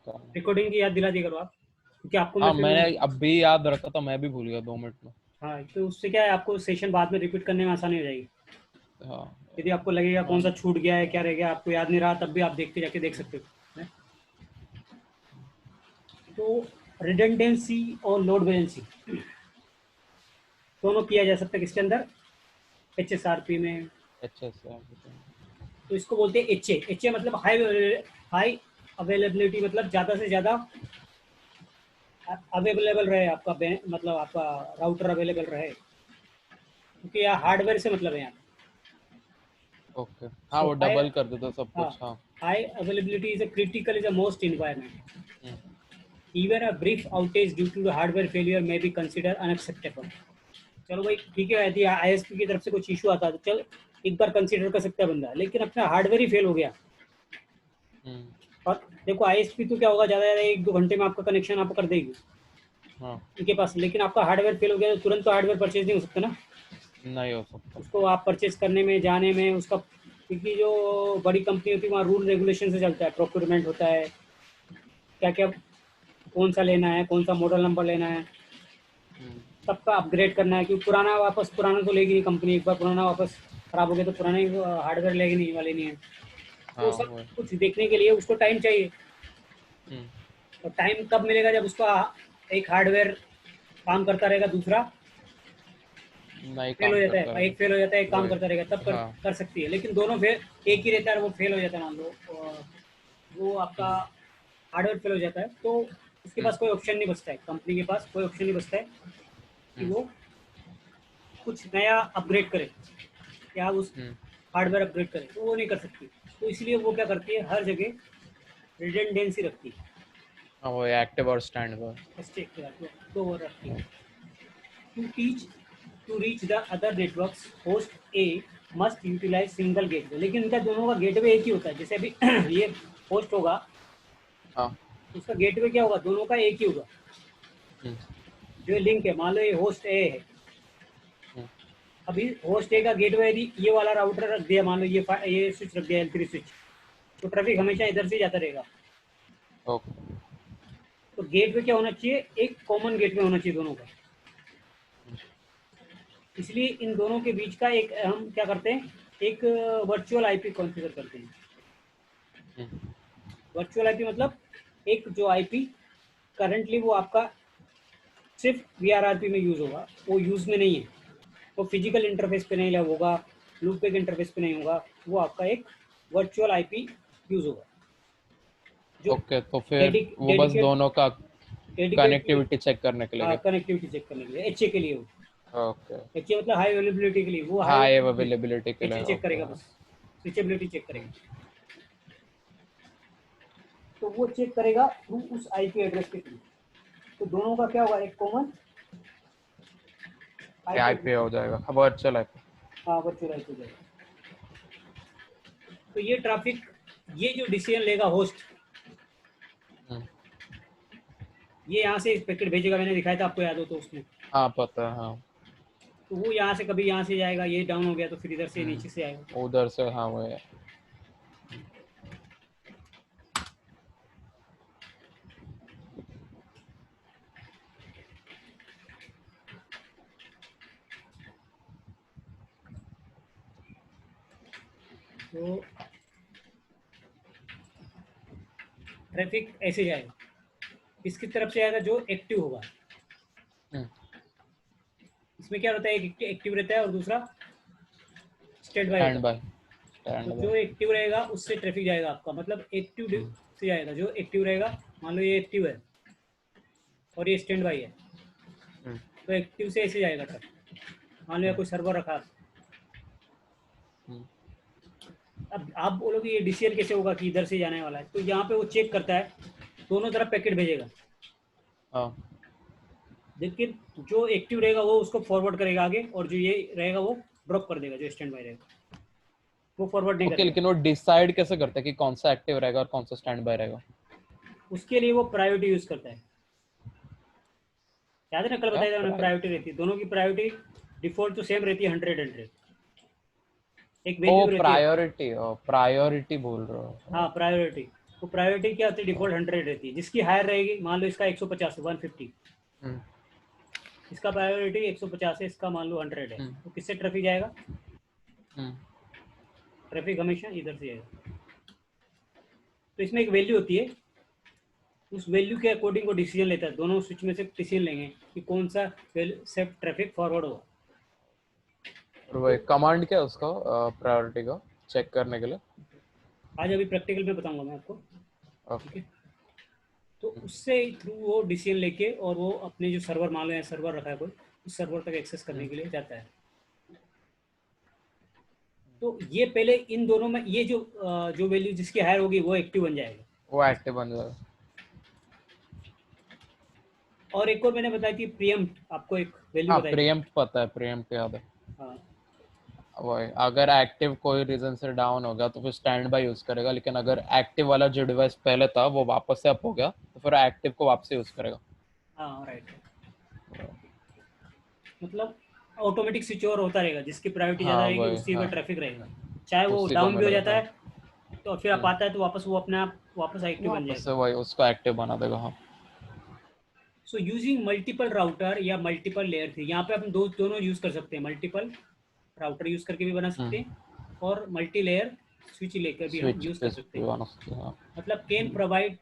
Recording की याद दिला दिया करो आप, क्योंकि आपको मैं हाँ फिर मैंने अभी याद रखा था, मैं भी भूल गया 2 मिनट में। हाँ, तो उससे क्या है, आपको सेशन बाद में रिपीट करने में आसानी हो जाएगी। हाँ यदि आपको लगेगा कौन सा छूट गया है, क्या रह गया, आपको याद नहीं रहा, तब भी आप देख के जाके देख सकते हो, है? तो रिडंडेंसी और लोड बैलेंसिंग दोनों किया जा सकता है किसके अंदर, HSRP में। अच्छा अच्छा। तो इसको बोलते हैं एच ए मतलब हाई अवेलेबिलिटी, मतलब ज़्यादा से ज़्यादा अवेलेबल रहे आपका मतलब आपका राउटर अवेलेबल रहे, क्योंकि यहाँ हार्डवेयर से मतलब है यहाँ। ओके हाँ, सो वो हाई, डबल कर देता सब हाँ, कुछ। हाँ high availability is a critical is a most environment. Hmm, even a brief outage due to hardware failure may be consider unacceptable. चलो भाई ठीक है, यदि ISP की तरफ से कुछ इशू आता है तो चल एक बार कंसिडर कर सकता है बंदा, लेकिन अपना हार्डवेयर ही फेल हो गया। हम्म, और देखो ISP तो क्या होगा, ज़्यादा ज़्यादा 1-2 घंटे में आपका कनेक्शन आपको कर देगी हाँ उनके पास, लेकिन आपका हार्डवेयर फेल हो गया तो तुरंत तो हार्डवेयर परचेज नहीं हो सकता ना। नहीं हो सकता। उसको आप परचेज करने में, जाने में उसका, क्योंकि जो बड़ी कंपनी होती है वहाँ रूल रेगुलेशन से चलता है, प्रोक्योरमेंट होता है, क्या क्या कौन सा लेना है, कौन सा मॉडल नंबर लेना है, हम्म, सबका अपग्रेड करना है, क्योंकि पुराना तो लेगी नहीं कंपनी, एक बार पुराना वापस खराब हो गया तो पुराना हार्डवेयर लेगी नहीं, वाली नहीं है। तो हाँ सब वो है। कुछ देखने के लिए उसको टाइम चाहिए। हम्म, और टाइम कब मिलेगा, जब उसका एक हार्डवेयर काम करता रहेगा, दूसरा नहीं फेल हो काम जाता करता है, रहेगा। एक फेल हो जाता है, एक वो काम है। करता रहेगा, तब हाँ कर सकती है। लेकिन दोनों फेल, एक ही रहता है और वो फेल हो जाता है मान लो, और वो आपका हम्म, हार्डवेयर फेल हो जाता है, तो उसके हम्म, पास कोई ऑप्शन नहीं बचता है, कंपनी के पास कोई ऑप्शन नहीं बचता है कि हम्म, वो कुछ नया अपग्रेड करे या उस हम्म, हार्डवेयर अपग्रेड करे, तो वो नहीं कर सकती। तो इसलिए वो क्या करती है, हर जगह रिडेंडेंसी रखती है, हाँ वो एक्टिव और स्टैंड बाय। स्टेक के साथ तो वो रखती है। To reach the other networks host a must utilize single gateway, लेकिन इनका दोनों का गेटवे एक ही होता है। जैसे अभी ये होस्ट होगा, हाँ उसका गेटवे क्या होगा, दोनों का एक ही होगा। हम्म, जो लिंक है, मान लो ये होस्ट ए है, हम्म, अभी होस्ट ए का गेटवे यदि ये वाला राउटर रख दिया, मान लो ये स्विच रख दिया, L3 स्विच, तो ट्रैफिक हमेशा इधर से जाता रहेगा। ओके तो गेटवे क्या होना चाहिए, एक कॉमन गेटवे होना चाहिए दोनों का। इसलिए इन दोनों के बीच का एक हम क्या करते हैं, एक वर्चुअल आईपी कॉन्फ़िगर करते हैं। हम्म, वर्चुअल आईपी मतलब एक जो आईपी करंटली वो आपका सिर्फ VRRP में यूज़ होगा, वो यूज़ में नहीं है, वो फिजिकल इंटरफेस पे नहीं होगा, लूपबैक इंटरफेस पे नहीं होगा, वो आपका एक वर्चुअल आईपी यूज़ होगा, जो ओके तो फिर वो बस डेडिकेट दोनों का डेडिकेटली कनेक्टिविटी चेक करने के लिए क्या? कनेक्टिविटी चेक करने के लिए, HA के लिए हो। ओके HA मतलब हाई अवेलेबिलिटी के लिए, वो हाई हाई अवेलेबिलिटी अवेलेबिलिटी के लिए। HA चेक ओके करेगा, हाँ। बस स्विचेबिलिटी चेक हम्म, करेगा। तो वो चेक करेगा थ्रू उस आईपी एड्रेस के थ्रू। तो दोनों का क्या होगा, एक कॉमन आईपी आईपी एड्रेस। हो जाएगा, वर्चुअल आईपी। हाँ, वर्चुअल आईपी जाएगा। तो ये ट्रैफिक, ये जो डिसीजन लेगा होस्ट, हम्म, ये यहाँ से पैकेट भेजेगा, मैंने दिखाया था आपको, याद हो तो उसमें। हाँ पता है हाँ। तो वो यहाँ से कभी यहाँ से जाएगा, ये डाउन हो गया तो फिर इधर से नीचे से आएगा। उधर से हाँ वो है। तो ट्रैफिक ऐसे जाएगा, इसकी तरफ से आएगा जो एक्टिव होगा। हम्म, इसमें क्या रहता है, एक एक्टिव रहता है और दूसरा स्टैंड बाय होता स्टैंड बाय। है। स्टैंड तो बाय। जो एक्टिव रहेगा उससे ट्रैफिक जाएगा आपका, मतलब एक्टिव से जाएगा, जो एक्टिव रहेगा। मान लो ये एक्टिव है और ये स्टैंड बाय है, हम्म, तो एक्टिव से ऐसे जाएगा ट्रैफिक। मान लो या हम्म, कोई सर्वर रखा। हम्म, अब आप बोलोगे ये DCL कैसे होगा कि इधर से जाने वाला है, तो यहाँ पे वो चेक करता है, दोनों तरफ पैकेट भेजेगा, हाँ लेकिन जो एक्टिव रहेगा वो उसको फॉरवर्ड करेगा आगे, और जो ये रहेगा वो ड्रॉप कर देगा, जो स्टैंड बाय रहेगा वो फॉरवर्ड नहीं ओके। करेगा। लेकिन वो डिसाइड कैसे करते हैं कि कौन सा एक्टिव रहेगा और कौन सा स्टैंड बाय रहेगा? उसके लिए वो प्रायोरिटी यूज़ करता है। याद है ना, कल क्या बताया था मैंने, प्राय प्रायोरिटी रहती है, दोनों की प्रायोरिटी डिफॉल्ट तो सेम रहती है, 100-100। एक ओ वैल्यू रहती है, प्रायोरिटी, ओ प्रायोरिटी बोल रहे हो। हाँ प्रायोरिटी। वो प्रायोरिटी क्या होती है, डिफॉल्ट 100 रहती है, जिसकी हायर रहेगी, मान लो इसका 150 है, 150, इसका प्रायोरिटी 150 है, इसका मान लो 100 है, तो किससे ट्रैफिक जाएगा, ट्रैफिक हमेशा इधर से जाएगा। तो इसमें एक वैल्यू होती है, उस वैल्यू के अकॉर्डिंग वो डिसीजन लेता है, दोनों स्विच में से डिसीजन लेंगे कि कौन सा से ट्रैफिक फॉरवर्ड होगा। और वो कमांड क्या है उसका प्रायोरिटी का चेक करने के लिए? आज अभी प्रैक्टिकल में बताऊंगा मैं आपको। ठीक है, तो उससे थ्रू वो डिसीजन लेके और वो अपने जो सर्वर, मान लो सर्वर रखा है कोई, उस सर्वर तक एक्सेस करने के लिए जाता है। तो ये पहले इन दोनों में ये जो वैल्यू जिसकी हायर होगी वो एक्टिव बन जाएगा, वो एक्टिव बन जाएगा। और एक और मैंने बताई थी प्रीएम्प्ट, आपको एक वैल्यू हाँ, बताई थी। प्रीएम्प्ट पता है, प्रीएम्प्ट याद है। हाँ, वो अगर एक्टिव कोई रीजन से डाउन हो गया तो फिर स्टैंड बाय यूज करेगा, लेकिन अगर एक्टिव वाला जो डिवाइस पहले था वो वापस से अप हो गया तो फिर एक्टिव को वापस यूज करेगा। हाँ, राइट। मतलब ऑटोमेटिक स्विच ओवर होता रहेगा, जिसकी प्रायोरिटी ज़्यादा हाँ रहेगी वही, उसी पे हाँ ट्रैफिक रहेगा, चाहे वो उसी को डाउन भी हो मिलेगा। जाता हाँ, है तो फिर आप आता है तो वापस वो अपने आप वापस एक्टिव बन वापस से जाएगा। वही उसको एक्टिव बना देगा। हाँ, सो यूजिंग मल्टीपल राउटर या मल्टीपल लेयर थी, यहाँ पे अपन दोनों यूज़ कर सकते हैं, मल्टीपल राउटर यूज़ करके भी बना सकते हैं और मल्टी लेयर स्विच लेकर भी हम स्विच यूज़ कर इस सकते पे हैं। बना सकते हैं। हाँ। मतलब कैन प्रोवाइड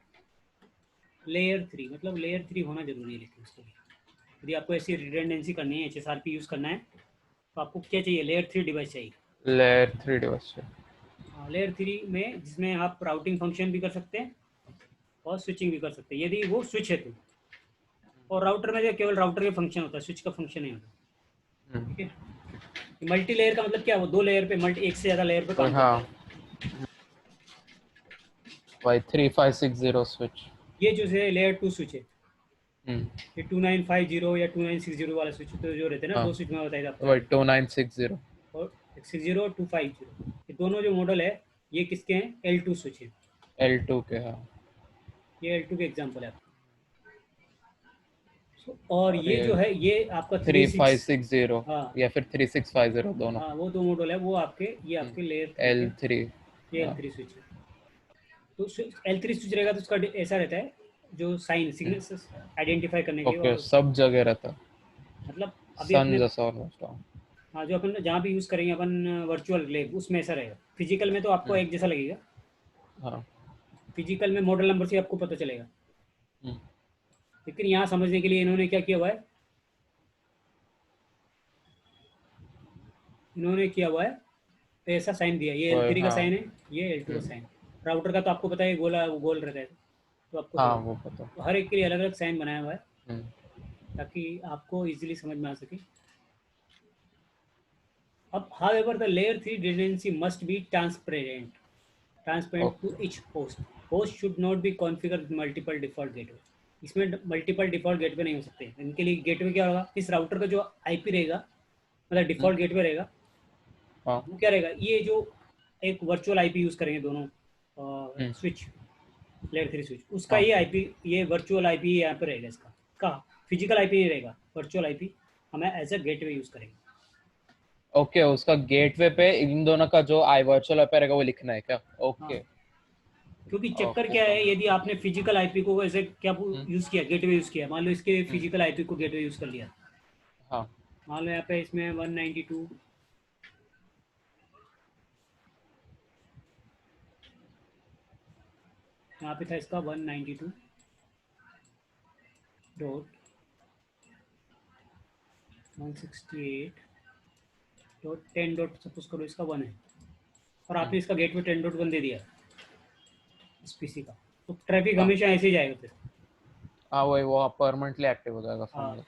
लेयर 3, मतलब लेयर 3 होना जरूरी है, लेकिन उसके लिए यदि आपको ऐसी रिडेंडेंसी करनी है, HSRP यूज़ करना है, तो आपको क्या चाहिए, लेयर 3 डिवाइस चाहिए। लेयर 3 डिवाइस से। हाँ, लेयर 3 में जिसमें आप राउटिंग फंक्शन भी कर सकते हैं और स्विचिंग भी कर सकते हैं, यदि वो स्विच है तो। और राउटर में जो केवल राउटर का फंक्शन होता है, स्विच का फंक्शन नहीं होता। ठीक है, मल्टी लेयर का मतलब क्या है, वो दो लेयर पे मल्टी, एक से ज़्यादा लेयर पे काम करता हाँ है। भाई 3560 स्विच। ये जो है लेयर 2 स्विच है, हम्म। ये 2950 या 2960 वाला स्विच तो जो रहते हैं ना, हाँ दो स्विच में बताया था आपको वही पहले, 2960। और 60 और 250, ये दोनों जो मॉडल है ये किसके हैं, L2 स्विच है। L2 के। हाँ, ये L2 के एग्जाम्पल है आपके। और और ये ये जो है ये आपका 36। 3560 हाँ, या फिर 3650 दोनों। हाँ, वो दो मॉडल है, वो आपके, ये आपके लेयर 3 के, L3। ये हाँ। L3 स्विच है। तो L3 स्विच रहेगा तो उसका ऐसा रहता है, जो साइन सिग्नल आइडेंटिफाई करने के लिए, ओके, और सब जगह रहता है, मतलब अभी सन अपने, जैसा ऑलमोस्ट। हाँ। हाँ, जो अपन जहाँ भी यूज़ करेंगे अपन वर्चुअल लैब, उसमें ऐसा रहेगा। फिजिकल में तो आपको एक जैसा लगेगा, हाँ। फिजिकल में मॉडल नंबर से आपको पता चलेगा, लेकिन यहाँ समझने के लिए इन्होंने क्या किया हुआ है, इन्होंने किया हुआ है तो ऐसा साइन दिया, ये वही, L3 का हाँ। साइन है, ये L2 का साइन। राउटर का तो आपको पता है गोला, वो गोल रहता है, तो आपको हाँ थोड़ा, वो पता। तो हर एक के लिए अलग अलग साइन बनाया हुआ है हम्म। ताकि आपको इजीली समझ में आ सके। अब however the layer 3 redundancy must be transparent to okay. each host should not be configured with multiple default gateway। इसमें मल्टीपल डिफॉल्ट गेटवे नहीं हो सकते, इनके लिए गेटवे क्या होगा, इस राउटर का जो आईपी रहेगा, मतलब डिफॉल्ट गेटवे रहेगा, हाँ। वो क्या रहेगा, ये जो एक वर्चुअल आईपी यूज करेंगे दोनों हम्म। स्विच, लेयर 3 स्विच, उसका हाँ। ये आईपी, ये वर्चुअल आईपी यहाँ पे रहेगा, इसका का फिजिकल आईपी नहीं रहेगा, वर्चुअल आईपी हमें एज अ गेटवे यूज करेंगे। ओके, उसका गेटवे पे इन दोनों का जो आई वर्चुअल ऐप रहेगा वो लिखना है क्या? हाँ, ओके। क्योंकि चक्कर ओके क्या है, समझा। यदि आपने फिजिकल आईपी को ऐसे क्या हम्म। यूज किया, गेटवे यूज किया, मान लो इसके हम्म। फिजिकल आईपी को गेटवे यूज कर लिया, हाँ। मान लो यहाँ पे इसमें 192, यहाँ पे था इसका 192.168.10 सपोज करो इसका 1 है, और आपने इसका गेटवे 10.1 दे दिया इस पीसी का, तो ट्रैफिक हाँ। हमेशा ऐसे ही जाएगा फिर। हाँ वही, वो परमानेंटली एक्टिव हो जाएगा, हाँ, समझा।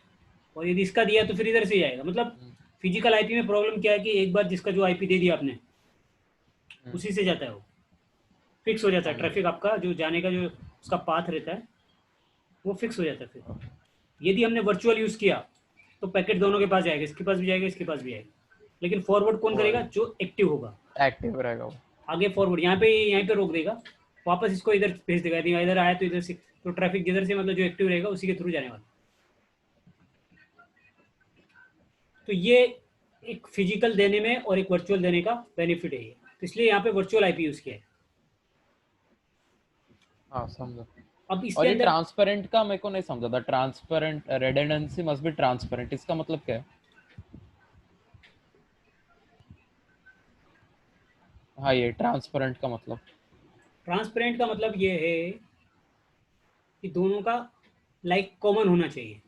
और यदि इसका दिया तो फिर इधर से ही जाएगा, मतलब फिजिकल आईपी में प्रॉब्लम क्या है कि एक बार जिसका जो आईपी दे दिया आपने, उसी से जाता है, वो फिक्स हो जाता है, समझा। ट्रैफिक आपका जो जाने का जो उसका पाथ रहता है वो फिक्स हो जाता है। फिर यदि हमने वर्चुअल यूज़ किया तो पैकेट दोनों के पास जाएगा, इसके पास भी जाएगा, इसके पास भी जाएगा, लेकिन फॉरवर्ड कौन करेगा, वही जो एक्टिव होगा, एक्टिव रहेगा वो। आगे फॉरवर्ड यहाँ पे रोक देगा, वापस इसको इधर भेज देगा, यदि इधर आया तो इधर से, तो ट्रैफिक जिधर से मतलब जो एक्टिव रहेगा उसी के थ्रू जाने वाला। तो ये एक फिजिकल देने में और एक वर्चुअल देने का बेनिफिट है ये, तो इसलिए यहाँ पे वर्चुअल आईपी यूज़ किया है। हाँ समझा। अब इसके और ये अंदर ट्रांसपेरेंट का मेरे को नहीं समझा था, ट्रांसपेरेंट रेडंडेंसी मस्ट बी ट्रांसपेरेंट, इसका मतलब क्या है? हाँ ये ट्रांसपेरेंट का मतलब। ट्रांसपेरेंट का मतलब ये है कि दोनों का लाइक कॉमन होना चाहिए।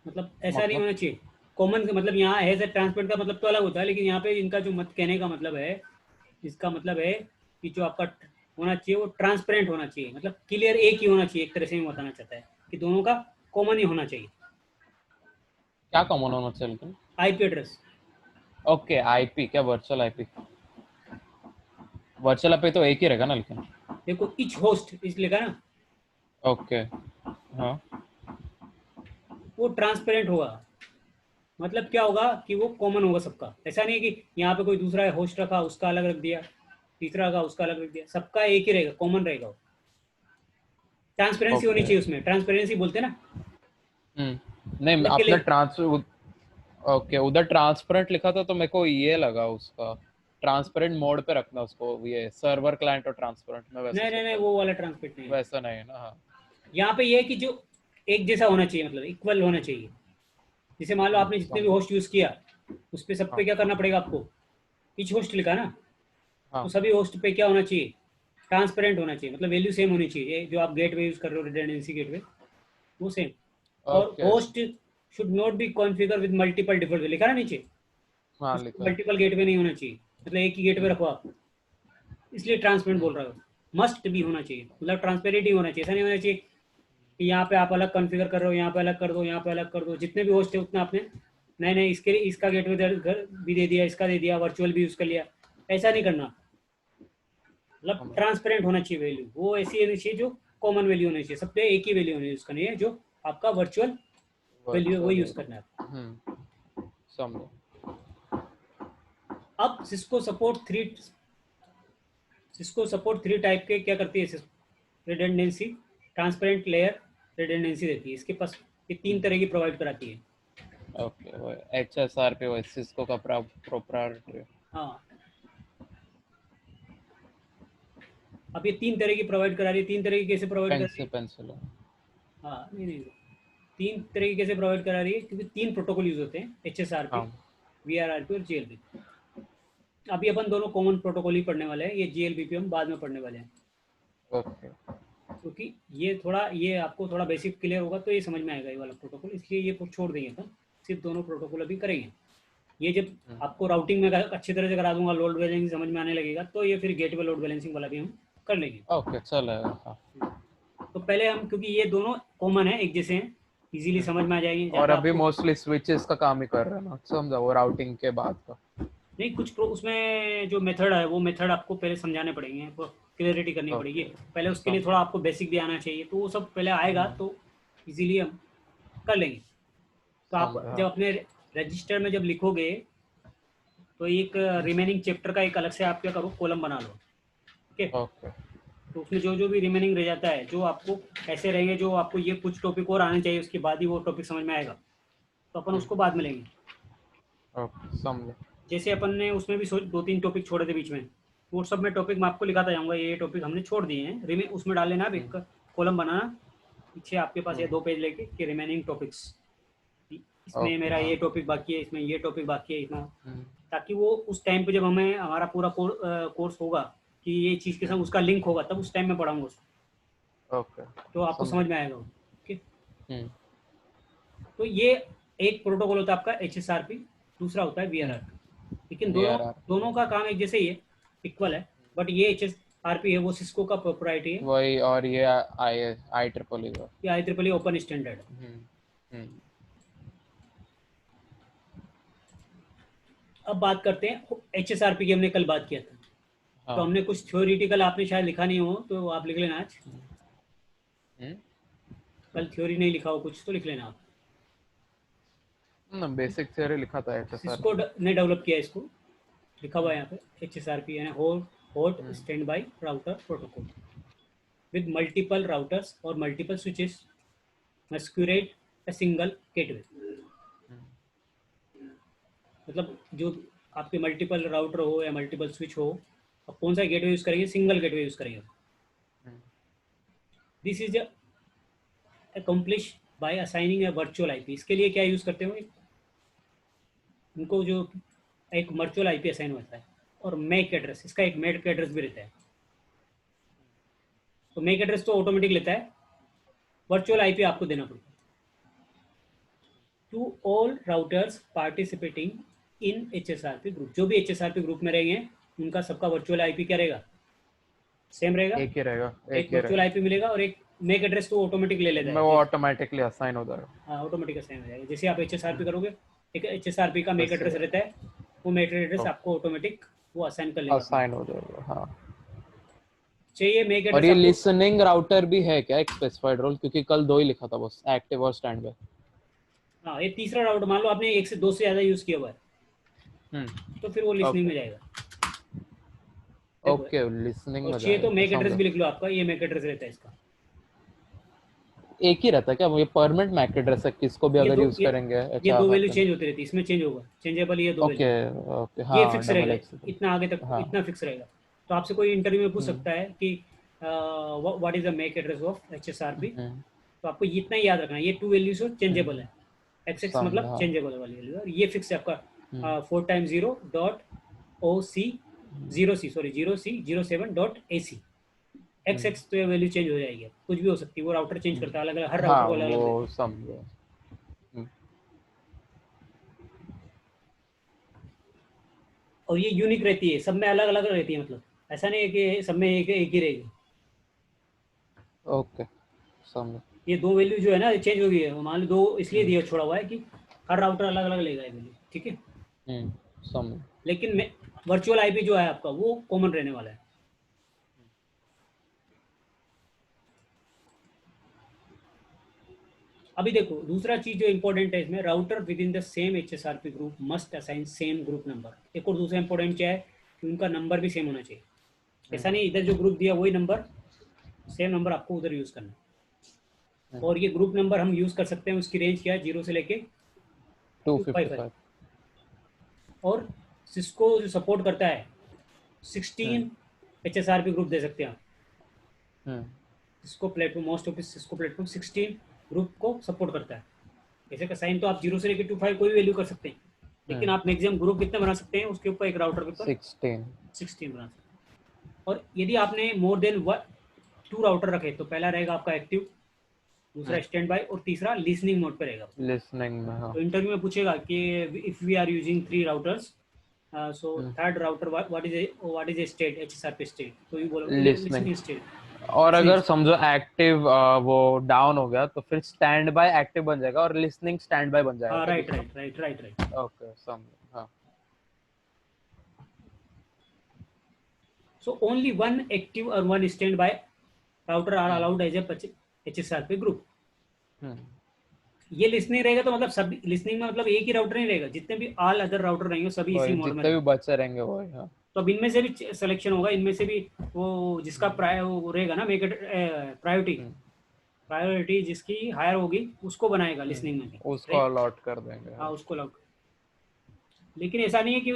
मतलब ऐसा नहीं मतलब होना चाहिए। कॉमन का मतलब यहाँ है, ट्रांसपेरेंट का मतलब तो अलग होता है, लेकिन यहाँ पे इनका जो मत कहने का मतलब है, इसका मतलब है कि जो आपका होना चाहिए वो ट्रांसपेरेंट होना चाहिए, मतलब क्लियर एक ही होना चाहिए। एक तरह से मैं बताना चाहता है कि दोनों का कॉमन ही होना चाहिए। क्या कॉमन होना चाहिए लेकिन? IP address. ओके आईपी, क्या वर्चुअल आईपी? वर्चुअल आईपी तो एक ही रहेगा ना लेकिन। देखो इच होस्ट इस लिखा ना, ओके हाँ। वो ट्रांसपेरेंट होगा। मतलब क्या होगा कि वो कॉमन होगा सबका। ऐसा नहीं है कि यहाँ पे कोई दूसरा होस्ट रखा उसका अलग रख दिया, तीसरा रखा उसका अलग रख दिया, सबका एक ही रहेगा, कॉमन रहेगा वो। ट्रांसपेरेंसी होनी ओके चाहिए उसमें, ट्रांसपेरेंसी बोलते हैं ना। नहीं अलग के आपने लिए ओके उधर ट्रांसपेरेंट लिखा था तो मेरे को ये लगा उसका ट्रांसपेरेंट मोड पे रखना उसको, ये सर्वर क्लाइंट और ट्रांसपेरेंट में वैसे नहीं नहीं नहीं, सोचा वो था। वाला ट्रांसपेरेंट नहीं है। वैसा नहीं है ना, हाँ। यहाँ पे ये है कि जो एक जैसा होना चाहिए, मतलब इक्वल होना चाहिए। जैसे मान लो आपने जितने भी समझा। होस्ट यूज किया, उस पे सब पे हाँ क्या करना पड़ेगा आपको, इच होस्ट लिखा ना, तो हाँ सभी होस्ट पे क्या होना चाहिए, ट्रांसपेरेंट होना चाहिए, मतलब वैल्यू सेम होनी चाहिए। ये जो आप गेटवे यूज कर रहे हो, रिडंडेंसी गेटवे, वो सेम। और okay. Host should not be configure with multiple default, लिखा ना नीचे, हाँ उसको लिखा है। मल्टीपल गेटवे नहीं होना चाहिए, मतलब एक ही गेटवे रखो आप। इसलिए ट्रांसपेरेंट बोल हम्म, रहा हूँ। मस्ट भी होना चाहिए, मतलब ट्रांसपेरेंट ही होना चाहिए। ऐसा नहीं होना चाहिए कि यहाँ पे आप अलग कॉन्फ़िगर कर रहे हो, यहाँ पे अलग कर दो, यहाँ पे अलग कर दो, जितने भी होस्ट है उतना आपने नहीं नहीं इसके इसका गेटवे भी दे दिया, इसका दे दिया, वर्चुअल भी यूज़ कर लिया। ऐसा नहीं करना। मतलब समझा। ट्रांसपेरेंट होना चाहिए वैल्यू, वो ऐसी होनी चाहिए जो कॉमन वैल्यू होनी चाहिए, सब पे एक ही वैल्यू होनी चाहिए, उसका नहीं है जो आपका वर्चुअल वैल्यू है वही वर्चुअल है। यूज़ करना है। समझा। अब सिस्को सपोर्ट थ्री टाइप के क्या करती है, रिडंडेंसी, ट्रांसपेरेंट लेयर रिडंडेंसी देती है। इसके पास ये तीन तरह की प्रोवाइड कराती है। ओके वो HSRP वो सिस्को का प्रोप्राइटरी। हाँ, अब ये तीन तरह की प्रोवाइड करा रही है। तीन तरह की कैसे प्रोवाइड कर रही पेंसिल है? पेंसिल है। हाँ नहीं नहीं, तीन तरीके से प्रोवाइड करा रही है क्योंकि तीन प्रोटोकॉल यूज होते हैं, HSRP, हाँ VRRP और GLBP। अभी अपन दोनों कॉमन प्रोटोकॉल ही पढ़ने वाले हैं, ये GLBP हम बाद में पढ़ने वाले हैं। ओके। क्योंकि ये आपको थोड़ा बेसिक क्लियर होगा तो ये समझ में आएगा ये वाला प्रोटोकॉल, इसलिए ये छोड़ देंगे अपन, सिर्फ दोनों प्रोटोकॉल अभी करेंगे। ये जब आपको राउटिंग में अच्छी तरह से करा दूंगा, लोड बैलेंसिंग समझ में आने लगेगा, तो ये फिर गेटवे लोड बैलेंसिंग वाला भी हम कर लेंगे। ओके चलेगा हाँ। तो पहले हम, क्योंकि ये दोनों कॉमन है, एक जैसे हैं, इजीली समझ में आ जाएंगे, और ज़्यादा अभी आपको मोस्टली स्विचेस का काम ही कर रहे हैं ना, समझा, वो राउटिंग के बाद का। नहीं। कुछ उसमें जो मेथड है वो मेथड आपको पहले समझाने पड़ेंगे, वो क्लियरिटी करनी पड़ेगी। ओके पहले उसके लिए थोड़ा समझा। आपको बेसिक भी आना चाहिए, तो वो सब पहले आएगा तो इजीली हम कर लेंगे। तो आप समझा जब हाँ। अपने रजिस्टर में जब लिखोगे, तो एक रिमेनिंग चैप्टर का एक अलग से आप क्या करो, कॉलम बना लो। ठीक है? ओके तो उसमें जो जो भी रिमेनिंग रह जाता है, जो आपको ऐसे रहेंगे, जो आपको ये कुछ टॉपिक और आने चाहिए, उसके बाद ही वो टॉपिक समझ में आएगा, तो अपन उसको बाद में लेंगे। ओके समझा। जैसे अपन ने उसमें भी दो तीन टॉपिक छोड़े थे बीच में, वो सब में टॉपिक मैं आपको लिखाता जाऊंगा, ये टॉपिक हमने छोड़ दिए हैं, उसमें डाल लेना, आप एक कॉलम बनाना पीछे आपके पास, या दो पेज लेके कि रिमेनिंग टॉपिक्स, इसमें ओके मेरा हाँ। ये टॉपिक बाकी है, इसमें ये टॉपिक बाकी है, इसमें, ताकि वो उस टाइम पे जब हमें हमारा पूरा कोर्स होगा कि ये चीज़ के साथ उसका लिंक होगा, तब उस टाइम में पढ़ाऊंगा उसको, ओके तो आपको समझा। समझ में आएगा वो। ठीक है? तो ये एक प्रोटोकॉल होता है आपका HSRP, दूसरा होता है VRRP। लेकिन वी दोनों आर आर दोनों का काम एक जैसे ही है, इक्वल है। बट ये HSRP है वो सिस्को का प्रोप्राइटरी है, वही, और ये आई आई ट्रिपल ई। ये IEEE ओपन स्टैंडर्ड है। हम्म। अब बात करते हैं HSRP की, हमने कल बात किया था, तो हाँ। हमने कुछ थ्योरिटिकल, आपने शायद लिखा नहीं हो तो आप लिख लेना आज। कल थ्योरी नहीं लिखा हो कुछ तो लिख लेना आप। बेसिक थियरी लिखा था HSR सिस्को पे। ने डेवलप किया है इसको, लिखा हुआ है यहाँ पे HSRP यानी hot stand by router protocol with multiple routers or multiple switches masquerade a single gateway। मतलब जो आपके मल्टीपल राउटर हो या मल्टीपल स्विच हो, अब कौन सा गेटवे यूज़ करेंगे? सिंगल गेटवे यूज़ करेंगे। This is accomplish by assigning a virtual IP. इसके लिए क्या यूज़ करते होंगे? उनको जो एक वर्चुअल आईपी असाइन होता है और मैक एड्रेस, इसका एक मैक एड्रेस भी रहता है। तो मैक एड्रेस तो ऑटोमेटिक लेता है, वर्चुअल आईपी आपको देना पड़ेगा। To all routers participating in HSRP group, जो भी एचएसआरपी ग्रुप में रहेंगे उनका सबका वर्चुअल आईपी क्या रहेगा? सेम रहेगा। एक ही रहेगा, एक वर्चुअल आईपी मिलेगा और एक मैक एड्रेस तो ऑटोमेटिक ले लेता मैं वो है। ऑटोमेटिकली असाइन हो जाएगा। हाँ, ऑटोमेटिक असाइन हो जाएगा। जैसे आप एचएसआरपी करोगे, एक एचएसआरपी का मैक वैसे एड्रेस रहता है, वो मैक एड्रेस आपको ऑटोमेटिक वो असाइन कर लेगा। असाइन हो जाएगा, हाँ। चाहिए मैक और एड्रेस ये आपको। लिसनिंग राउटर भी है क्या एक स्पेसिफाइड रोल? क्योंकि कल 2 ही लिखा था बस, एक्टिव और स्टैंड बाय। हाँ, ये तीसरा राउटर मान लो आपने एक से दो से ज़्यादा यूज़ किया हुआ है, तो फिर वो लिसनिंग ओके में जाएगा। देखो, ओके, लिसनिंग और में चाहिए तो जाएगा, मैक एड्रेस समझा। भी लिख लो आपका, ये मैक एड्रेस रहता है इसका। एक ही रहता है क्या? ये परमानेंट मैक एड्रेस है, किसको भी ये अगर दो यूज करेंगे ये अच्छा दो वैल्यू खाते में? चेंज होती रहती है, इसमें चेंज होगा, चेंजेबल ये दो ओके वैल्यू। ओके, ये हाँ, फिक्स डबल रहेगा, एक्स। इतना आगे तक हाँ। इतना फिक्स रहेगा। तो आपसे कोई इंटरव्यू में पूछ हम्म सकता है कि what is the MAC address of HSRP, हम्म, तो आपको इतना ही याद रखना है, ये टू वैल्यूज चेंजेबल हम्म, है। एक्स मतलब समझा। चेंजेबल वाली वैल्यू, और ये फिक्स है हम्म आपका 4x0.OC 0C, sorry 0C07.AC। X हम्म, एक्स तो ये वैल्यू चेंज हो जाएगी, कुछ भी हो सकती है, वो राउटर चेंज करता है, अलग अलग हर राउटर हाँ, को अलग अलग देता वो है। समझो। हम्म, और ये यूनिक रहती है, सब में अलग अलग रहती है, मतलब ऐसा नहीं है कि सब में एक ही रहेगी। ओके, समझो। ये दो वैल्यू जो है ना, चेंज हो गई है, मान लो दो इसलिए हम्म दिया छोड़ा हुआ है कि हर राउटर अलग अलग लेगा ये वैल्यू, ठीक है। हम्म, समझो। लेकिन वर्चुअल आईपी जो है आपका वो कॉमन रहने वाला है। अभी देखो, दूसरा चीज जो इंपॉर्टेंट है इसमें, router with in the same HSRP group must assign same group number. एक और दूसरा इंपॉर्टेंट क्या है कि उनका नंबर भी सेम होना चाहिए। ऐसा नहीं इधर जो ग्रुप दिया वही नंबर, सेम नंबर आपको उधर यूज करना है। और ये ग्रुप नंबर हम यूज कर सकते हैं, उसकी रेंज क्या है, 0 से लेके 255 है। 255। और सिस्को जो सपोर्ट करता है 16 एचएसआरपी ग्रुप दे सकते हैं आप। हम्म Cisco platform, most of Cisco platform 16 group को सपोर्ट करता है। जैसे का साइन तो आप 0 से लेकर 25 कोई भी वैल्यू कर सकते हैं, लेकिन आप मैक्सिमम ग्रुप कितने बना सकते हैं उसके ऊपर, एक राउटर के ऊपर 16। 16 बना सकते हैं। और यदि आपने मोर देन 2 राउटर रखे तो पहला रहेगा आपका एक्टिव, दूसरा स्टैंड बाय, और तीसरा लिसनिंग मोड पे रहेगा। लिसनिंग में, हाँ। तो इंटरव्यू में पूछेगा कि if we are using 3 routers, so third router what is a state, HSRP state, तो यू बोलोगे लिसनिंग। Listening state. और लिसनिंग, अगर समझो एक्टिव वो डाउन हो गया तो फिर स्टैंड बाय एक्टिव बन जाएगा और लिसनिंग स्टैंड बाय बन जाएगा हाँ, क्या राइट दूसरा? Right right right right. Okay, समझो, हाँ। So only one active or one standby router are hmm allowed as a HSRP group. हम्म, ये लिसनिंग रहेगा तो मतलब सब लिसनिंग में, मतलब एक ही राउटर नहीं रहेगा, जितने भी ऑल अदर राउटर रहेंगे सभी इसी वही मोड में जितने भी रहेंगे। बच्चे रहेंगे वही, हाँ। तो अब इनमें से भी सिलेक्शन होगा, इनमें से भी वो जिसका वो रहेगा ना, मेक प्रायोरिटी, हम्म प्रायोरिटी जिसकी हायर होगी उसको बनाएगा लिसनिंग में भी, उसको राइट। अलॉट कर देंगे, हाँ, हाँ। उसको लॉक। लेकिन ऐसा नहीं है कि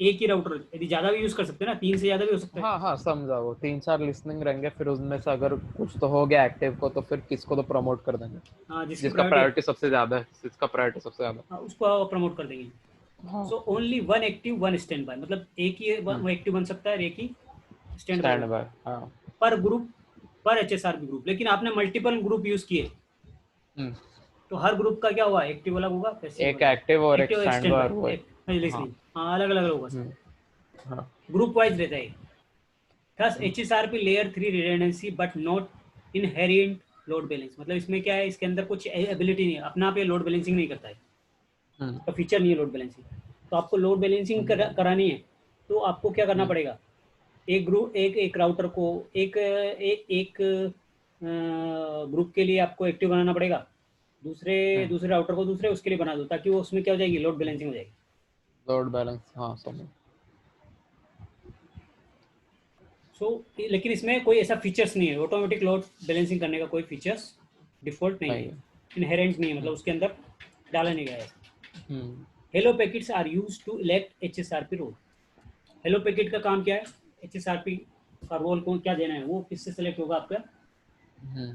एक ही राउटर, यदि ज़्यादा भी यूज़ कर सकते हैं ना, 3 से ज़्यादा भी हो सकता है। हाँ हाँ, समझा। वो 3-4 लिसनिंग रहेंगे, फिर उनमें से अगर कुछ तो हो गया एक्टिव को तो फिर किसको तो प्रमोट कर देंगे, हाँ, जिसकी जिसका प्रायोरिटी, प्रायोरिटी सबसे ज्यादा है, जिसका प्रायोरिटी सबसे ज्यादा। हाँ, उसको प्रमोट कर देंगे। हाँ। So only one active one stand by, मतलब एक ही वो एक्टिव बन सकता है और एक ही स्टैंड बाय स्टैंड बन बाय, सकता हाँ। है पर ग्रुप, पर एचएसआरपी ग्रुप। लेकिन आपने मल्टीपल ग्रुप यूज किए हम्म, तो हर ग्रुप का क्या हुआ, एक्टिव अलग होगा, पैसिव एक अलग होगा, एक्टिव और एक एक्टिव और स्टैंड स्टैंड बाय बाय, हुआ है। एक हाँ। लिसनिंग, हाँ, अलग अलग होगा सब, हम्म, हाँ। ग्रुप वाइज रहता है। Thus HSRP layer 3 redundancy but not inherent load balance, मतलब इसमें क्या है, इसके अंदर कुछ एबिलिटी नहीं है, अपना आप ये लोड बैलेंसिंग नहीं करता है, हम्म इसका फीचर नहीं है लोड बैलेंसिंग। तो आपको लोड बैलेंसिंग करानी है, तो आपको क्या करना हम्म पड़ेगा, एक ग्रुप, एक राउटर को एक ग्रुप के लिए आपको एक्टिव बनाना पड़ेगा, दूसरे हम्म, दूसरे राउटर को दूसरे उसके लिए बना दो, ताकि वो उसमें क्या हो जाएगी, लोड बैलेंसिंग हो जाएगी। लोड बैलेंस, हाँ, समझ। सो लेकिन इसमें कोई ऐसा फीचर्स नहीं है, ऑटोमेटिक लोड बैलेंसिंग करने का कोई फीचर्स डिफॉल्ट नहीं नहीं है, है। इनहेरेंट नहीं है, मतलब हम्म उसके अंदर डाला नहीं गया है। Hmm hello packets are use to elect HSRP role. Hello packet का काम क्या है, HSRP का रोल कौन क्या देना है, वो किससे सेलेक्ट होगा आपका, हम्म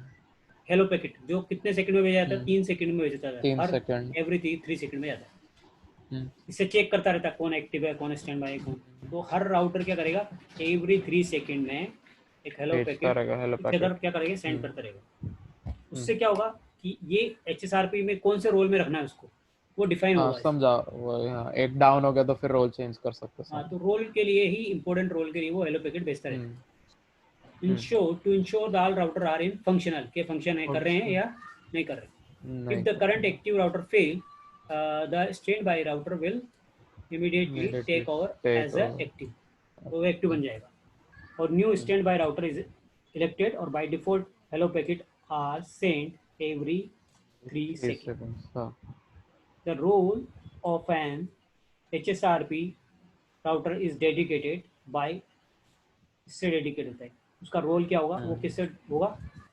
हेलो पैकेट जो कितने सेकंड में भेजा जाता है, हम्म 3 सेकंड में भेजा जाता है, 3 सेकंड। एवरी 3 सेकंड में जाता है। हम्म इससे चेक करता रहता है कौन एक्टिव है, कौन स्टैंड बाय है, कौन। तो हर राउटर क्या करेगा, एवरी 3 सेकंड में एक हेलो भेजता पैकेट रहेगा हेलो इस अदर पैकेट। क्या करेगा, सेंड हम्म करता रहेगा। हम्म उससे क्या होगा कि ये HSRP में कौन से रोल में रखना है उसको, वो डिफाइन हाँ होगा इससे। समझा वो, हाँ एक डाउन हो गया तो फिर रोल चेंज कर सकते हाँ, समझ। तो रोल के लिए ही, इंपॉर्टेंट रोल के लिए वो हेलो पैकेट भेजता हम्म रहेगा। Hmm ensure to ensure the all router are in functional, के फंक्शन है कर रहे हैं फंक्शन या नहीं कर रहे। नहीं इफ द कर करंट रहा। Active router fail, the stand by router will immediately immediately take over take as a over. Active, तो वो एक्टिव बन जाएगा। और new hmm stand by router is elected, और by default hello packet are sent every 3 second. 3 seconds हाँ। The role of an HSRP router is dedicated by, इससे dedicate होता है, उसका रोल क्या होगा, वो किससे होगा,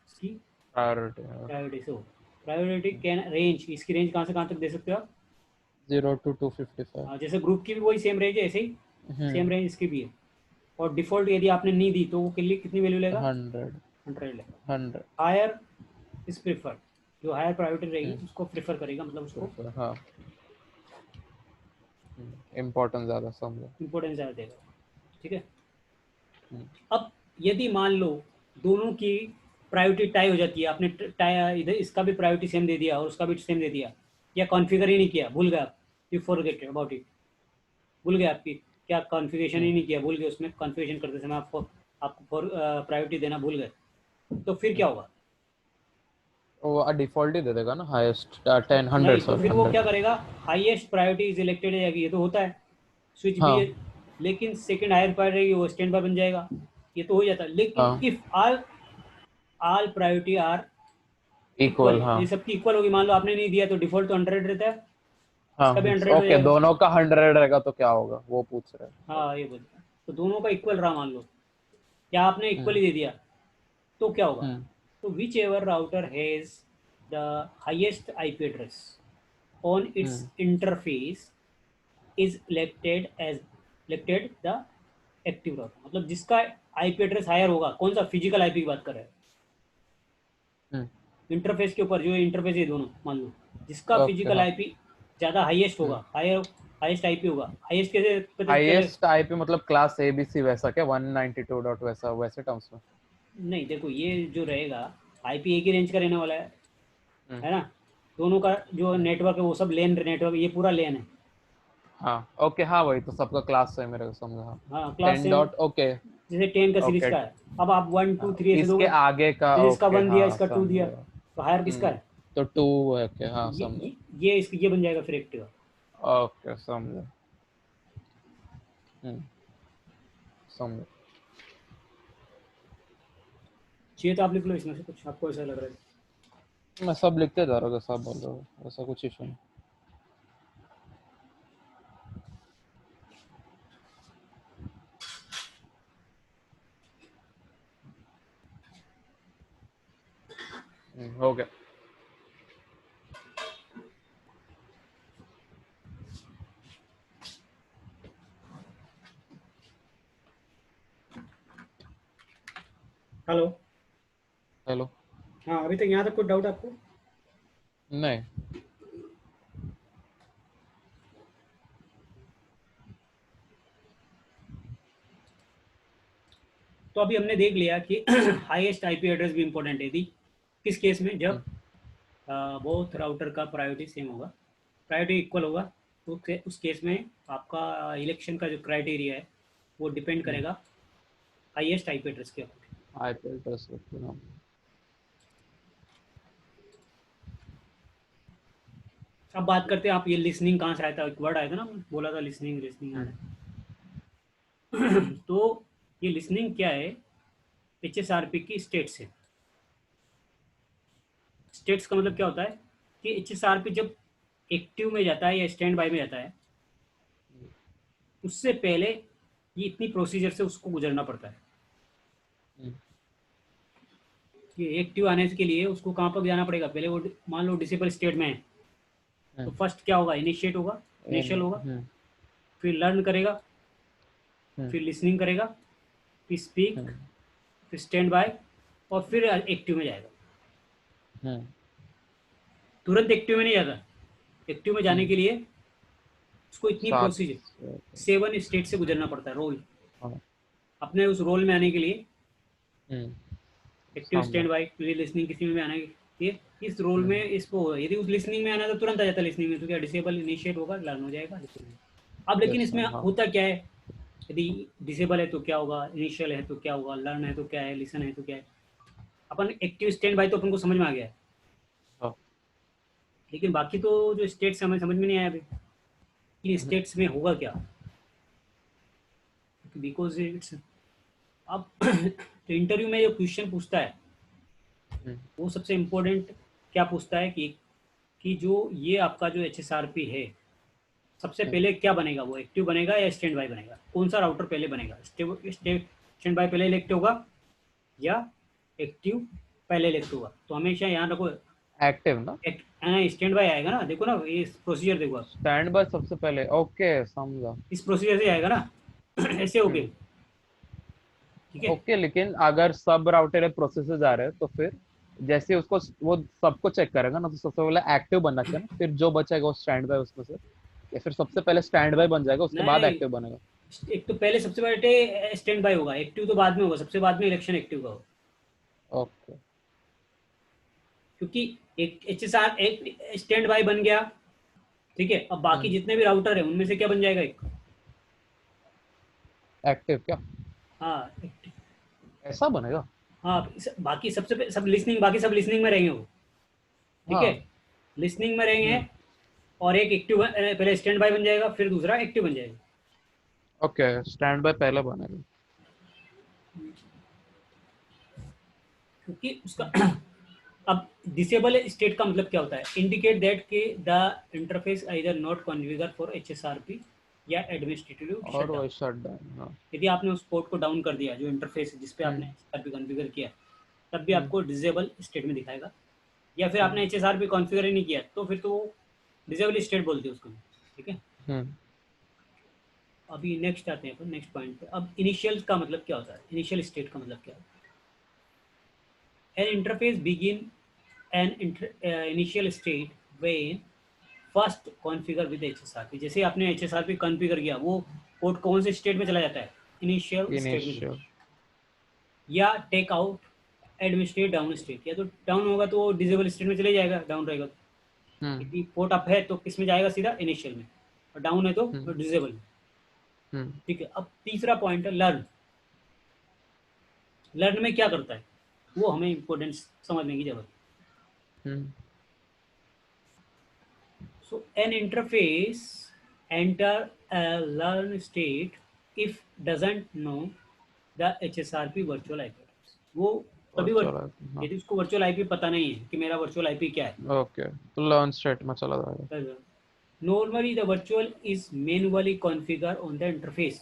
उसकी प्रायोरिटी प्रायोरिटी से होगा। प्रायोरिटी कैन रेंज, इसकी रेंज कहाँ से कहाँ तक दे सकते हो आप। 0 to 255। जैसे ग्रुप की भी वही सेम रेंज है, ऐसे ही सेम हम्म रेंज इसकी भी है। और डिफॉल्ट यदि आपने नहीं दी तो वो के लिए कितनी वैल्यू लेगा, 100 100 लेगा। 100। हायर इज प्रिफर्ड, जो हायर प्रायोरिटी रहेगी उसको प्रिफर करेगा, मतलब उसको हाँ इम्पोर्टेंस ज्यादा समझो। इंपॉर्टेंस ज़्यादा देगा। ठीक है। हम्म अब यदि मान लो दोनों की प्रायोरिटी टाई हो जाती है, आपने टाई इधर इसका भी प्रायोरिटी सेम दे दिया और उसका भी सेम दे दिया, या कॉन्फ़िगर ही नहीं किया, भूल गए आप, यू फॉरगेट अबाउट इट, भूल गए आपकी क्या कॉन्फ़िगरेशन ही हम्म नहीं किया, भूल गए उसमें कॉन्फ़िगरेशन करते समय आपको प्रायोरिटी देना भूल गए, तो फिर क्या हम्म। होगा। वो डिफॉल्ट ही दे देगा ना हाईएस्ट 10 100 नहीं, तो सॉरी फिर वो 100। क्या करेगा, हाईएस्ट प्रायोरिटी इज इलेक्टेड है, ये तो होता है स्विच भी है। हाँ लेकिन सेकंड हायर प्रायोरिटी वो स्टैंड बाय बन जाएगा, ये तो हो जाता है। लेकिन हाँ if all all priority are equal, equal हाँ। ये सबकी इक्वल होगी, मान लो आपने नहीं दिया तो डिफॉल्ट तो 100 रहता है, हाँ इसका भी 100 हो ओके जाएगा। दोनों का 100 रहेगा तो क्या होगा वो पूछ रहे हैं। हाँ, ये बोलते हैं तो दोनों का इक्वल रहा मान लो, या आपने इक्वल हम्म ही दे दिया, तो क्या होगा। हम्म तो which ever router has the highest IP address on it's hmm interface is elected the active router, मतलब जिसका IP एड्रेस हायर होगा, कौन सा फिजिकल IP की बात कर रहे हैं, हम्म इंटरफेस के ऊपर जो इंटरफेस है दोनों, मान लो जिसका ओके फिजिकल हाँ। IP ज़्यादा हाईएस्ट हम्म होगा, हाईएस्ट IP होगा, हाईएस्ट कैसे पता चले। हाईएस्ट आईपी मतलब क्लास ABC वैसा क्या 192 डॉट वैसा वैसे टर्म्स में। नहीं देखो, ये जो रहेगा IP एक ही रेंज का रहने वाला हम्म है ना। दोनों का जो हम्म नेटवर्क है वो सब लेन नेटवर्क, ये पूरा लेन है। हाँ ओके हाँ वही तो सबका क्लास है मेरे को समझा हाँ। हाँ, क्लास 10 सेम, डॉट ओके। जैसे 10 का सीरीज ओके का है, अब आप 1 2 3 ऐसे इसके दोगे, आगे का जैसे इसका ओके 1 दिया, हाँ इसका 2 दिया, समझा। तो हायर किसका है, तो 2 है क्या हाँ ये समझा। ये ये, ये बन जाएगा फिर एक्टिव। ओके समझा। हम्म समझा। चाहिए तो आप लिख लो इसमें से कुछ आपको ऐसा लग रहा है। मैं सब लिखते जा रहा हूँ सब बोल रहा हूँ ऐसा कुछ इशू नहीं। हो गया। हेलो। हेलो। हाँ, अभी तक यहाँ तक कोई डाउट आपको। नहीं। तो अभी हमने देख लिया कि हाईएस्ट IP एड्रेस भी इंपॉर्टेंट है, यदि किस केस में, जब बोथ राउटर का प्रायोरिटी सेम होगा, प्रायोरिटी इक्वल होगा, तो उस केस में आपका इलेक्शन का जो क्राइटेरिया है वो डिपेंड करेगा हाईएस्ट IP एड्रेस के ऊपर। आईपी एड्रेस रखते हैं। अब बात करते हैं, आप ये लिसनिंग कहाँ से आया था, एक वर्ड आया था ना, बोला था लिसनिंग लिसनिंग आ हम्म रहा है। तो ये लिसनिंग क्या है, HSRP की स्टेट्स है। स्टेट्स का मतलब क्या होता है कि HSRP जब एक्टिव में जाता है या स्टैंड बाय में जाता है, उससे पहले ये इतनी प्रोसीजर से उसको गुजरना पड़ता है। हम्म कि एक्टिव आने के लिए उसको कहाँ पर जाना पड़ेगा, पहले वो मान लो डिसेबल स्टेट में है, तो हम्म फर्स्ट क्या होगा, इनिशिएट होगा, इनिशियल होगा, हम्म फिर लर्न करेगा, फिर लिसनिंग करेगा, फिर स्पीक, फिर स्टैंड बाय, और फिर एक्टिव में जाएगा। तुरंत एक्टिव में नहीं जाता। एक्टिव में जाने के लिए उसको इतनी सात प्रोसीजर 7 स्टेट से गुजरना पड़ता है, रोल। हाँ, अपने उस रोल में आने के लिए एक्टिव, समझा। स्टैंड बाय, तुझे लिसनिंग किसी में आना है, ये इस रोल में इसको, यदि उस लिसनिंग में आना है तो तुरंत आ जाता है लिसनिंग में, तो क्या डिसेबल इनिशिएट होगा, लर्न हो जाएगा listening। अब लेकिन यस इसमें हाँ। होता क्या है, यदि डिसेबल है तो क्या होगा, इनिशियल है तो क्या होगा, लर्न है तो क्या है, लिसन है तो क्या है। अपन एक्टिव, स्टैंड बाय तो अपन को समझ में आ गया है, हाँ, लेकिन बाकी तो जो स्टेट्स हमें समझ में नहीं आया अभी, इन स्टेट्स में होगा क्या, बिकॉज इट्स, अब तो इंटरव्यू में जो क्वेश्चन पूछता है वो सबसे इम्पोर्टेंट क्या पूछता है कि जो ये आपका जो HSRP है, सबसे पहले क्या बनेगा, वो एक्टिव बनेगा या स्टैंड बाय बनेगा, कौन सा राउटर पहले बनेगा, स्टैंड बाय पहले इलेक्ट होगा या एक्टिव पहले इलेक्ट होगा। तो हमेशा यहाँ रखो, एक्टिव ना, स्टैंड बाय आएगा ना, देखो ना ये प्रोसीजर देखो आप, स्टैंड बाय सबसे पहले, ओके समझा। इस प्रोसीजर से आएगा ना ऐसे हो गए, ठीक है। ओके, लेकिन अगर सब राउटर प्रोसेसेस आ रहे हैं तो फिर जैसे उसको वो सबको चेक करेगा ना, तो सबसे पहले एक्टिव बनना चाहिए ना, फिर जो बचेगा वो स्टैंड बाय उसमें से, या फिर सबसे पहले स्टैंड बाय बन जाएगा उसके बाद नहीं, एक्टिव बनेगा। एक तो पहले सबसे पहले स्टैंड बाय होगा, एक्टिव तो बाद में होगा, सबसे बाद में इलेक्शन एक्टिव का होगा, ओके। क्योंकि एक HSR एक स्टैंड बाय बन गया, ठीक है। अब बाकी जितने भी राउटर है उनमें से क्या बन जाएगा, एक, एक्टिव क्या, हाँ ऐसा बनेगा? हाँ, बाकी सब लिसनिंग, बाकी सब लिसनिंग में रहेंगे वो, ठीक है, हाँ। लिसनिंग में रहेंगे, और एक एक्टिव पहले स्टैंड बाय बन जाएगा, फिर दूसरा एक्टिव बन जाएगा। ओके, स्टैंड बाय पहले बनेगा। क्योंकि उसका अब डिसेबल स्टेट का मतलब क्या होता है, इंडिकेट दैट के the interface either not configure for HSRP या एडमिनिस्ट्रेटिव और शटडाउन। वो शट डाउन, हाँ। यदि आपने उस पोर्ट को डाउन कर दिया, जो इंटरफेस जिस पे आपने हम्म HSRP कॉन्फ़िगर किया, तब भी हम्म आपको डिसेबल स्टेट में दिखाएगा। या फिर आपने हम्म HSRP कॉन्फ़िगर ही नहीं किया, तो फिर तो डिसेबल स्टेट बोलते हैं उसको, ठीक है। हम्म अभी नेक्स्ट आते हैं अपन, नेक्स्ट पॉइंट पे। अब इनिशियल का मतलब क्या होता है, इनिशियल स्टेट का मतलब क्या होता है। N interface begin an initial state when first configure with HSRP। जैसे आपने HSRP कॉन्फ़िगर किया, वो पोर्ट कौन से स्टेट में चला जाता है, इनिशियल स्टेट में। इनिशियल। या take out administrate down state, या तो डाउन होगा तो वो डिसेबल स्टेट में चले जाएगा, डाउन रहेगा तो। हम्म यदि पोर्ट अप है तो किस में जाएगा, सीधा इनिशियल में, और डाउन है तो हम्म डिसेबल में, हम्म ठीक है। अब तीसरा पॉइंट है लर्न। लर्न में क्या करता है, वो हमें इंपॉर्टेंस समझने की जरूरत है। हम्म So an interface enter a learn state if doesn't know the HSRP virtual IP address। वो और तभी चला, हाँ। यदि उसको वर्चुअल आईपी पता नहीं है कि मेरा वर्चुअल आईपी क्या है। ओके, तो लर्न स्टेट में चला जाएगा। Normally the virtual is manually configured on the interface,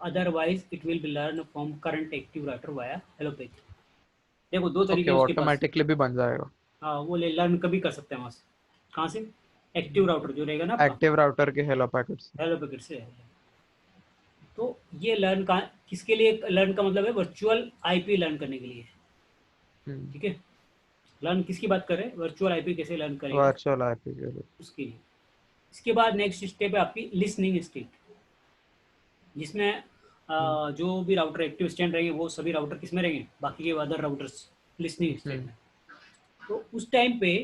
otherwise it will be learned from current active router via hello page। देखो दो तरीके ओके, हैं उसके पास। ऑटोमेटिकली भी बन जाएगा। हाँ, वो लर्न कभी कर सकते हैं वहाँ से, कहाँ से, एक्टिव राउटर जो रहेगा ना आपका, एक्टिव राउटर के हेलो पैकेट्स। हेलो पैकेट से। तो ये लर्न का किसके लिए, लर्न का मतलब है वर्चुअल आईपी लर्न करने के लिए, ठीक है। लर्न किसकी बात कर रहे हैं, वर्चुअल आईपी कैसे लर्न करेगा वर्चुअल आईपी के लिए। उसके लिए। इसके बाद नेक्स्ट स्टेप है आपकी लिसनिंग स्टेट, जिसमें जो भी राउटर एक्टिव स्टैंड रहेंगे वो सभी राउटर किस में रहेंगे, बाकी के अदर राउटर्स लिसनिंग स्टेट हम्म में। तो उस टाइम पे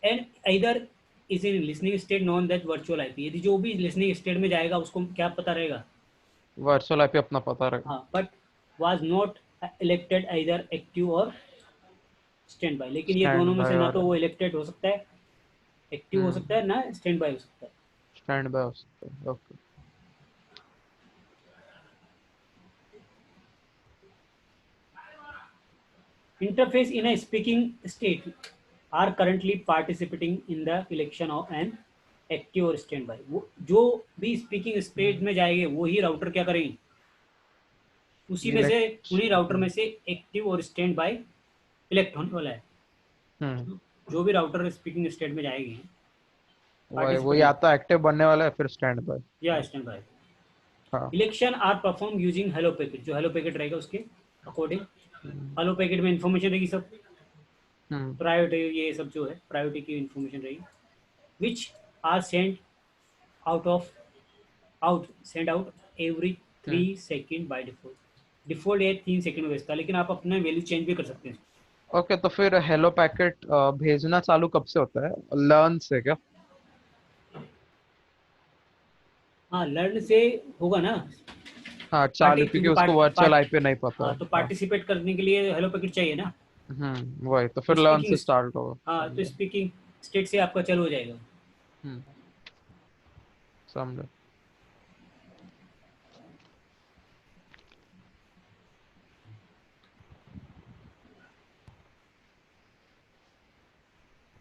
एंड इधर is in listening state non that virtual IP. यदि जो भी लिसनिंग स्टेट में जाएगा उसको क्या पता रहेगा, वर्चुअल आईपी अपना पता रहेगा। हाँ, but was not elected either active और स्टैंड बाय। लेकिन ये दोनों स्टैंड में बाय से ना तो और वो इलेक्टेड हो सकता है, एक्टिव हो सकता है, ना स्टैंड बाय हो सकता है। स्टैंड बाय हो सकता है। Okay. Interface in a speaking state are currently participating in the election of an active और स्टैंड बाय। वो जो भी स्पीकिंग स्टेट में जाएंगे वही राउटर क्या करेंगे, उसी में से, इलेक्ट। उन्हीं राउटर में से एक्टिव और स्टैंड बाय इलेक्ट होने वाला है। हम्म जो भी राउटर स्पीकिंग स्टेट में जाएंगे वो या तो एक्टिव बनने वाला है फिर स्टैंड बाय। या स्टैंड बाय। हाँ। Election are perform using hello packet, जो हेलो पैकेट रहेगा उसके अकॉर्डिंग। हेलो पैकेट में इंफॉर्मेशन रहेगी सब, हम्म प्रायोरिटी ये सब जो है प्रायोरिटी की इंफॉर्मेशन रहेगी, which are send out of out send out every 3 second by default. Default ये 3 सेकेंड में भेजता है, लेकिन आप अपना वैल्यू चेंज भी कर सकते हैं। ओके, तो फिर हेलो पैकेट भेजना चालू कब से होता है? लर्न से क्या? हाँ, लर्न से होगा ना। हाँ चालू, पार्टी क्योंकि क्योंकि उसको वर्चुअल आईपी नहीं पता हाँ, है। तो हाँ। पार्टिसिपेट करने के लिए हेलो पैकेट चाहिए ना। वही तो, तो फिर लर्न स्पीकिंग, से स्टार्ट होगा, हाँ तो समझा। स्पीकिंग स्टेट से आपका चालू हो जाएगा। हम्म समझा।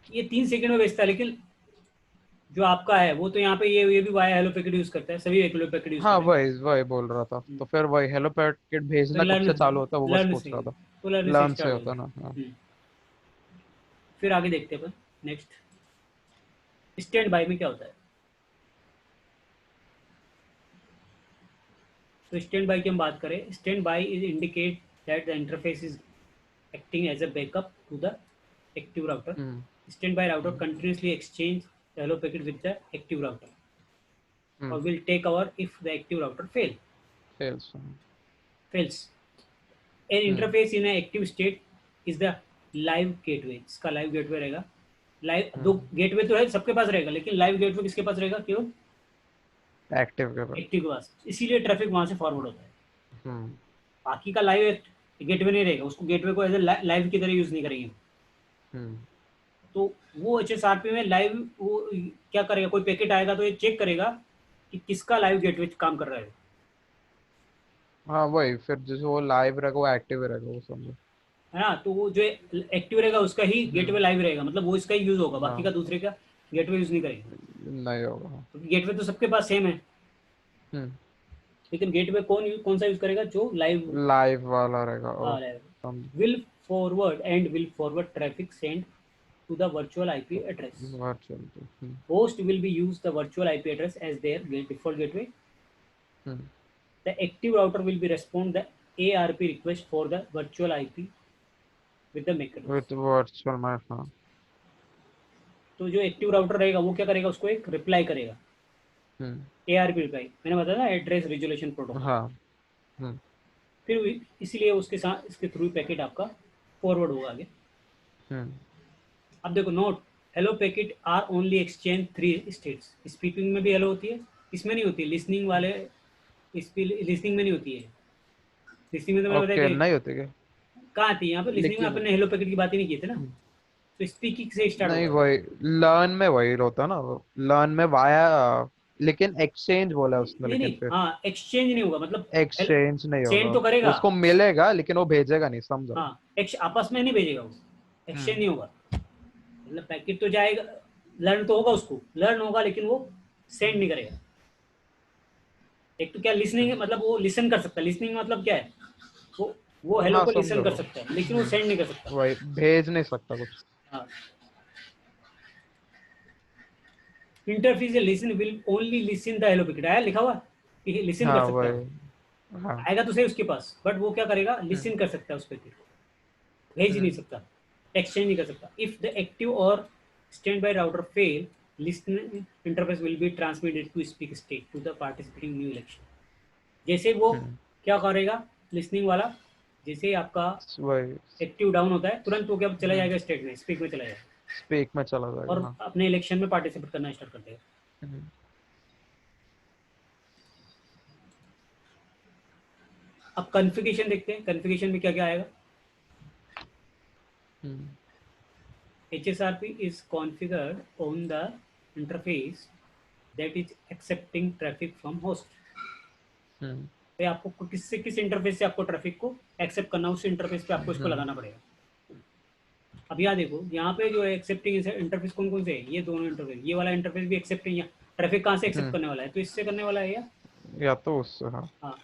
ये 3 सेकेंड में भेजता है, लेकिन जो आपका है वो तो यहाँ पे ये भी वाया हेलो पैकेट यूज करता है, सभी हेलो पैकेट यूज हाँ करेंगे। वही वही बोल रहा था, तो फिर वही हेलो पैकेट तो भेजना कब से चालू होता है वो बस लर्न पूछ से रहा था। तो लर्न से लर्न से स्टार्ट होता होगा। है ना, हाँ। फिर आगे देखते हैं अपन नेक्स्ट, स्टैंड बाय में क्या होता है। तो स्टैंड बाय की हम बात करें, stand by is indicate that the interface is acting as a backup to the active router. Hmm Standby router hmm continuously exchange the hello packet with the active router, or hmm will take over if the active router fails। fails. An hmm interface in an active state is the live gateway. इसका live gateway रहेगा। Live दो हम्म gateway तो है सबके पास रहेगा, लेकिन live gateway किसके पास रहेगा? केवल एक्टिव के बाद। एक्टिव के पास, इसीलिए ट्रैफिक वहां से फॉरवर्ड होता है। हम्म बाकी का लाइव गेटवे नहीं रहेगा, उसको गेटवे को एज ए लाइव की तरह यूज नहीं करेंगे। हम्म तो वो HSRP में लाइव वो क्या करेगा, कोई पैकेट आएगा तो ये चेक करेगा कि किसका लाइव गेटवे काम कर रहा है। हाँ वही, फिर जैसे वो लाइव रहेगा वो एक्टिव रहेगा, वो समझो। है ना, तो वो जो एक्टिव रहेगा उसका ही गेटवे हम्म लाइव रहेगा, मतलब वो इसका ही यूज होगा, बाकी का हाँ, दूसरे का गेटवे यूज नहीं करेगा। नहीं होगा। क्योंकि गेटवे तो सबके पास सेम है, हम्म लेकिन गेटवे कौन सा यूज करेगा? जो लाइव। लाइव वाला रहेगा, ओ हाँ, लाइव समझ। will forward traffic sent to the virtual IP address. Virtual. Host will be used the virtual IP address as their default gateway. Hmm The active router will be respond the ARP request for the virtual IP with the MAC address. With virtual map, हाँ। तो जो active router रहेगा वो क्या करेगा? उसको एक reply करेगा, हम्म ARP रिप्लाई, मैंने बताया ना, एड्रेस रिजोल्यूशन प्रोटोकॉल। हाँ। हम्म फिर इसीलिए उसके साथ इसके थ्रू पैकेट आपका फॉरवर्ड होगा आगे। हम्म अब देखो note, hello packet are only exchange 3 states. Speaking में भी हेलो होती है, इसमें नहीं होती, लिसनिंग वाले लिसनिंग में नहीं होती है। लिसनिंग में तो मैंने बताया ओके, कि नहीं होते क्या? कहाँ आती है, यहाँ पे लिसनिंग में लेकिन अपन ने हेलो पैकेट की बात ही नहीं की थी ना। हम्म, तो स्पीकिंग से स्टार्ट नहीं होगा। वही, लर्न में वही होता ना वो, लर्न में वाया, लेकिन एक्सचेंज बोला है उसने, नहीं लेकिन नहीं, फिर हाँ एक्सचेंज नहीं होगा, मतलब एक्सचेंज नहीं सेंड होगा। तो करेगा। उसको मिलेगा लेकिन वो भेजेगा नहीं, समझो। हाँ, आपस में नहीं भेजेगा वो, एक्सचेंज हम्म नहीं होगा। मतलब पैकेट तो जाएगा, लर्न तो होगा, उसको लर्न होगा, लेकिन वो सेंड नहीं करेगा। एक तो क्या लिसनिंग है, हम्म, मतलब वो लिसन कर सकता है। लिसनिंग मतलब क्या है? वो हेलो हाँ को लिसन समझो। कर सकता है, लेकिन वो सेंड नहीं कर सकता। वही भेज नहीं सकता कुछ। हाँ, interface listen will only listen the hello packet, आया लिखा हुआ कि लिसन कर हाँ सकता है वो। वही। हाँ। आएगा तो सही उसके पास, बट वो क्या करेगा? लिसन हम्म कर सकता है उस पैकेट को, भेज नहीं हम्म सकता, एक्सचेंज नहीं कर सकता। इफ द एक्टिव और stand bye router fail, listen interface will be transmitted to speak state to the participating new election. जैसे वो हम्म क्या करेगा लिसनिंग वाला, जैसे आपका वही। एक्टिव डाउन होता है तुरंत वो क्या चला हम्म जाएगा? स्टेट में, स्पीक में चला जाएगा, स्पीक में चला और जाएगा, हाँ। अपने इलेक्शन में पार्टिसिपेट करना स्टार्ट कर देगा। हम्म अब कॉन्फ़िगरेशन देखते हैं, कॉन्फ़िगरेशन में क्या क्या आएगा। हम्म HSRP is configured on the interface that is accepting traffic from host. हम्म तो आपको किस इंटरफेस से आपको ट्रैफिक को एक्सेप्ट करना, उस इंटरफेस पे आपको इसको हम्म लगाना पड़ेगा। अब यहाँ देखो, यहाँ पे जो है एक्सेप्टिंग इंटरफेस कौन कौन से है? ये दोनों इंटरफेस, ये वाला इंटरफेस भी एक्सेप्टिंग, या ट्रैफिक कहाँ से एक्सेप्ट हम्म, करने वाला है? तो इससे करने वाला है या या तो उससे, हाँ। हाँ।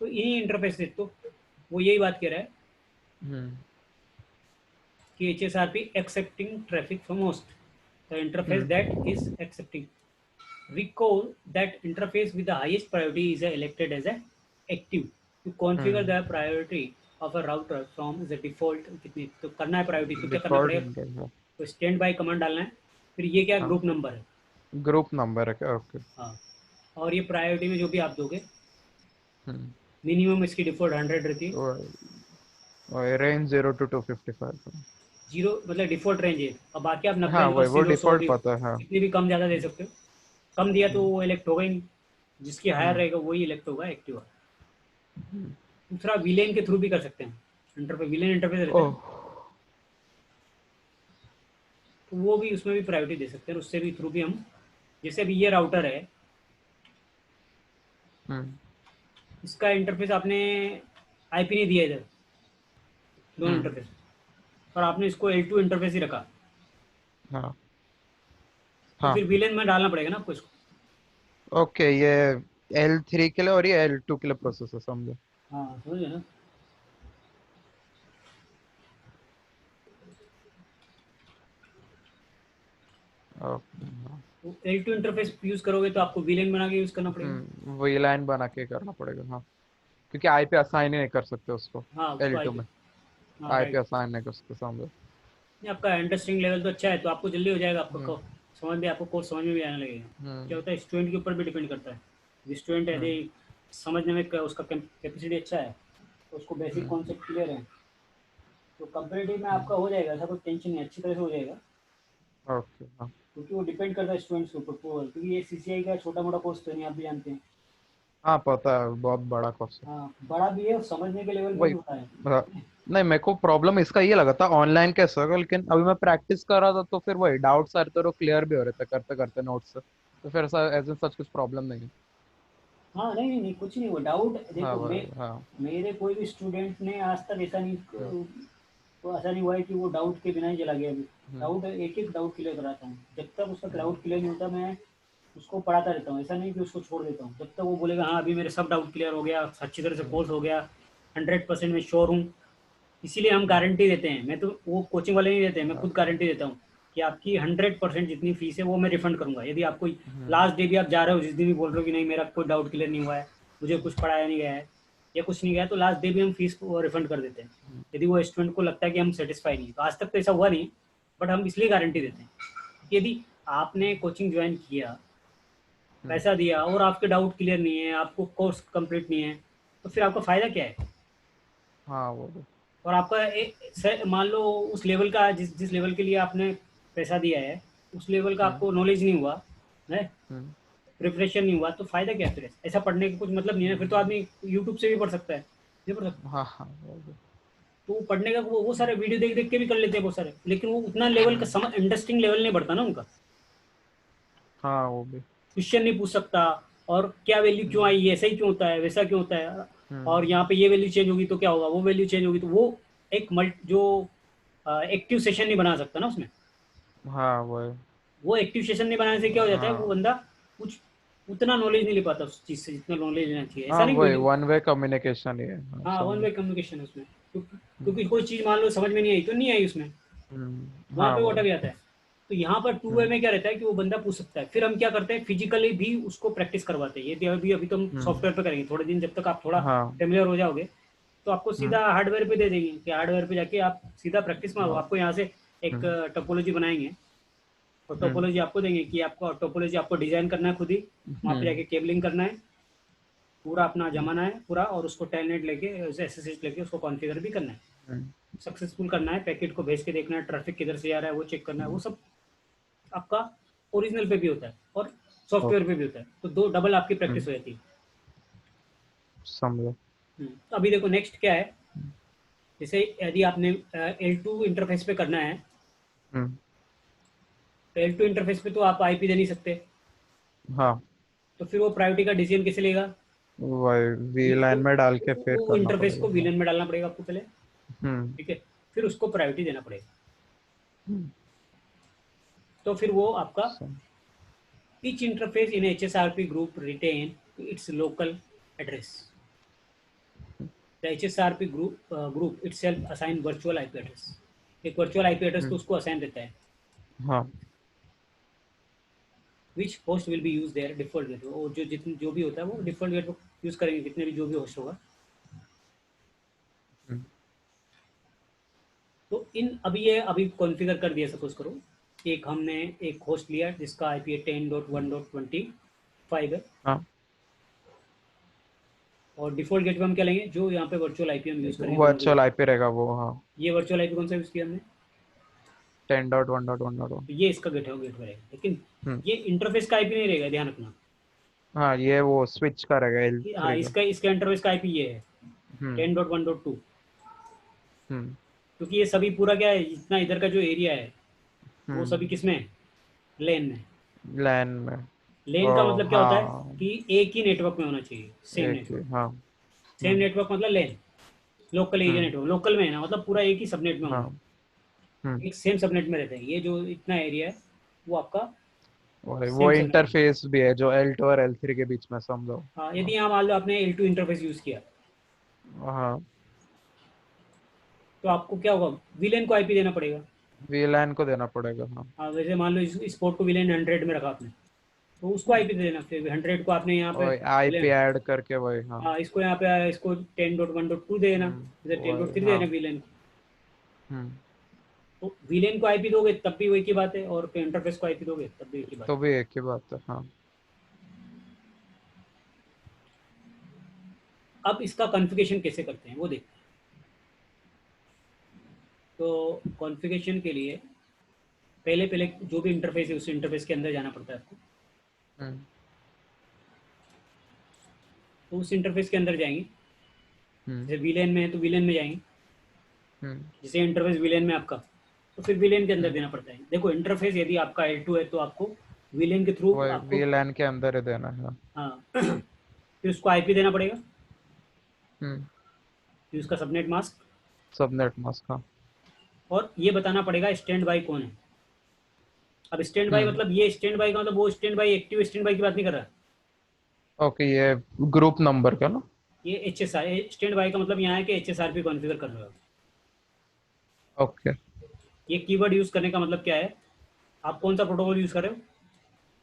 तो यही इंटरफेस है, तो वो यही बात कह रहा है हम्म कि HSRP accepting traffic from host. the interface that is accepting. Recall that interface with the highest priority is elected as a active. To configure the priority of a router from the default कितनी तो करना है priority तो क्या करना default पड़ेगा, तो stand by command डालना है, फिर ये क्या ग्रुप नंबर है, ग्रुप नंबर है क्या? ओके। हाँ, और ये प्रायोरिटी में जो भी आप दोगे मिनिमम इसकी डिफॉल्ट 100 रहती है, और रेंज 0 to 255। जीरो मतलब डिफॉल्ट रेंज है, और बाकी आप 90 हाँ वही, वो 80 200 डिफॉल्ट भी पता है। हाँ कितनी भी कम ज़्यादा दे सकते हो, कम दिया तो वो इलेक्ट होगा ही नहीं, जिसकी हायर रहेगा वही इलेक्ट होगा एक्टिव। दूसरा विलेन के थ्रू भी कर सकते हैं, इंटरफेस विलेन इंटरफेस रहता है, तो वो भी उसमें भी प्रायोरिटी दे सकते हैं, उससे भी थ्रू भी हम, जैसे अभी ये राउटर है, इसका इंटरफेस आपने आईपी नहीं दिया इधर दोनों इंटरफेस, और आपने इसको L2 इंटरफेस ही रखा, हाँ तो हाँ फिर विलेन में डालना पड़ेगा ना आपको इसको। ओके। ये L3 के लिए और ये L2 के लिए प्रोसेस है, समझो। हाँ समझे ना। ओके। तो L2 इंटरफेस यूज करोगे तो आपको विलेन बना के यूज करना पड़ेगा। वही लाइन बना के करना पड़ेगा। हाँ, क्योंकि आईपी असाइन ही नहीं कर सकते उसको हाँ उसको L2 आईपी, में। हाँ आईपी राइट। असाइन नहीं कर सकते, समझो। आपका अंडरस्टैंडिंग लेवल तो अच्छा है, तो आपको जल्दी हो जाएगा, आपको हम्म समझ में, आपको कोर्स समझ में भी आने लगेगा। क्या हम्म होता है स्टूडेंट के ऊपर भी डिपेंड करता है, स्टूडेंट यदि हम्म समझने में उसका कैपेसिटी अच्छा है, तो उसको बेसिक हम्म कॉन्सेप्ट क्लियर है, तो कंपेरेटिव में हम्म, आपका हो जाएगा, ऐसा कोई टेंशन नहीं, अच्छी तरह से हो जाएगा, ओके। हाँ क्योंकि वो डिपेंड करता है स्टूडेंट्स के ऊपर क्योंकि ये सीसीआई का छोटा मोटा कोर्स तो नहीं, आप भी जानते हैं। हाँ पता है, बहुत बड़ा कोर्स है। हाँ बड़ा भी है और समझने के लेवल पे भी वही, होता है। हाँ, नहीं मेरे को प्रॉब्लम इसका ये लगा था ऑनलाइन कैसे होगा, लेकिन अभी मैं प्रैक्टिस कर रहा था तो फिर वही डाउट्स आ रहे थे और क्लियर भी हो रहे थे करते करते नोट्स से, तो फिर ऐसा एज इन सच कुछ प्रॉब्लम नहीं है। हाँ नहीं नहीं नहीं, कुछ नहीं हुआ, डाउट हाँ देखो वही, हाँ। मेरे कोई भी स्टूडेंट ने आज तक ऐसा नहीं, हम्म तो ऐसा नहीं हुआ है कि वो डाउट के बिना ही चला गया। अभी हम्म डाउट एक एक डाउट क्लियर कराता हूँ, जब तक उसका हम्म डाउट क्लियर नहीं होता मैं उसको पढ़ाता रहता हूँ, ऐसा नहीं कि उसको छोड़ देता हूँ, जब तक वो बोलेगा हाँ अभी मेरे सब डाउट क्लियर हो गया, अच्छी तरह से कोर्स हो गया, 100% मैं श्योर हूँ। इसीलिए हम हम्म, गारंटी देते हैं, मैं तो वो कोचिंग वाले नहीं देते हैं, मैं हाँ, खुद गारंटी देता हूँ कि आपकी 100% जितनी फीस है वो मैं रिफंड करूँगा, यदि आपको हम्म लास्ट डे भी आप जा रहे हो, जिस दिन भी बोल रहे हो कि नहीं मेरा कोई डाउट क्लियर नहीं हुआ है, मुझे कुछ पढ़ाया नहीं गया है या कुछ नहीं गया है, तो लास्ट डे भी हम फीस को रिफंड कर देते हैं, यदि वो स्टूडेंट को लगता है कि हम सेटिस्फाई नहीं, तो आज तक तो ऐसा हुआ नहीं, बट हम इसलिए गारंटी देते हैं कि यदि आपने कोचिंग ज्वाइन किया, हम्म, पैसा दिया और आपके डाउट क्लियर नहीं है, आपको कोर्स कंप्लीट नहीं है, तो फिर आपका फ़ायदा क्या है। हाँ वो भी। और आपका मान लो उस लेवल का, जिस जिस लेवल के लिए आपने पैसा दिया है, उस लेवल का हम्म आपको नॉलेज नहीं हुआ है, हम्म प्रिपरेशन नहीं हुआ, तो फ़ायदा क्या है फिर, ऐसा पढ़ने का कुछ मतलब नहीं है, फिर तो हम्म, आदमी यूट्यूब से भी पढ़ सकता है, नहीं पढ़ सकता, हाँ हाँ वो भी। तो पढ़ने का वो सारे वीडियो देख देख के भी कर लेते हैं बहुत सारे, लेकिन वो उतना लेवल का समझ अंडरस्टैंडिंग लेवल नहीं बढ़ता ना उनका, हाँ वो भी। क्वेश्चन नहीं पूछ सकता, और क्या वैल्यू क्यों हम्म आई, ऐसा ही क्यों होता है, वैसा क्यों होता है, और हम्म यहाँ पे ये वैल्यू चेंज होगी तो क्या होगा, वो वैल्यू चेंज होगी तो वो एक जो एक्टिव सेशन नहीं बना सकता ना उसमें, हाँ वो है। वो एक्टिव सेशन नहीं बनाने से क्या हो जाता है, वो हाँ बंदा कुछ उतना नॉलेज नहीं ले पाता उस चीज़ से जितना नॉलेज लेना चाहिए, ऐसा हाँ नहीं कोई वही, नहीं। वन वे कम्युनिकेशन ही है, हाँ हाँ वन समझो। वे कम्युनिकेशन है उसमें, क्योंकि हम्म कोई चीज़ मान लो समझ में नहीं आई तो नहीं आई उसमें, वहाँ हाँ पे वो वो अटक है। जाता है। तो यहाँ पर टू वे हम्म में क्या रहता है कि वो बंदा पूछ सकता है, फिर हम क्या करते हैं फिजिकली भी उसको प्रैक्टिस करवाते हैं, ये अभी अभी तो हम हम्म सॉफ्टवेयर पे करेंगे थोड़े दिन, जब तक आप थोड़ा हाँ फेमिलियर हो जाओगे तो आपको हम्म सीधा हार्डवेयर पे दे देंगे कि हार्डवेयर पे जाके आप सीधा प्रैक्टिस मारो, हाँ आपको यहाँ से एक हम्म टोपोलॉजी बनाएंगे, और हम्म टोपोलॉजी आपको देंगे कि आपको टोपोलॉजी आपको डिजाइन करना है खुद ही, वहाँ पे हम्म जाके केबलिंग करना है, पूरा अपना जमाना है पूरा, और उसको टेलनेट लेके एसएसएच लेके उसको कॉन्फ़िगर भी करना है, हम्म सक्सेसफुल करना है, पैकेट को भेज के देखना है ट्रैफिक किधर से आ रहा है वो चेक करना है, वो सब आपका ओरिजिनल पे भी होता है और सॉफ्टवेयर पे ओके। भी होता है, तो दो डबल आपकी हम्म प्रैक्टिस हो जाती है। समझो। तो अभी देखो नेक्स्ट क्या है, जैसे यदि आपने L2 इंटरफेस पे करना है, हम्म तो L2 इंटरफेस पे तो आप आईपी दे नहीं सकते, हाँ तो फिर वो प्रायोरिटी का डिसीजन कैसे लेगा, वही, वी लाइन में डाल के फिर वो करना इंटरफेस को पड़ेगा। हाँ विलन में डालना पड़ेगा आपको पहले, हम्म ठीक है, फिर उसको प्रायोरिटी देना पड़ेगा, हम्म, तो फिर वो आपका सम- each interface in HSRP group retain its local address. The HSRP group itself assign virtual IP address. एक वर्चुअल आईपी एड्रेस तो हम्म, उसको असाइन रहता है, हाँ which host will be use their default gateway, और जो भी होता है वो डिफॉल्ट गेटवे यूज करेंगे, कितने भी जो भी होस्ट होगा। तो इन अभी कॉन्फ़िगर कर दिया, सपोज करो एक हमने एक होस्ट लिया जिसका आईपी है 10.1.25 है, हाँ और डिफॉल्ट गेटवे हम क्या लेंगे, जो यहाँ पे वर्चुअल आईपी हम यूज़ करेंगे दोनों के वर्चुअल बीच। आईपी रहेगा वो, हाँ ये वर्चुअल आईपी कौन सा यूज़ किया हमने, 10.1.1.1। तो ये इसका गेटवे रहेगा, लेकिन हम्म। ये इंटरफेस का आईपी नहीं रहेगा, ध्यान रखना। हाँ ये वो स्विच का रहेगा हाँ, L3 का। इसका इंटरफेस का आईपी ये है हम्म 10.1.2, हम्म क्योंकि ये सभी पूरा क्या है, इतना इधर का जो एरिया है वो सभी हम्म। किस में है, लेन में। लैन में। लेन का ओ मतलब क्या होता है हाँ, कि एक ही नेटवर्क में होना चाहिए, सेम एक ही, नेटवर्क। हाँ। सेम हम्म नेटवर्क मतलब लेन, लोकल एरिया हम्म। नेटवर्क, लोकल में है ना, मतलब पूरा एक ही सबनेट में होना, हाँ। हम्म। एक सेम सबनेट में रहते हैं। ये जो इतना एरिया है वो आपका वो सेम सबनेट में। इंटरफेस भी है जो L2 और L3 के बीच में, समझो। हाँ, यदि हाँ यहाँ मान लो आपने L2 इंटरफेस यूज़ किया, हाँ। तो आपको क्या होगा, वीलेन को आईपी देना पड़ेगा। VLAN को देना पड़ेगा, हाँ। हाँ, वैसे मान लो इस पोर्ट को वीलेन 100 में रखा आपने, तो उसको आईपी दे देना, फिर 100 को आपने यहाँ पे और IP ऐड करके वही, हाँ। हाँ, इसको यहाँ पे इसको 10.1.2 दे देना, इधर वही, 10.3 दे हाँ। देना वीलेन को। हम्म। तो वीलेन को आईपी दोगे तब भी वही की बात है, और इंटरफेस को आईपी दोगे तब भी एक ही बात तो है। भी एक ही बात है, हाँ। अब इसका कॉन्फ़िगरेशन कैसे करते हैं वो देखते हैं। तो कॉन्फ़िगरेशन के लिए पहले पहले जो भी इंटरफेस है उस इंटरफेस के अंदर जाना पड़ता है आपको। हम्म तो उस इंटरफेस के अंदर जाएंगे, हम्म जैसे वीलेन में है तो वीलेन में जाएंगे, हम्म जैसे इंटरफेस वीलेन में आपका, तो फिर वीलेन के अंदर हम्म। देना पड़ता है। देखो इंटरफेस यदि आपका L2 है तो आपको वीलेन के थ्रू वही आपको, VLAN के अंदर ही देना है। हाँ फिर उसको आईपी देना पड़ेगा, हम्म। फिर उसका सबनेट मास्क, सबनेट मास्क, हाँ। और ये बताना पड़ेगा स्टैंड बाई कौन है। अब स्टैंड बाई हम्म। मतलब, ये स्टैंड बाई का मतलब वो stand by active stand by की बात नहीं कर रहा। ओके, ये ग्रुप नंबर का ना। ये H S R, stand by का मतलब यहाँ है कि H S R P configure कर रहे हो। ओके। ये कीवर्ड यूज़ करने का मतलब क्या है, आप कौन सा प्रोटोकॉल यूज़ कर रहे हो।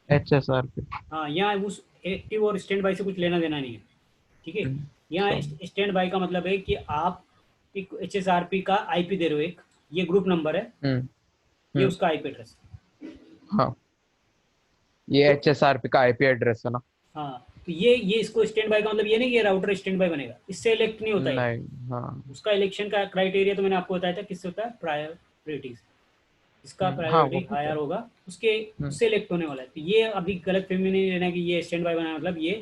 HSRP। हाँ, यहाँ उस एक्टिव और स्टैंड बाई से कुछ लेना देना नहीं है, ठीक है। यहाँ सब। स्टैंड बाई का मतलब है कि आप एक एच एस आर पी का आई पी दे रहे हो, एक ये ग्रुप नंबर है, हम्म ये हम्म। उसका आई पी एड्रेस। हाँ, ये तो HSRP का IP एड्रेस है ना। हाँ, तो ये इसको स्टैंड बाई का मतलब ये नहीं कि ये राउटर स्टैंड बाई बनेगा, इससे इलेक्ट नहीं होता है। नहीं। हाँ। उसका इलेक्शन का क्राइटेरिया तो मैंने आपको बताया था, किससे होता है, प्रायोरिटीज। इसका हाँ वो प्रायोरिटी पता हायर है। होगा, उसके हम्म उससे इलेक्ट होने वाला है। तो ये अभी गलत फहमी नहीं लेना कि ये स्टैंड बाय बना मतलब ये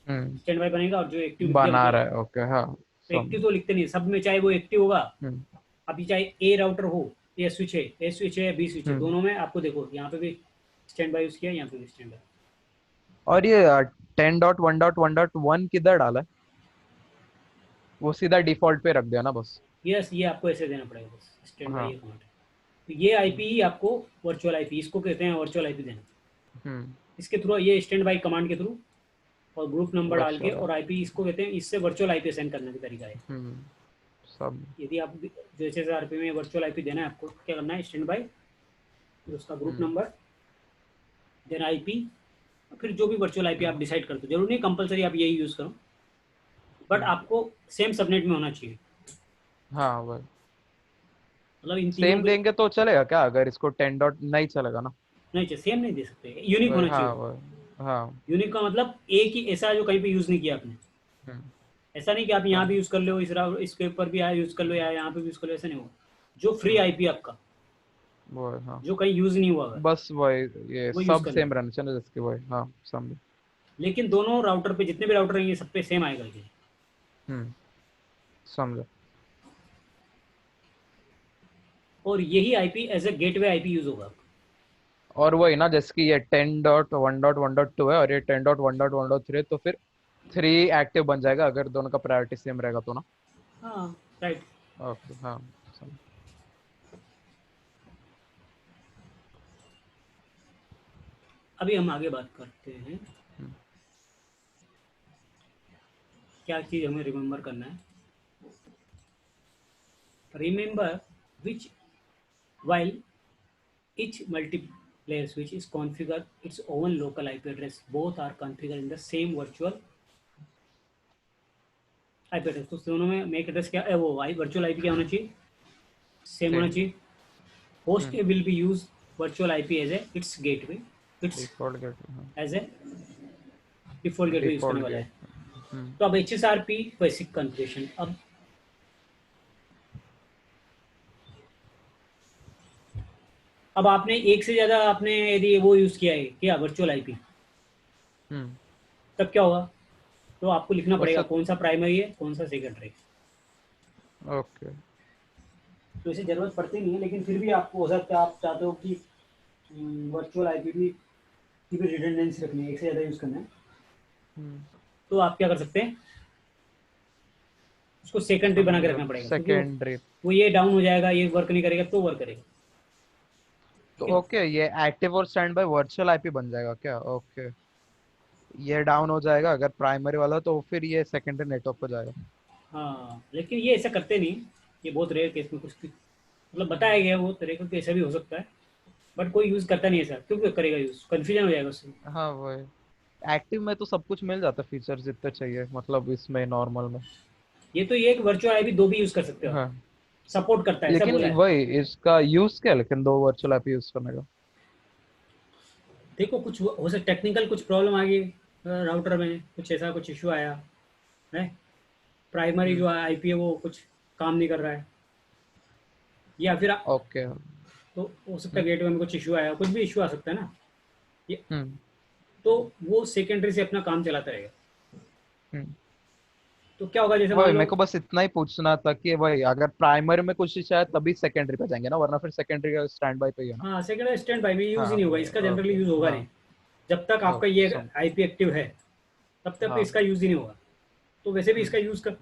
हम्म। स्टैंड बाय बनेगा, और जो एक्टिव लिख दिया बना मतलब। रहा है, ओके, हाँ। तो एक्टिव सब। तो लिखते नहीं सब में, चाहे वो एक्टिव होगा, हम्म अभी चाहे ए राउटर हो, ए स्विच है, ए स्विच है, बी स्विच है, हम्म। दोनों में आपको देखो यहाँ पे भी स्टैंड बाय यूज किया, यहाँ पे भी स्टैंड बाय। और ये 10.1.1.1 किधर डाला है? वो सीधा डिफॉल्ट पे रख दिया ना बस। यस, ये आपको ऐसे देना पड़ेगा बस, स्टैंड बाय ये हाँ। कमांड। तो ये हम्म आईपी ही आपको वर्चुअल आईपी, इसको कहते हैं वर्चुअल आईपी देना। हम्म। इसके थ्रू ये स्टैंड बाय कमांड के थ्रू और ग्रुप नंबर डाल के वर्चुअल है। और आईपी, इसको कहते हैं, इससे वर्चुअल आईपी सेंड करने का तरीका है। हम्म। सब। यदि आप जैसे आरपी में वर्चुअल आईपी देना है, आपको क्या करना है, स्टैंड बाय, फिर उसका ग्रुप हम्म नंबर, देन आईपी, फिर जो भी वर्चुअल आईपी आप हम्म डिसाइड करते हो, जरूरी नहीं कंपलसरी आप यही यूज़ करो, बट हम्म। आपको सेम सबनेट में होना चाहिए। हाँ वही। मतलब इन तीनों सेम पे देंगे तो चलेगा क्या? अगर इसको 10 डॉट नहीं चलेगा ना? नहीं चाहिए, सेम नहीं दे सकते, यूनिक वही, होना हाँ चाहिए। वही, हाँ। यूनिक का मतलब एक ही ऐसा जो कहीं पे यूज़ नहीं किया आपने। हम्म। ऐसा नहीं कि आप यहाँ भी सब। यूज़ कर लो, इसके ऊपर भी यूज़ कर लो, या यहाँ पे भी यूज़ कर लो, ऐसा नहीं होगा। जो फ्री हम्म। आईपी आपका, वही, हाँ। जो कहीं यूज़ नहीं हुआ, बस वही, ये वो यूज़ सब करना सेम है। रहना चाहिए ना, जिसकी वही, हाँ, समझे। लेकिन दोनों राउटर पे जितने भी राउटर रहेंगे सब पे सेम आएगा ये। हम्म। समझे। और यही IP as a gateway IP use होगा। और वही ना, जैसे कि ये 10.1.1.2 है और ये 10.1.1.3, तो फिर 3 एक्टिव बन जाएगा अगर दोनों का प्रायोरिटी सेम रहेगा तो ना। हाँ, राइट। ओके, हाँ। समझ। अभी हम आगे बात करते हैं, हम्म क्या चीज़ हमें रिमेंबर करना है। Remember which while each multi layer switch is configure its own local IP address. Both are configured in the same virtual IP address. तो दोनों में मेक एड्रेस क्या है, वो वर्चुअल आईपी क्या होना चाहिए, सेम होना सेम। चाहिए. Host will be use virtual IP as a its gateway, its default gate. हाँ, as a default gateway use करने डिफॉल्ट वाला है. गेट। हम्म। तो अब HSRP बेसिक कॉन्फ़िगरेशन. अब आपने एक से ज़्यादा आपने यदि वो यूज़ किया है क्या वर्चुअल आईपी, हम्म। तब क्या होगा, तो आपको लिखना और पड़ेगा सर। कौन सा प्राइमरी है कौन सा सेकेंडरी. ओके। तो इसे ज़रूरत पड़ती नहीं है, लेकिन फिर भी आपको हो सकता है आप चाहते हो कि वर्चुअल आईपी भी की भी रिडंडेंसी रखनी है, एक से ज़्यादा यूज़ करना है, हम्म। तो आप क्या कर सकते हैं, उसको सेकेंडरी बना के रखना पड़ेगा, क्योंकि सेकेंडरी। वो ये डाउन हो जाएगा, ये वर्क नहीं करेगा तो वर्क करेगा. तो ठीक है. ओके, ये एक्टिव और स्टैंड बाय वर्चुअल आईपी बन जाएगा क्या? ओके। ये डाउन हो जाएगा अगर प्राइमरी वाला, तो फिर ये सेकेंडरी नेटवर्क पे जाएगा। हाँ, लेकिन ये ऐसा करते नहीं, ये बहुत रेयर केस में कुछ मतलब बताया गया वो तरीका कि ऐसा भी हो सकता है, बट कोई यूज़ करता नहीं ऐसा, क्यों करेगा यूज़, कन्फ्यूजन हो जाएगा उससे. हाँ वही। एक्टिव में तो सब कुछ मिल जाता है, फीचर्स जितने चाहिए, मतलब इसमें नॉर्मल में। ये तो ये एक वर्चुअल आईपी दो भी यूज़ कर सकते हो आप, हाँ। सपोर्ट करता है ऐसा लेकिन बोला है. वही इसका यूज क्या है, लेकिन दो वर्चुअल आईपी यूज करने का? देखो कुछ हो सकता, टेक्निकल कुछ प्रॉब्लम आ गई राउटर में, कुछ ऐसा कुछ इशू आया है, प्राइमरी हम्म। जो आईपी है वो कुछ काम नहीं कर रहा है, या फिर ओके। तो हो सकता है हम्म। गेटवे में कुछ इशू आया, कुछ भी इशू आ सकता है ना ये, हम्म। तो वो सेकेंडरी से अपना काम चलाता रहेगा. हम्म। तो क्या होगा, जैसे मान वही लो मेरे को बस इतना ही पूछना था कि वही अगर प्राइमरी में कुछ इशू है तभी सेकेंडरी पे जाएंगे ना, वरना फिर सेकेंडरी का स्टैंड बाय पे ही है ना। हाँ, सेकेंडरी स्टैंड बाई में यूज़ ही हाँ नहीं होगा, वही। इसका जनरली ओके। यूज़ होगा नहीं, हाँ। जब तक आपका ओके ये सम। आईपी एक्टिव है तब तक हाँ। इसका यूज़ ही नहीं होगा. तो वैसे भी इसका हम्म। यूज़ कर,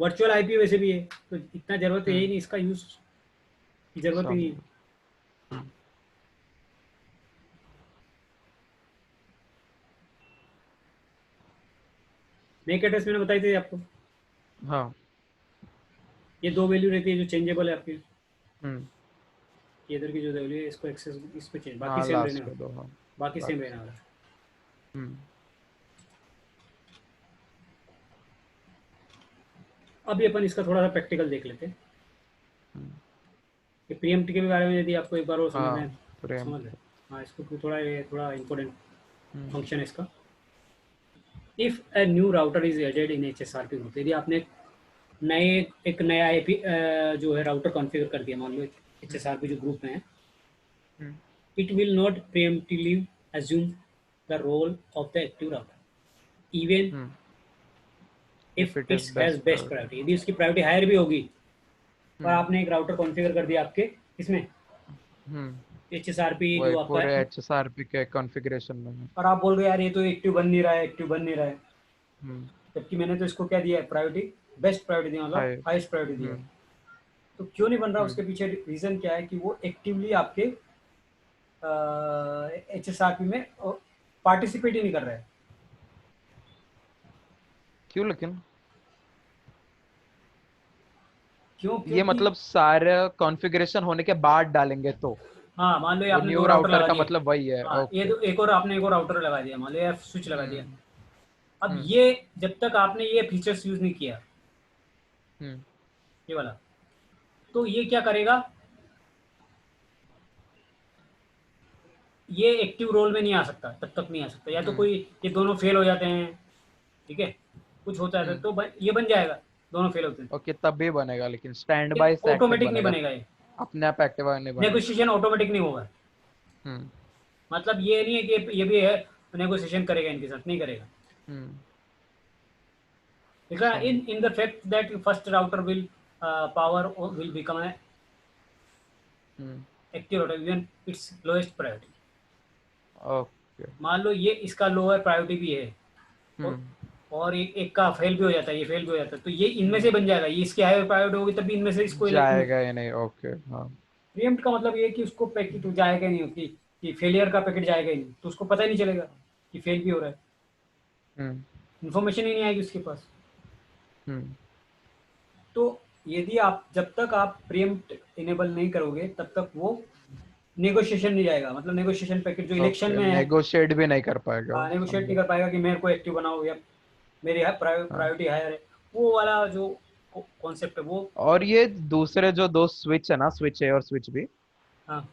वर्चुअल आईपी वैसे भी है, तो इतना ज़रूरत है ही हम्म। नहीं, इसका यूज़ की ज़रूरत ही सम। नहीं है. हम्म। मैक एड्रेस मैंने बताई थी आपको, हाँ। ये दो वैल्यू रहती है जो चेंजेबल है आपकी, हम्म। ये इधर की जो वैल्यू है इसको एक्सेस इस पे चेंज, बाकी हाँ सेम रहने लास्ट वाला, के दो। हाँ। बाकी सेम बाकी रहने सब। वाला. हम्म। अभी अपन इसका थोड़ा सा प्रैक्टिकल देख लेते हैं हम्म। कि प्रीएम्प्ट के बारे में, यदि आपको एक बार वो समझना हाँ है प्रेम। समझ लें. हाँ, इसको थोड़ा ये थोड़ा इंपॉर्टेंट हम्म। फंक्शन है इसका. If a new router is added in HSRP group, यदि आपने नए एक नया आईपी जो है राउटर कॉन्फ़िगर कर दिया, मान लो हम्म। HSRP जो ग्रुप में है, हम्म। it will not preemptively assume the role of the active router, even hmm. if if it it is has best best priority. priority. यदि उसकी प्रायोरिटी हायर भी होगी, और हम्म। आपने एक राउटर कॉन्फ़िगर कर दिया आपके इसमें हम्म। HSRP वही जो आपका पूरे है, HSRP के कॉन्फ़िगरेशन में है। और आप बोल रहे हो यार ये तो एक्टिव बन नहीं रहा है, एक्टिव बन नहीं रहा है, हम्म। जबकि मैंने तो इसको क्या दिया है, प्रायोरिटी बेस्ट प्रायोरिटी दिया, मतलब हाय। हाईएस्ट प्रायोरिटी दिया है. हम्म। तो क्यों नहीं बन रहा, हम्म। उसके पीछे रीज़न क्या है कि वो एक्टिवली आपके HSRP में पार्टिसिपेट ही नहीं कर रहा है. क्यों लेकिन? क्यों, ये क्योंकि मतलब सारे कॉन्फ़िगरेशन होने के बाद डालेंगे तो? हाँ, मान लो ये वो आपने न्यू दो राउटर राउटर लगा का दिए. मतलब वही है। हाँ, ये ओके। दो, एक और आपने एक और राउटर लगा दिया, मान लो ये स्विच लगा दिया. हम्म। अब हम्म। ये जब तक आपने ये फीचर्स यूज नहीं किया, हम्म। ये वाला, तो ये क्या करेगा, ये एक्टिव रोल में नहीं आ सकता, तब तक नहीं आ सकता, या तो हम्म। कोई ये दोनों फेल हो जाते हैं, ठीक है, कुछ होता है हम्म। तो ये बन जाएगा, दोनों फेल होते हैं, ओके तब भी बनेगा, लेकिन स्टैंड लेकिन बाय से एक्टिव ऑटोमेटिक नहीं बनेगा। बनेगा ये, अपने आप एक्टिव नहीं बनेगा। नेगोशिएशन ऑटोमेटिक नहीं होगा. हम्म। मतलब ये नहीं है कि ये भी है नेगोशिएशन करेगा इनके साथ, नहीं करेगा. हम्म। because some. in the fact that first router will power will become a hmm. active router even its lowest priority. Okay. मान लो ये इसका लोअर प्रायोरिटी भी है, और हम्म। एक का फेल भी हो जाता है, ये फेल भी हो जाता है, तो ये इनमें से हम्म। बन जाएगा, ये इसकी हायर प्रायोरिटी होगी तभी इनमें से इसको जाएगा ही नहीं। ओके। हाँ। प्रीएम्प्ट का मतलब ये है कि उसको पैकेट तो जाएगा ही नहीं, कि फेलियर का पैकेट जाएगा ही नहीं, तो उसको पता ही नहीं चलेगा कि फेल भी हो रहा है, हम्म। इन्फॉर्मेशन ही नहीं आएगी उसके पास. हम्म। तो यदि आप जब तक आप प्रीएम्प्ट इनेबल नहीं करोगे तब तक वो नेगोशिएशन नहीं जाएगा, मतलब नेगोशिएशन पैकेट जो इलेक्शन ओके, में है, नेगोशिएट भी नहीं कर पाएगा वो, नेगोशिएट नहीं समझा। कर पाएगा कि मेरे को एक्टिव बनाओ या मेरी हाँ। प्रायोरिटी हायर है, वो वाला जो कॉन्सेप्ट है वो। और ये दूसरे जो दो स्विच है ना, स्विच ए और स्विच बी, हाँ,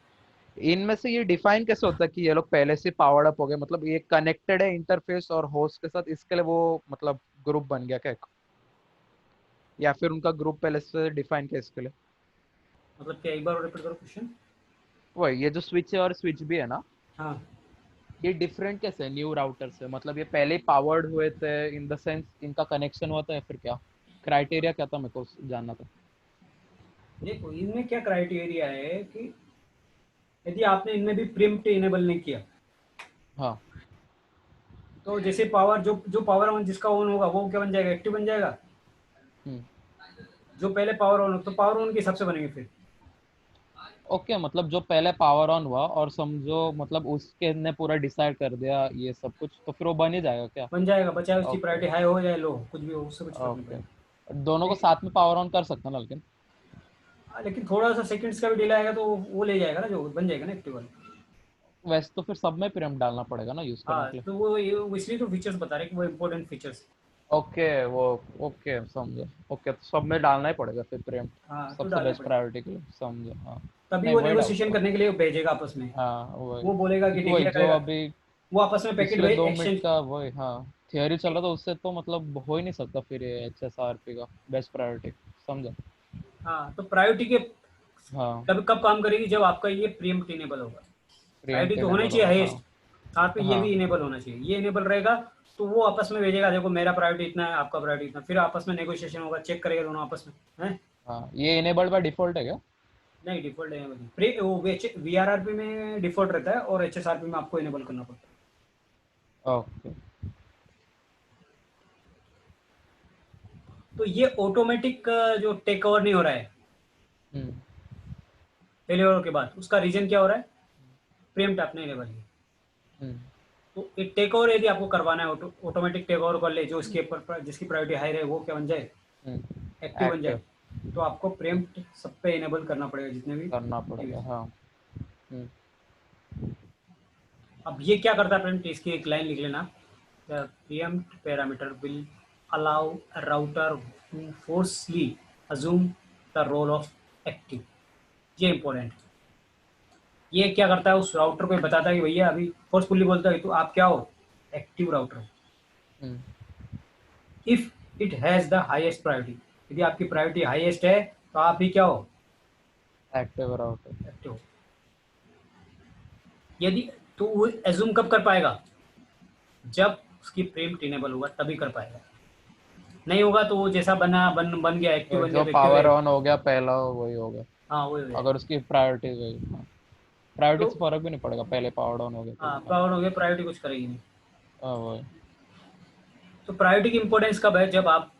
इनमें से ये डिफाइन कैसे होता है कि ये लोग पहले से पावर्ड अप हो गए, मतलब ये कनेक्टेड है इंटरफेस और होस्ट के साथ, इसके लिए वो मतलब ग्रुप बन गया क्या, या फिर उनका ग्रुप पहले से डिफाइन किया इसके लिए? मतलब क्या, एक बार और रिपीट करो क्वेश्चन। वही, ये जो स्विच है और स्विच भी है ना, हाँ, ये डिफरेंट कैसे है न्यू राउटर से, मतलब ये पहले ही पावर्ड हुए थे इन द सेंस इनका कनेक्शन हुआ था, या फिर क्या क्राइटेरिया क्या था, मेरे को जानना था। देखो इनमें क्या क्राइटेरिया है कि यदि आपने इनमें भी प्रिम्प्ट इनेबल नहीं किया, हाँ। तो जैसे पावर जो जो पावर ऑन जिसका ऑन होगा वो क्या बन जाएगा, एक्टिव बन जाएगा। हम्म। जो पहले पावर ऑन हो तो पावर ऑन के हिसाब से बनेंगे फिर। ओके, मतलब जो पहले पावर ऑन हुआ और समझो मतलब उसके ने पूरा डिसाइड कर दिया ये सब कुछ, तो फिर वो बन ही जाएगा क्या? बन जाएगा, बचाए उसकी ओके। प्रायोरिटी हाई हो जाए लो कुछ भी हो, उससे कुछ फर्क नहीं ओके, पड़ेगा। दोनों को लेकिन साथ में पावर ऑन कर सकते हैं ना, लेकिन लेकिन थोड़ा सा सेकंड्स का भी डिले आएगा तो वो ले जाएगा ना, जो बन जाएगा ना एक्टिव वाला। वैसे तो फिर सब में प्रीएम्प्ट डालना पड़ेगा ना यूज करने हाँ, के लिए। तो वो इसलिए तो फीचर्स बता रहे हैं कि वो इंपॉर्टेंट फीचर्स। ओके वो, ओके समझे। ओके, तो सब में डालना ही पड़ेगा फिर प्रीएम्प्ट, हाँ, तो सबसे डालना बेस्ट पड़ेगा, प्रायोरिटी के लिए, समझे हाँ। तभी नहीं वो वही डाउट नेगोशिएशन था। करने के लिए भेजेगा आपस में। हाँ वही, वो बोलेगा कि क्योंकि वही डिक्लेयर जो करेगा, अभी वो आपस में पैकेट पिछले भेज 2 मिनट एक्सचेंज। का वही, हाँ थियोरी चल रहा था उससे, तो मतलब हो ही नहीं सकता फिर ये HSRP का बेस्ट प्रायोरिटी, समझा। हाँ, तो प्रायोरिटी के हाँ, कब कब काम करेगी, जब आपका ये प्रीएम्प्ट इनेबल होगा। प्रायोरिटी तो होना ही प्रीएम्प्टेबल चाहिए होगा, हाँ। हाईएस्ट, साथ में ये हाँ। भी इनेबल होना चाहिए, ये इनेबल रहेगा तो वो आपस में भेजेगा, देखो मेरा प्रायोरिटी इतना है, आपका प्रायोरिटी इतना, फिर आपस में नेगोशिएशन होगा, चेक करेगा दोनों आपस में है। हाँ, ये इनेबल्ड बाय डिफॉल्ट है क्या? नहीं, डिफॉल्ट है वो वीआरआरपी में डिफॉल्ट रहता है और एचएसआरपी में आपको इनेबल करना पड़ता है। ओके। तो ये ऑटोमेटिक जो टेक ओवर नहीं हो रहा है हम्म। फेलियर के बाद, उसका रीजन क्या हो रहा है, प्रीएम्प्ट आपने इनेबल किया। हम्म। तो एक टेक ओवर यदि आपको करवाना है, ऑटोमेटिक टेक ओवर कर ले, जो इसके ऊपर जिसकी प्रायोरिटी हाई रहे वो क्या बन जाए, एक्टिव बन जाए, एक्टिव तो आपको प्रीएम्प्ट सब पे इनेबल करना पड़ेगा जितने भी करना पड़ेगा, एक्टिविटी। हाँ। हम्म। अब ये क्या करता है प्रीएम्प्ट, इसकी एक लाइन लिख लेना, preempt parameter will allow router to forcefully assume the role of active. ये इंपॉर्टेंट है। ये क्या करता है, उस राउटर को बताता है कि भैया अभी फोर्सफुली बोलता है तो आप क्या हो, एक्टिव राउटर हो। हम्म। If it has the highest priority, यदि आपकी प्रायोरिटी हाईएस्ट है तो आप भी क्या हो, एक्टिव राउटर। एक्टिव हो। यदि तो वो एज्यूम कब कर पाएगा, जब उसकी प्रीएम्प्ट इनेबल होगा तभी कर पाएगा, नहीं होगा तो वो जैसा बन गया, एक्टिव बन गया जो तो एक्टिव पावर रहेगा। ऑन हो गया पहला वही हो गया, हाँ, वही हो अगर जाएगा। उसकी प्रायोरिटी वही, हाँ। प्रायोरिटी तो से फर्क भी नहीं पड़ेगा, पहले पावर ऑन हो गया तो, हाँ, हाँ। पावर हो गया, प्रायोरिटी कुछ करेगी नहीं। हाँ वही, तो प्रायोरिटी की इंपॉर्टेंस कब है, जब आप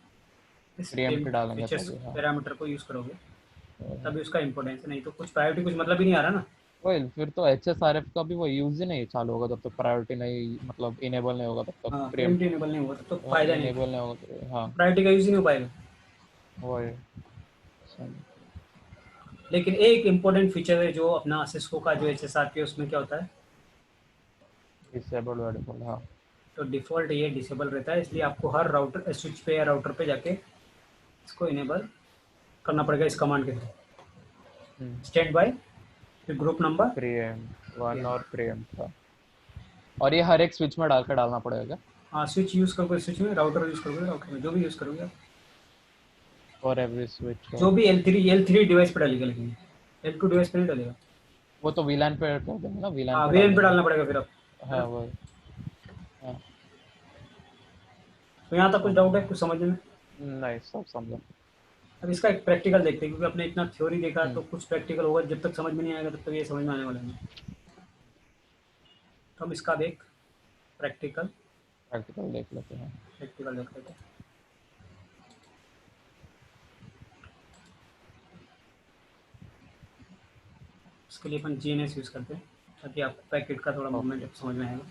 इस प्रीएम्प्ट डालेंगे फीचर्स तभी, हाँ। पैरामीटर को यूज करोगे, वही तभी उसका इंपॉर्टेंस है, नहीं तो कुछ प्रायोरिटी कुछ मतलब ही नहीं आ रहा ना। वही, फिर तो HSRF का भी वो यूज ही नहीं चालू होगा जब तक प्रायोरिटी नहीं, मतलब इनेबल नहीं होगा तब तक हाँ, प्रीएम्प्ट। प्रीएम्प्ट इनेबल नहीं होगा तो फायदा नहीं, इनेबल नहीं होगा तो, हाँ। प्रायोरिटी का यूज ही नहीं हो पाएगा। वही, सही। लेकिन एक इंपॉर्टेंट फीचर है जो अपना सिस्को का जो एच एस आर पी है उसमें क्या होता है, डिसेबल्ड बाय डिफॉल्ट, हाँ। तो डिफ़ॉल्ट ये डिसेबल रहता है, इसलिए आपको हर राउटर स्विच पे या राउटर पे जाके इसको इनेबल करना पड़ेगा इस कमांड के थ्रू, स्टैंड बाय, फिर ग्रुप नंबर। प्रीएम्प्ट वन और प्रीएम्प्ट था, और ये हर एक स्विच में डाल के डालना पड़ेगा क्या? हाँ, स्विच यूज़ करोगे स्विच में, राउटर यूज़ करोगे राउटर में, जो भी यूज़ करोगे आप, फॉर एवरी स्विच, जो भी ओके। एल थ्री डिवाइस पे डालेगा, लेकिन L2 डिवाइस पे नहीं डालेगा। वो तो वीलान पे कर देंगे ना, वीलान हाँ, पे डाल वीएन पे देंगे। डालना पड़ेगा फिर अब, है हाँ ना। वही, हाँ। तो यहाँ तक कुछ डाउट है, समझा। कुछ समझने में। नहीं, सब समझा। अब इसका एक प्रैक्टिकल देखते हैं, क्योंकि आपने इतना थ्योरी देखा तो हम्म। कुछ प्रैक्टिकल होगा, जब तक समझ में नहीं आएगा तब तक ये समझ में आने वाला नहीं। तो हम इसका भी एक प्रैक्टिकल प्रैक्टिकल देख लेते हैं। प्रैक्टिकल देख लेते हैं। इसके लिए अपन जीएनएस यूज़ करते हैं, ताकि आपको पैकेट का थोड़ा ओके। मूवमेंट समझ में आएगा।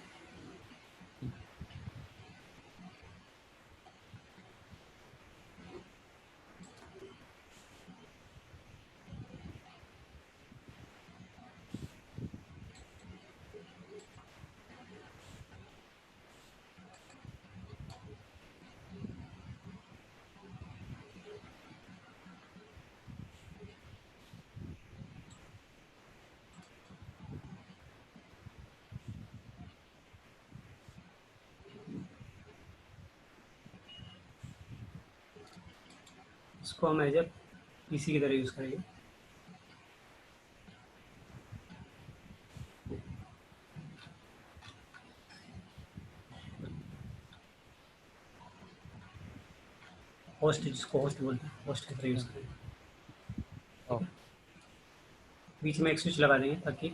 इसको हम एज ए पीसी की तरह यूज़ करेंगे। होस्ट, जिसको होस्ट बोलते हैं, होस्ट की तरह यूज़ करेंगे। ठीक ओ, है, बीच में एक स्विच लगा देंगे ताकि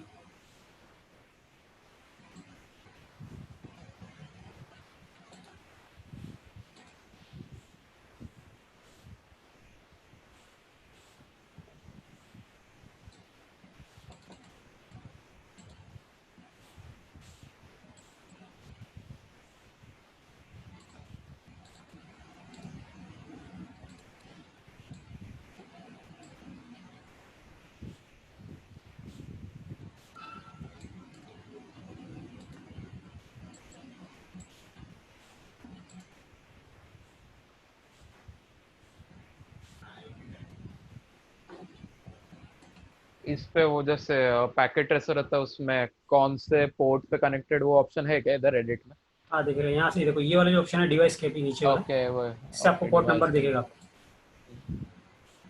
इस पे वो जैसे पैकेट ट्रेसर रहता है उसमें कौन से पोर्ट पे कनेक्टेड वो ऑप्शन है क्या इधर एडिट में? हाँ देख रहे हैं यहाँ से, देखो ये वाला जो ऑप्शन है डिवाइस के भी नीचे वाला, ओके वो, इससे आपको ओके पोर्ट नंबर डिवाइस पे। दिखेगा।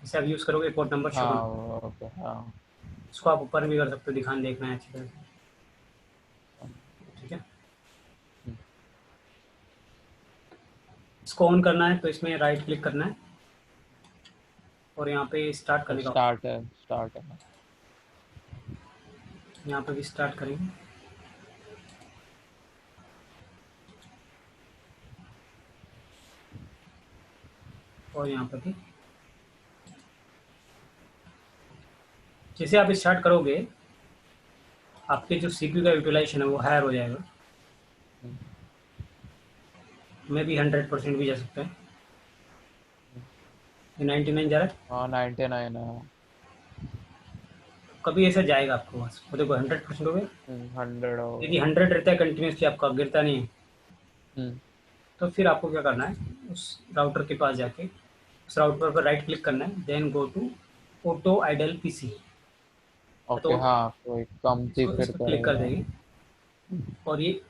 इसे आप यूज़ करोगे पोर्ट नंबर शो हाँ होना। ओके हाँ। इसको आप ऊपर भी कर सकते हो, दिखाने देखना है अच्छी तरह से। ठीक है, इसको ऑन करना है तो इसमें राइट क्लिक करना है और यहाँ पे स्टार्ट करने का ऑप्शन, स्टार्ट है, स्टार्ट है। यहाँ पे भी स्टार्ट करेंगे। और यहाँ पे भी जैसे आप स्टार्ट करोगे आपके जो सीपीयू का यूटिलाइजेशन है वो हायर हो जाएगा। मे भी 100% भी जा सकता है। ये 99 जा रहा है, हाँ 99 है। कभी ऐसा जाएगा आपको बस, वो देखो 100% हो गया। 100 यदि होगा। 100 रहता है कंटिन्यूसली, आपका गिरता नहीं है, हम्म, तो फिर आपको क्या करना है, उस राउटर के पास जाके उस राउटर पर राइट क्लिक करना है, then go to auto idle PC. Okay तो हाँ कोई कम थी इस फिर पर क्लिक कर करेगा। देंगे और ये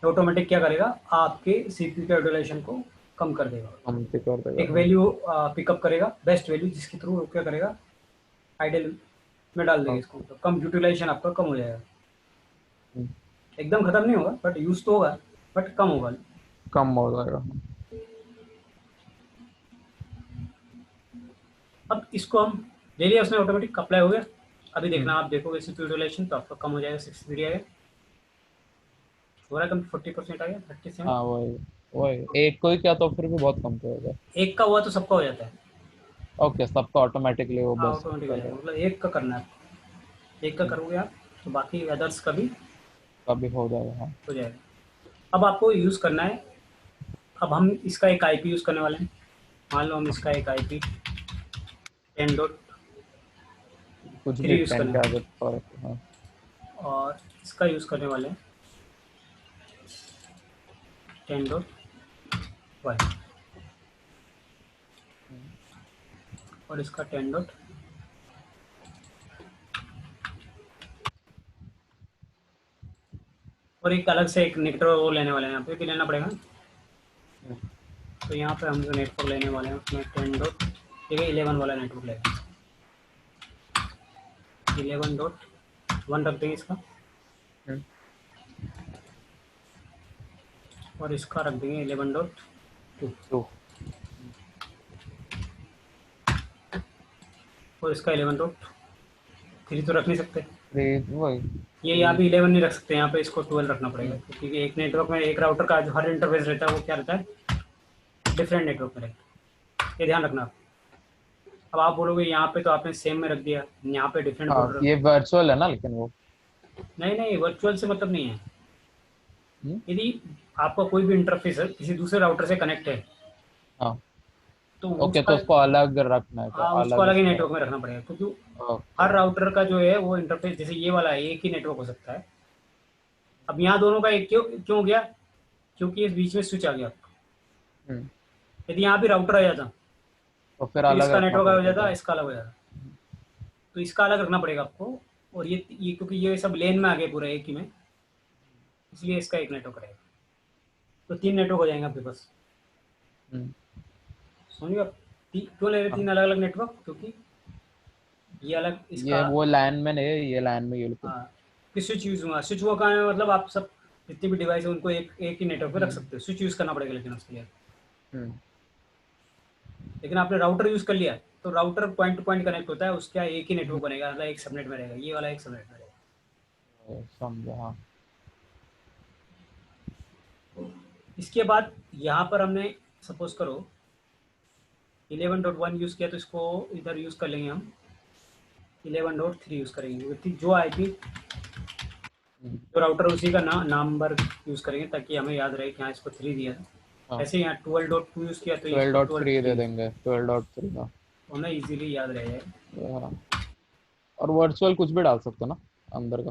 ऑटोमेटिक क्या करेगा, आपके सीपीयू के यूटिलाइजेशन को कम कर देगा। कम थी कर देगा एक हाँ। वैल्यू पिकअप करेगा, बेस्ट वैल्यू, जिसके थ्रू वो क्या करेगा, आइडल में डाल देगा इसको, तो कम यूटिलाइजेशन आपका कम हो जाएगा। हम्म, एकदम खत्म नहीं होगा बट यूज तो होगा, बट कम होगा। कम हो जाएगा। अब इसको हम ले लिया, उसमें ऑटोमेटिक अप्लाई हो गया। अभी देखना, हम्म, आप देखोगे सीपीयू यूटिलाइजेशन तो आपका कम हो जाएगा, 63 आ गया, हो रहा है कम, 40% आ गया, 37। हाँ वही, वही एक को ही क्या तो फिर भी बहुत कम होगा। एक का हुआ तो सबका हो जाता है। ओके सबका ऑटोमेटिकली वो हाँ बस ऑटोमेटिक हो जाएगा, करेगा। मतलब एक का करना है आपको। एक का करोगे आप तो बाकी अदर्स का भी कभी हो जाएगा हाँ। हो जाएगा। अब आपको यूज़ करना है, अब हम इसका एक आईपी यूज़ करने वाले हैं। मान लो हम इसका एक आईपी 10.3 कुछ भी यूज़ 10 करने के वाले आगे फर्क है, हाँ। हैं और इसका यूज़ करने वाले हैं 10.1 और इसका 10. और एक अलग से एक नेटवर्क वो लेने वाले हैं, यहाँ पे भी लेना पड़ेगा। तो यहाँ पे हम जो नेटवर्क लेने वाले हैं उसमें 10. ठीक है, 11 वाला नेटवर्क लेगा, 11.1 रख देंगे इसका, हम्म, और इसका रख देंगे 11.2 तो और इसका 11.3 तो रख नहीं सकते। वही ये यहाँ 3। पे 11 नहीं रख सकते, यहाँ पे इसको 12 रखना पड़ेगा, क्योंकि एक नेटवर्क में एक राउटर का जो हर इंटरफेस रहता है वो क्या रहता है, डिफरेंट नेटवर्क में रहता है, ये ध्यान रखना आप। अब आप बोलोगे यहाँ पे तो आपने सेम में रख दिया, यहाँ पे डिफरेंट हाँ बोल रहे ये वर्चुअल है ना लेकिन वो। हो। नहीं नहीं, वर्चुअल से मतलब नहीं है। हम्म, यदि आपका कोई भी इंटरफेस है किसी दूसरे राउटर से कनेक्ट है हाँ तो ओके उसका, तो उसको अलग रखना है, तो हाँ उसको अलग अलग ही उसका नेटवर्क रखना में रखना पड़ेगा, क्योंकि है। ओके। हर राउटर का जो है वो इंटरफेस, जैसे ये वाला है एक ही नेटवर्क हो सकता है। अब यहाँ दोनों का एक क्यों क्यों हो गया, क्योंकि इस बीच में स्विच आ गया। हम्म, यदि यहाँ भी राउटर आ जाता तो तो फिर फिर अलग इसका रखना नेटवर्क अलग हो पड़ता जाता, था। इसका अलग हो जाता। तो इसका अलग रखना पड़ेगा आपको। और ये क्योंकि ये सब लेन में आ गए पूरा एक ही में, इसलिए इसका एक नेटवर्क रहेगा। तो 3 नेटवर्क हो जाएंगे आपके पास, हम्म, समझिए आप। क्यों ले रहे हाँ, 3 अलग अलग नेटवर्क? क्योंकि ये अलग ये इसका, वो लैन में नहीं है, ये लैन में ये लोग। हाँ, कि स्विच यूज़ हुआ, स्विच हुआ कहाँ है, मतलब आप सब जितनी भी डिवाइस है उनको एक एक ही नेटवर्क पे रख हम्म सकते हो, स्विच यूज़ करना पड़ेगा लेकिन उसके लिए। हम्म लेकिन आपने राउटर यूज़ कर लिया तो router point two point connect होता है, उसका एक ही हम्म, नेटवर्क बनेगा, मतलब एक सबनेट में रहेगा, ये वाला एक सबनेट में रहेगा। समझा हाँ। इसके बाद यहाँ पर हमने सपोज करो 11.1 यूज़ किया, तो इसको इधर यूज़ कर लेंगे हम 11.3 यूज़ करेंगे, क्योंकि जो आईपी हम्म, जो राउटर उसी का नंबर यूज़ करेंगे ताकि हमें याद रहे कि हाँ इसको 3 दिया था। हाँ, ऐसे यहाँ 12.2 यूज़ किया तो ट्वेल्व इसको डॉट ट्वेल्व थ्री थ्री दे यूज़ देंगे, 12.3 का। तो ना इजीली याद रह जाए। हाँ, और वर्चुअल कुछ भी डाल सकते हो ना अंदर का।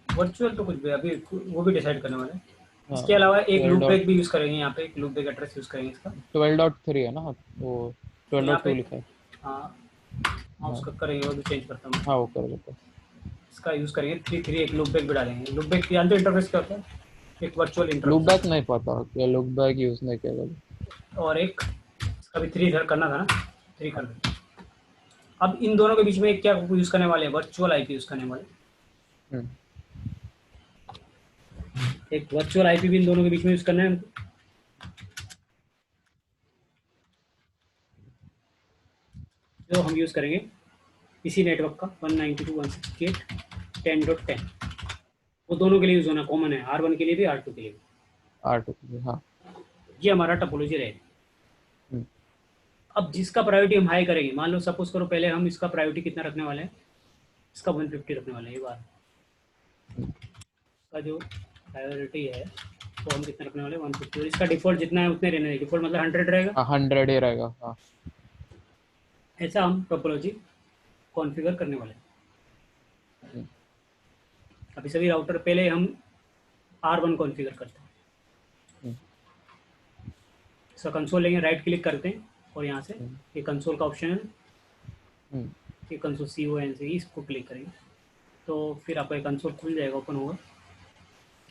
वर्चुअल तो कुछ भी अभी वो भी डिसाइड करने वाले हैं। हाँ, इसके अलावा एक ट्वेल्व लूप डॉट बैक भी यूज़ करेंगे, यहाँ पे एक लूप बैक एड्रेस यूज़ करेंगे इसका। 12.3 है ना वो, तो यहाँ 12.2 पे लिखा है। हाँ हाँ हाँ उसका करेंगे, वो भी चेंज करता हूँ मैं। हाँ, वो कर देते इसका यूज़ करेंगे 3 3, एक लूप बैक भी डालेंगे। लूप बैक जानते हो इंटरफेस क्या होता है? एक वर्चुअल हैं। लूप बैक इंटरफेस, नहीं पता, ये लूप बैक यूज नहीं किया कभी। और एक इसका भी 3 इधर करना था ना, 3 कर हाँ, देते। अब इन दोनों के बीच में एक क्या यूज़ करने वाले हैं, वर्चुअल आईपी यूज़ करने वाले। हम्म एक वर्चुअल आईपी भी इन दोनों के बीच में यूज़ करना है हमको, जो हम यूज़ करेंगे इसी नेटवर्क का 192.168.10.10, वो दोनों के लिए यूज़ होना कॉमन है, R1 के लिए भी R2 के लिए भी। आठ हाँ। ये हमारा टोपोलॉजी रहेगा। हम्म अब जिसका प्रायोरिटी हम हाई करेंगे, मान लो सपोज करो पहले हम इसका प्रायोरिटी कितना रखने वाले हैं, इसका 150 रखने वाले हैं। ये बात, हम्म, इसका जो प्रायोरिटी है वो हम कितना रखने वाले हैं, 150, और इसका डिफ़ॉल्ट जितना है उतने रहने देंगे, डिफ़ॉल्ट मतलब 100 रहेगा। हाँ, 100 ही रहेगा हाँ। ऐसा हम टोपोलॉजी कॉन्फ़िगर करने वाले हैं। हम्म अभी सभी राउटर पहले हम R1 कॉन्फ़िगर करते हैं। हम्म इसका कंसोल लेंगे, राइट क्लिक करते हैं और यहाँ से हम्म ये कंसोल का ऑप्शन है, हम्म ये कंसोल CON से इसको क्लिक करेंगे तो फिर आपका एक कंसोल खुल जाएगा, ओपन होगा।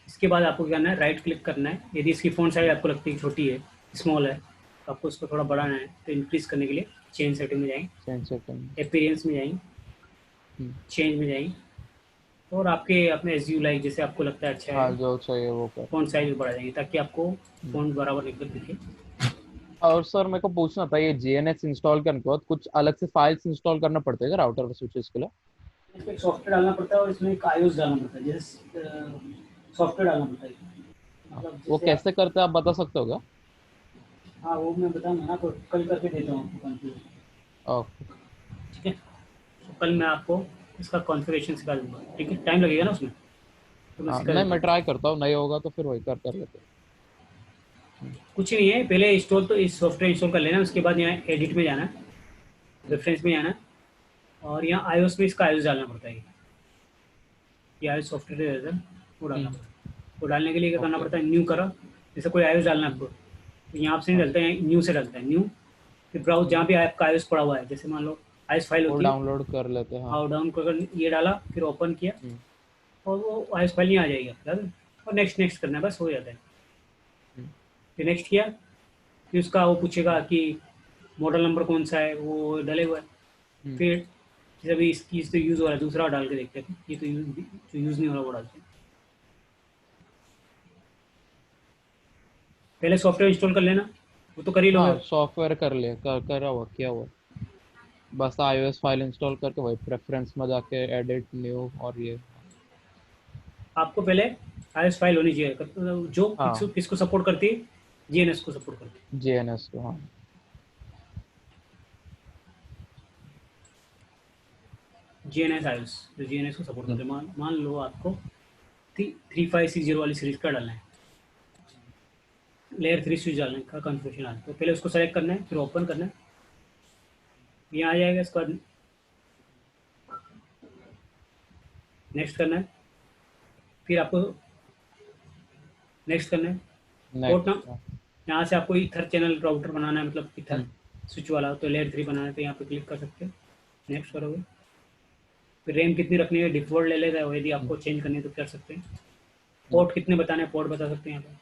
इसके बाद आपको क्या करना है, राइट क्लिक करना है। यदि इसकी फ़ॉन्ट साइज आपको लगती है छोटी है, स्मॉल है, तो आपको इसको थोड़ा बढ़ाना है, तो इंक्रीज़ करने के लिए चेंज सेटिंग में जाएंगे, चेंज सेटिंग। अपीयरेंस में जाएंगे, हम्म चेंज में जाएंगे, और आपके अपने एज यू लाइक जैसे आपको लगता है अच्छा हाँ, है, जो चाहिए वो कर। फ़ॉन्ट साइज बढ़ा जाएंगे ताकि आपको हम्म। फ़ॉन्ट बराबर एकदम दिखे। और सर मेरे को पूछना था, ये जीएनएस इंस्टॉल करने के बाद कुछ अलग से फाइल्स इंस्टॉल करना पड़ता है क्या राउटर और स्विचेस के लिए? इसमें एक सॉफ्टवेयर डालना पड़ता है और इसमें एक iOS डालना पड़ता है, जैसे सॉफ्टवेयर डालना पड़ता है, हाँ, मतलब वो जैसे आप, कैसे करते हैं आप बता सकते हो क्या? हाँ वो मैं बताऊँगा ना, तो कल करके देता हूँ आपको कंफ्यूज, ओके। ठीक है? तो कल मैं आपको इसका कॉन्फ़िगरेशन सिखा दूँगा, ठीक है? टाइम लगेगा ना उसमें, तो मैं हाँ, सिखा नहीं देता मैं हूँ। ट्राई करता हूँ, नहीं होगा तो फिर वही कर लेते हैं। कुछ नहीं है, पहले इंस्टॉल तो इस सॉफ्टवेयर इंस्टॉल कर लेना, उसके बाद यहाँ एडिट में जाना है, रेफरेंस में जाना है, और यहाँ iOS में इसका iOS डालना पड़ता है। ये iOS सॉफ्टवेयर है वो डालना हम्म, पड़ता है। वो डालने के लिए क्या करना ओके। पड़ता है, न्यू करो, जैसे कोई iOS डालना है आपको, तो यहाँ से नहीं हाँ। डलता है, न्यू से डलता है, न्यू। फिर ब्राउज हम्म, जहाँ भी आपका iOS पड़ा हुआ है, जैसे मान लो iOS फाइल वो होती है, डाउनलोड कर लेते हैं हाँ। हाँ डाउन कर ये डाला, फिर ओपन किया, हम्म और वो iOS फाइल नहीं आ जाएगी आपके पास, और नेक्स्ट नेक्स्ट करना है, बस हो जाता है। हम्म फिर नेक्स्ट किया, फिर उसका वो पूछेगा हम्म कि मॉडल नंबर कौन सा है, वो डले हुआ है। हम्म, फिर जैसे अभी इसकी इस तो यूज़ हो रहा है, दूसरा डाल के देखते हैं, ये तो यूज़ जो यूज़ नहीं हो रहा वो डालते हैं। पहले सॉफ्टवेयर इंस्टॉल कर लेना, वो तो कर ही लोगे। हाँ, सॉफ्टवेयर कर लिया, करा हुआ किया हुआ। बस iOS फाइल इंस्टॉल करके वही प्रेफरेंस में जाके एडिट न्यू और ये। आपको पहले iOS फाइल होनी चाहिए जो किसको हाँ, किसको सपोर्ट करती है, जीएनएस को सपोर्ट करती जीएनएस को हाँ। है। जीएनएस iOS जो जीएनएस को सपोर्ट हम्म करते हैं, मान मान लो आपको 3560 वाली सीरीज का डालना है, लेयर 3 स्विच डालने का कन्फिग्रेशन आना है, तो पहले उसको सेलेक्ट करना है, फिर ओपन करना है, यहाँ आ जाएगा, इसके बाद नेक्स्ट करना है, फिर आपको नेक्स्ट करना है, पोर्ट ना, नेक्स्ट हाँ। यहाँ से आपको इथर चैनल राउटर बनाना है, मतलब इथर हम्म स्विच वाला, तो लेयर 3 बनाना है, तो यहाँ पे क्लिक कर सकते हैं, नेक्स्ट करोगे। फिर रैम कितनी रखनी है डिफ़ॉल्ट ले लेगा, और यदि हम्म आपको चेंज करनी है तो कर सकते हैं। हम्म पोर्ट कितने बताने हैं, पोर्ट बता सकते हैं यहाँ पे,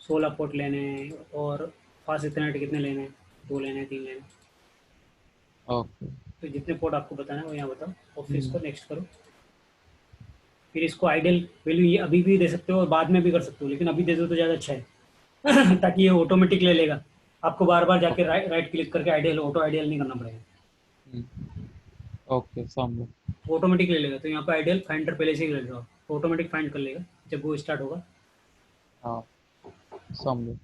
16 पोर्ट लेने हैं, और फास्ट इथरनेट कितने लेने हैं, 2 लेने हैं, 3 लेने हैं, ओके। तो जितने पोर्ट आपको बताना है वो यहाँ बताओ और फिर इसको नेक्स्ट करो। फिर इसको आइडियल वैल्यू ये अभी भी दे सकते हो और बाद में भी कर सकते हो, लेकिन अभी दे दो तो ज़्यादा अच्छा है ताकि ये ऑटोमेटिक ले लेगा, आपको बार बार जाके राइट क्लिक करके आइडियल ऑटो आइडियल नहीं करना पड़ेगा, ओके समझ। ऑटोमेटिक ले लेगा। तो यहाँ पे आइडियल फाइंडर पहले से ही ले लो, ऑटोमेटिक फाइंड कर लेगा जब वो स्टार्ट होगा। हाँ समझ।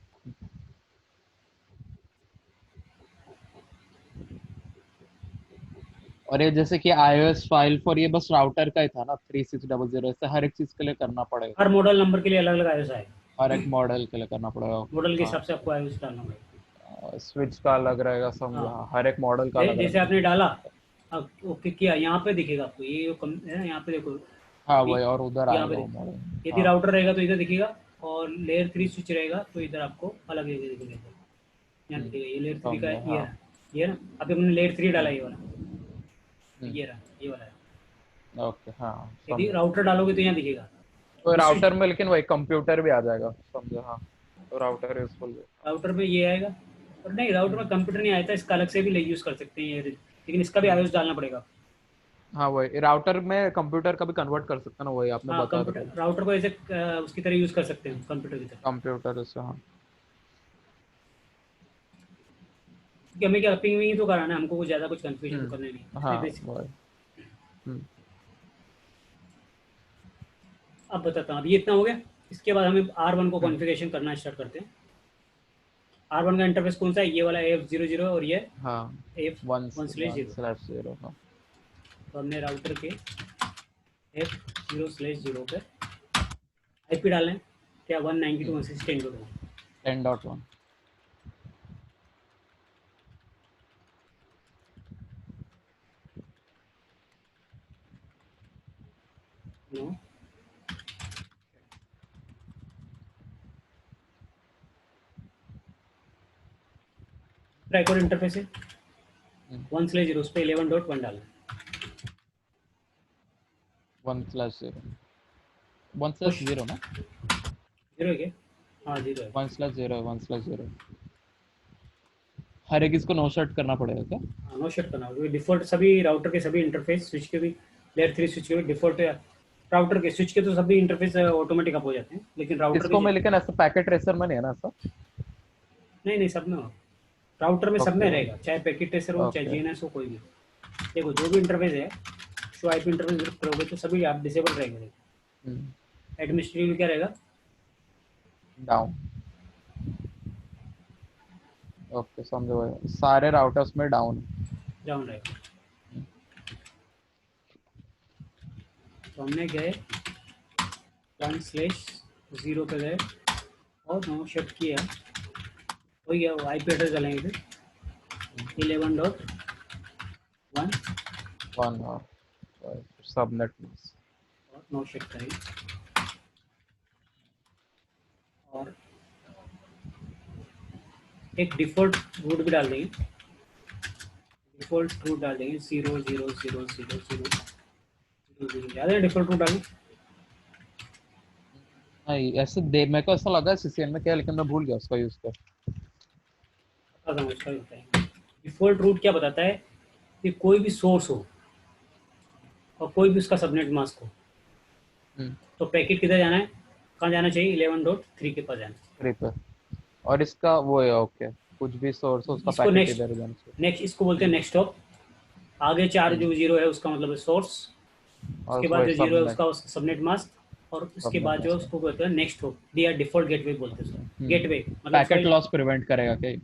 और ये जैसे कि iOS फाइल फॉर ये बस राउटर का ही था ना 3600, ऐसे हर एक चीज के लिए करना पड़ेगा, हर मॉडल नंबर के लिए अलग अलग आईओएस आएगा, हर एक मॉडल के लिए करना पड़ेगा। मॉडल के हाँ हिसाब से आपको आईओएस डालना पड़ेगा। स्विच का अलग रहेगा हाँ, समझा, हाँ हर एक मॉडल का अलग जैसे रहेगा। आपने डाला, अब ओके किया, यहाँ पे दिखेगा आपको ये जो कम है ना, यहाँ पे देखो हाँ अभी वही, और उधर यहाँ पे आएगा वो देखो, मॉडल। यदि हाँ राउटर रहेगा तो इधर दिखेगा, और लेयर 3 स्विच रहेगा तो इधर आपको अलग जगह दिखेगा, यहाँ दिखेगा ये लेयर 3 का समझा। है, ये हाँ रहा, ये ना अभी हमने लेयर 3 डाला ये वाला, तो हम्म, ये रहा ये वाला है। ओके हाँ यदि समझा। राउटर डालोगे तो यहाँ दिखेगा, तो ये स्विच राउटर में लेकिन वही कंप्यूटर भी आ जाएगा समझा। हाँ तो राउटर यूजफुल है। राउटर में ये आएगा, और नहीं राउटर में हम्म, कंप्यूटर नहीं आया था, इसका अलग से भी यूज़ कर सकते हैं ये, लेकिन इसका भी हम्म, आईओएस डालना पड़ेगा। हाँ वही राउटर में कंप्यूटर का भी कन्वर्ट कर सकते हैं ना, वही आपने हाँ बताया था कंप्यूटर कल। राउटर को ऐसे उसकी तरह यूज़ कर सकते हैं कंप्यूटर की तरह, कंप्यूटर से हाँ। कि हमें क्या पिंग विंग ही तो कराना है, हमको कुछ ज़्यादा कुछ कन्फ्यूजन तो करना नहीं है, इसलिए हाँ बेसिक। वही। हम्म, अब बताता हूँ, अब ये इतना हो गया। इसके बाद हमें R1 को हम्म, कॉन्फ़िगरेशन करना स्टार्ट करते हैं। R1 का इंटरफेस कौन सा है, ये वाला F00 और ये हाँ one one F1/0। Slash zero हाँ। तो हमने राउटर के F0/0 पे IP डालना है क्या, 192.168.1। 10.1। नो, ट्राइकोड इंटरफेस है 1/0, उस पर 11.1 डालना है। One slash zero, one slash push zero ना। जीरो है क्या, हाँ जीरो है। One slash zero, one slash zero. हर एक इसको नो शट करना पड़ेगा क्या? हाँ नो शेट करना होगा, डिफॉल्ट सभी राउटर के सभी इंटरफेस, स्विच के भी, लेयर 3 स्विच के भी डिफॉल्ट, राउटर के स्विच के तो सभी इंटरफेस ऑटोमेटिक अप हो जाते हैं, लेकिन राउटर के इसको मैं लेकिन ऐसा पैकेट ट्रेसर में नहीं है ना ऐसा? नहीं नहीं, सब में हो, राउटर में सब ओके में रहेगा, चाहे पैकेट ट्रेसर हो चाहे ओके। जीएनएस हो, कोई भी। देखो जो भी इंटरफेस है, शो आईपी इंटरफेस करोगे तो सभी आप डिसेबल रहेंगे। एडमिनिस्ट्रेटिव क्या रहेगा, डाउन। ओके समझो, सारे राउटर्स में डाउन। डाउन रहेगा। तो हमने गए 1/0 पे गए और नो शेट किया, हो गया, वो आई पी एड्रेस डालेंगे फिर 11.1 वन और सबनेट। और नो शेट करेंगे, और एक डिफ़ॉल्ट रूट भी डाल देंगे, डिफ़ॉल्ट रूट डाल देंगे 0 0 0 0 0 0 याद है डिफ़ॉल्ट रूट डालें। नहीं ऐसे दे, मेरे को ऐसा लगा सीसीएन में क्या है, लेकिन मैं भूल गया उसका यूज कर। पता नहीं उसका भी बताएंगे। डिफ़ॉल्ट रूट क्या बताता है कि कोई भी सोर्स हो और कोई भी उसका सबनेट मास्क हो, तो पैकेट किधर जाना है, कहाँ जाना चाहिए, 11.3 के पास जाना थ्री पे। और इसका वो है ओके, कुछ भी सोर्स हो है। उसका इसको पैकेट नेक्स्ट इधर जाना चाहिए। नेक्स्ट इसको बोलते हैं नेक्स्ट हॉप। आगे 4 हम्म, जो जीरो है उसका मतलब है सोर्स, और उसके बाद वही जो जीरो है सबनेट, उसका सबनेट मास्क, और उसके सबनेट बाद जो है मास्क। उसको बोलते हैं नेक्स्ट हॉप, दिया डिफ़ॉल्ट गेटवे बोलते हैं उसको, गेटवे मतलब उसका पैकेट लॉस प्रिवेंट करेगा क्या ये?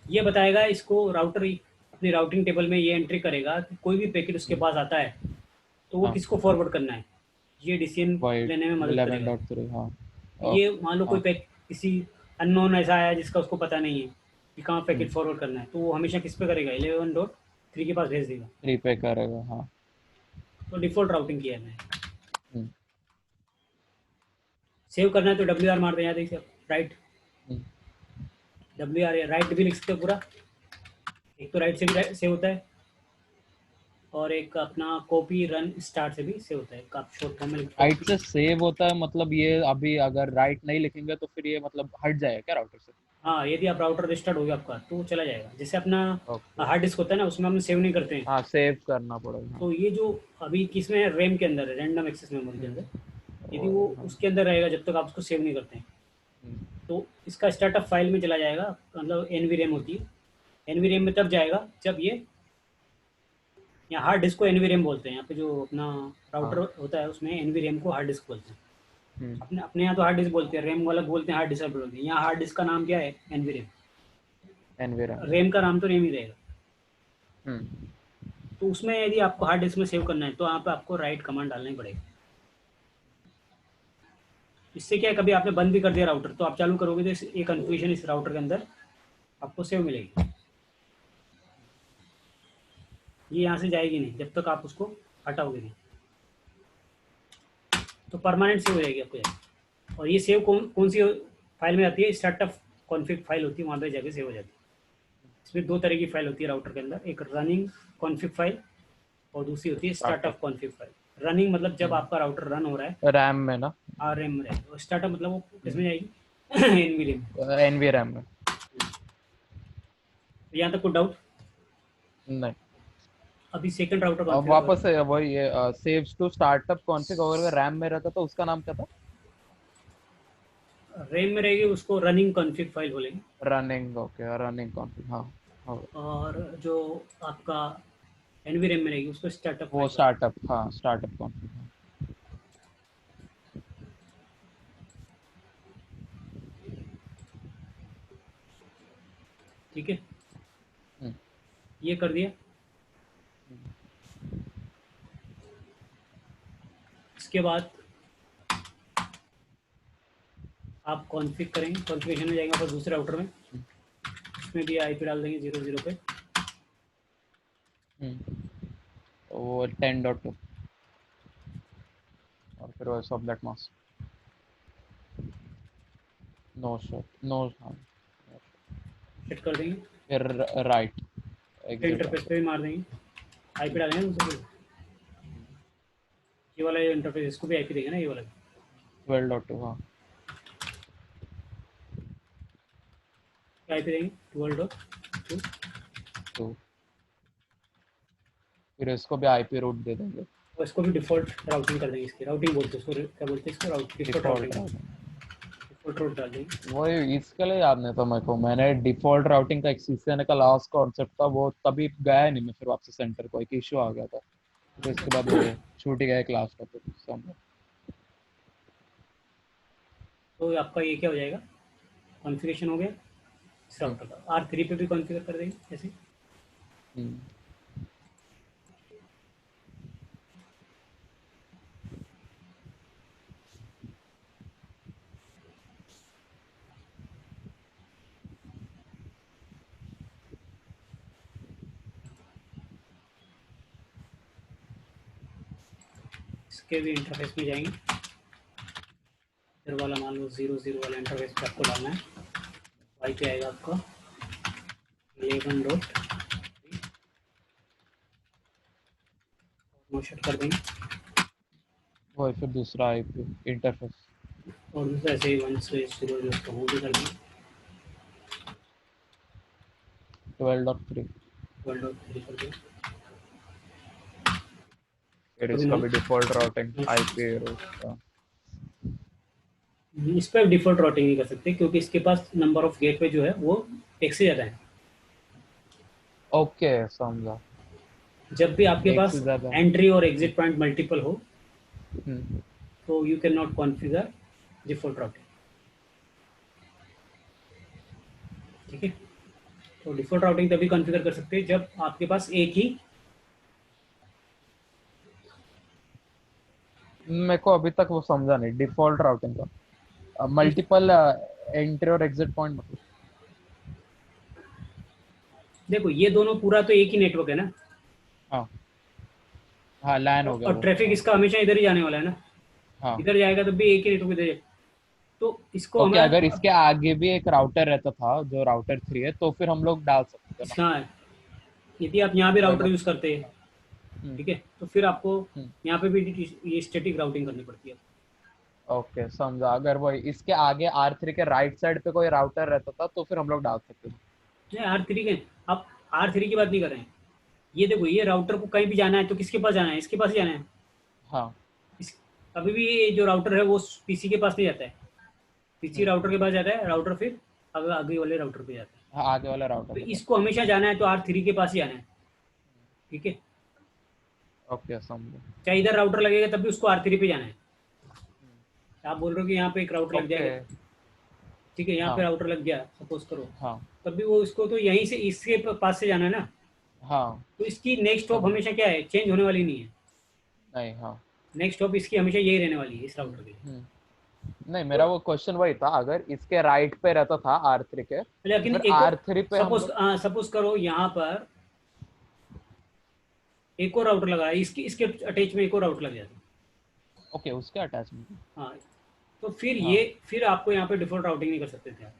ये बताएगा इसको, राउटर अपनी राउटिंग टेबल में ये एंट्री करेगा कि कोई भी पैकेट उसके हम्म, पास आता है तो वो हाँ किसको फॉरवर्ड करना है, ये डिसीजन वही लेने में मदद करेगा। 11.3 हाँ। ये ओके मान लो कोई हाँ। पैक किसी अननोन ऐसा आया जिसका उसको पता नहीं है कि कहाँ पैकेट हम्म, फॉरवर्ड करना है, तो वो हमेशा किस पे करेगा, 11.3 के पास भेज देगा। थ्री पे करेगा हाँ। तो डिफ़ॉल्ट राउटिंग किया है मैंने। हम्म, सेव करना है तो WR मार दें, यहाँ देखिए राइट, हम्म, WR राइट भी लिख सकते हो पूरा, एक तो राइट से भी सेव होता है, और एक अपना कॉपी रन स्टार्ट से भी सेव होता है, आप शॉर्ट फॉर्म में लिखते राइट हो। से सेव होता है मतलब ये अभी अगर राइट नहीं लिखेंगे तो फिर ये मतलब हट जाएगा क्या राउटर से? हाँ, यदि आप राउटर रिस्टार्ट हो गया आपका तो वो चला जाएगा। जैसे अपना ओके। हार्ड डिस्क होता है ना, उसमें हम सेव नहीं करते हैं। हाँ सेव करना पड़ेगा हाँ। तो ये जो अभी किसमें है, रैम के अंदर है, रैंडम एक्सेस मेमोरी के अंदर, यदि वो हाँ। उसके अंदर रहेगा जब तक आप उसको सेव नहीं करते हैं, हम्म, तो इसका स्टार्टअप फाइल में चला जाएगा। मतलब एनवी रैम होती है, एनवी रैम में तब जाएगा जब ये, यहाँ हार्ड डिस्क को एनवी रैम बोलते हैं, यहाँ पे जो अपना राउटर हाँ। होता है उसमें एनवी रैम को हार्ड डिस्क बोलते हैं। हम्म। अपने अपने यहाँ तो हार्ड डिस्क बोलते हैं, रैम वाला बोलते हैं, हार्ड डिस्क बोलते हैं। यहाँ हार्ड डिस्क का नाम क्या है, एनवी रैम। एनवीरम। रैम का नाम तो रैम ही रहेगा। हम्म। तो उसमें यदि आपको हार्ड डिस्क में सेव करना है तो यहाँ पे आपको राइट कमांड डालना ही पड़ेगा। इससे क्या है, कभी आपने बंद भी कर दिया राउटर तो आप चालू करोगे तो ये कन्फ्यूजन इस राउटर के अंदर आपको सेव मिलेगी। ये यहाँ से जाएगी नहीं जब तक आप उसको हटाओगे नहीं, तो परमानेंट सेव हो जाएगी आपको जाएगी। और ये सेव कौन कौन सी फाइल में आती है, स्टार्टअप कॉन्फ़िग फाइल होती है, वहाँ पे जाके सेव हो जाती है। इसमें दो तरह की फाइल होती है राउटर के अंदर, एक रनिंग कॉन्फ़िग फाइल और दूसरी होती है startup. Startup config file. Running मतलब जब आपका राउटर रन हो रहा है, रैम में ना। आरएम में रहेगा। और स्टार्टअप मतलब वो किसमें जाएगी, एनवी में। एनवीरम में। यहाँ तक कोई डाउट? नहीं। अभी सेकंड राउटर अब कॉन्फ़िगर वापस करते से वही ये सेव्स टू स्टार्टअप कॉन्फ़िग अगर रैम में रहता तो उसका नाम क्या था? हैं। रैम में रहेगी उसको रनिंग कॉन्फ़िग फाइल बोलेंगे। रनिंग। ओके रनिंग कॉन्फ़िग हाँ। हाँ, और जो आपका एनवी रैम में रहेगी उसको स्टार्टअप वो फाइल बोलेंगे। स्टार्टअप हाँ स्टार्टअप कॉन्फ़िग हाँ। ठीक है, हम्म, ये कर दिया। हम्म। इसके बाद आप कॉन्फ़िग करेंगे, कॉन्फ़िगरेशन में जाएंगे, फिर दूसरे राउटर में, उसमें भी आईपी डाल देंगे 00 पे। वो 10.2 और फिर वो subnet mask no show no हाँ। सेट कर देंगे। फिर राइट फिर एग्जिट इंटरफेस पे भी मार देंगे, आईपी डालेंगे दूसरे पे। ये वाला जो इंटरफेस इसको भी आईपी देंगे ना, ये वाला भी। 12.2 हाँ। क्या आईपी देंगे, 12.2। तो फिर इसको भी आईपी रूट दे देंगे। और इसको भी डिफ़ॉल्ट राउटिंग कर देंगे, इसकी राउटिंग बोलते हैं इसको, क्या बोलते हैं इसको, default default routing, routing default route डाल देंगे। वही इसके लिए याद नहीं था मेरे को। मैंने डिफॉल्ट राउटिंग का एक सीसीएनए का लास्ट कॉन्सेप्ट था वो तभी गया नहीं मैं फिर वापस सेंटर को एक इशू आ गया था तो इसके बाद वो छूट ही गया क्लास का तो सब। तो आपका ये क्या हो जाएगा, कॉन्फ़िगरेशन हो गया इस हम्म, राउटर का। R3 पे भी कॉन्फ़िगर कर देंगे ऐसे। हम्म। इसके भी इंटरफेस में जाएंगे, फिर वाला मान लो 00 वाला इंटरफेस पे आपको डालना है। वाई पे आएगा आपका 11 डॉट, सेट कर देंगे। वही फिर दूसरा आईपी इंटरफेस और दूसरा ऐसे ही 1 से 0 तो वो भी कर देंगे। 12.3 12.3 कर देंगे। फिर कभी इसका नो, भी default routing no, IP route का। इस पर डिफ़ॉल्ट राउटिंग नहीं कर सकते क्योंकि इसके पास नंबर ऑफ गेटवे जो है वो एक से ज़्यादा है। ओके समझा। जब भी आपके एक से पास ज्यादा। एंट्री और एग्जिट पॉइंट मल्टीपल हो हम्म, तो you can not configure default routing. ठीक है, तो डिफ़ॉल्ट राउटिंग तभी कॉन्फ़िगर कर सकते हैं जब आपके पास एक ही, मेरे को अभी तक वो समझा नहीं डिफॉल्ट राउटिंग का मल्टीपल एंट्री और एग्जिट पॉइंट मतलब। देखो ये दोनों पूरा तो एक ही नेटवर्क है ना, हाँ हाँ लैन हो गया और वो ट्रैफिक हाँ। इसका हमेशा इधर ही जाने वाला है ना, हाँ इधर जाएगा तब भी एक ही नेटवर्क इधर जाएगा। तो इसको ओके अगर हमें, इसके आगे भी एक राउटर रहता था जो राउटर 3 है तो फिर हम लोग डाल सकते थे ना। हाँ, यदि आप यहाँ भी वही राउटर मैं। यूज़ करते हैं, हम्म, ठीक है, तो फिर आपको हम्म, यहाँ पे भी ये स्टैटिक राउटिंग करनी पड़ती है। ओके समझा। अगर वो इसके आगे R3 के राइट साइड पे कोई राउटर रहता था तो फिर हम लोग डाल सकते थे। नहीं, R3 के, आप R3 की बात नहीं कर रहे हैं। ये देखो, ये राउटर को कहीं भी जाना है तो किसके पास जाना है? इसके पास ही जाना है। हाँ। इस, अभी भी ये जो राउटर है वो पीसी के पास नहीं जाता है, पीसी हम्म, राउटर के पास जाता है, राउटर फिर आगे आगे वाले राउटर पे जाता है। हाँ आगे वाला राउटर तो के पास। इसको हमेशा जाना है तो R3 के पास ही जाना है। ठीक है, ओके समझा। चाहे इधर राउटर लगेगा तब भी उसको R3 पे जाना है। आप बोल रहे हो कि यहाँ पे एक राउटर लग ओके। जाएगा, ठीक है, यहाँ पे हाँ राउटर लग गया सपोज करो, हाँ तब भी वो इसको तो यहीं से इसके पास से जाना है ना। हाँ तो इसकी नेक्स्ट स्टॉप समझा। हमेशा क्या है? चेंज होने वाली नहीं है। नहीं हाँ। नेक्स्ट स्टॉप इसकी हमेशा यही रहने वाली है इस हम्म, राउटर के लिए। हम्म। नहीं तो मेरा वो क्वेश्चन वही था, अगर इसके राइट पे रहता था R3 के तो लेकिन फिर एक और, R3 पे हम सपोज लोग। सपोज करो यहाँ पर एक और राउटर लगा है, इसकी इसके अटैच में एक और राउटर लग जाता है। ओके उसके अटैचमेंट। हाँ, तो फिर ये हाँ। फिर आपको यहाँ पे डिफॉल्ट राउटिंग नहीं कर सकते थे आप,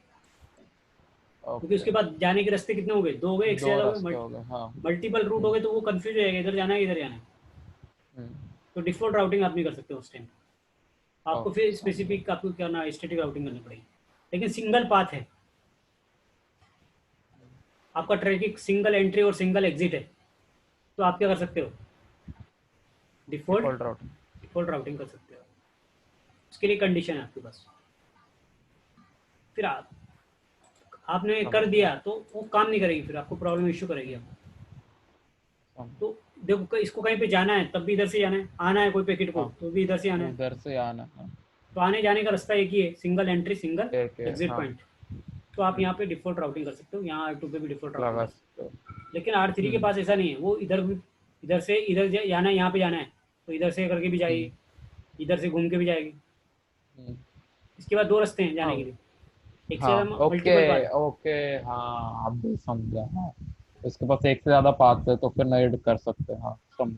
क्योंकि ओके। उसके बाद जाने के रास्ते कितने हो गए? दो हो गए, एक से दो ज़्यादा हो रास्ते गए, हो गए हाँ। मल्टीपल रूट हो हम्म, गए, तो वो कंफ्यूज हो जाएगा, इधर जाना है इधर जाना है। हम्म। तो डिफॉल्ट राउटिंग आप नहीं कर सकते उस टाइम। आपको ओके फिर समझा। स्पेसिफिक आपको क्या ना स्टैटिक राउटिंग करनी पड़ेगी। लेकिन सिंगल पाथ है आपका, ट्रैफिक सिंगल एंट्री और सिंगल एग्जिट है, तो आप क्या कर सकते हो? Default default routing. Default routing कर सकते हो। उसके लिए कंडीशन है आपके पास। फिर आपने कर समझा। दिया तो वो काम नहीं करेगी, फिर आपको प्रॉब्लम इश्यू करेगी आपको। समझा। तो देखो, इसको कहीं पे जाना है तब भी इधर से जाना है, आना है कोई पैकेट को हाँ तो भी इधर से आना तो है। उधर से आना हाँ। तो आने जाने का रास्ता एक ही है, सिंगल एंट्री सिंगल एक है एग्जिट हाँ। पॉइंट। तो आप हम्म, यहाँ पे डिफॉल्ट राउटिंग कर सकते हो, यहाँ R2 पे भी डिफॉल्ट राउटिंग लगा कर सकते सकते हो। हो। लेकिन R3 के हम्म, पास ऐसा नहीं है, वो इधर भी, इधर से इधर जाना है, यहाँ पे जाना है तो इधर से करके भी हम्म, जाएगी, इधर से घूम के भी जाएगी। हम्म। इसके बाद दो रास्ते हैं जाने हाँ के लिए, एक से हाँ ज़्यादा ओके। Multiple path. ओके हाँ अब भी समझा हाँ। इसके पास एक से ज्यादा पाथ है तो फिर नहीं कर सकते हाँ समझ।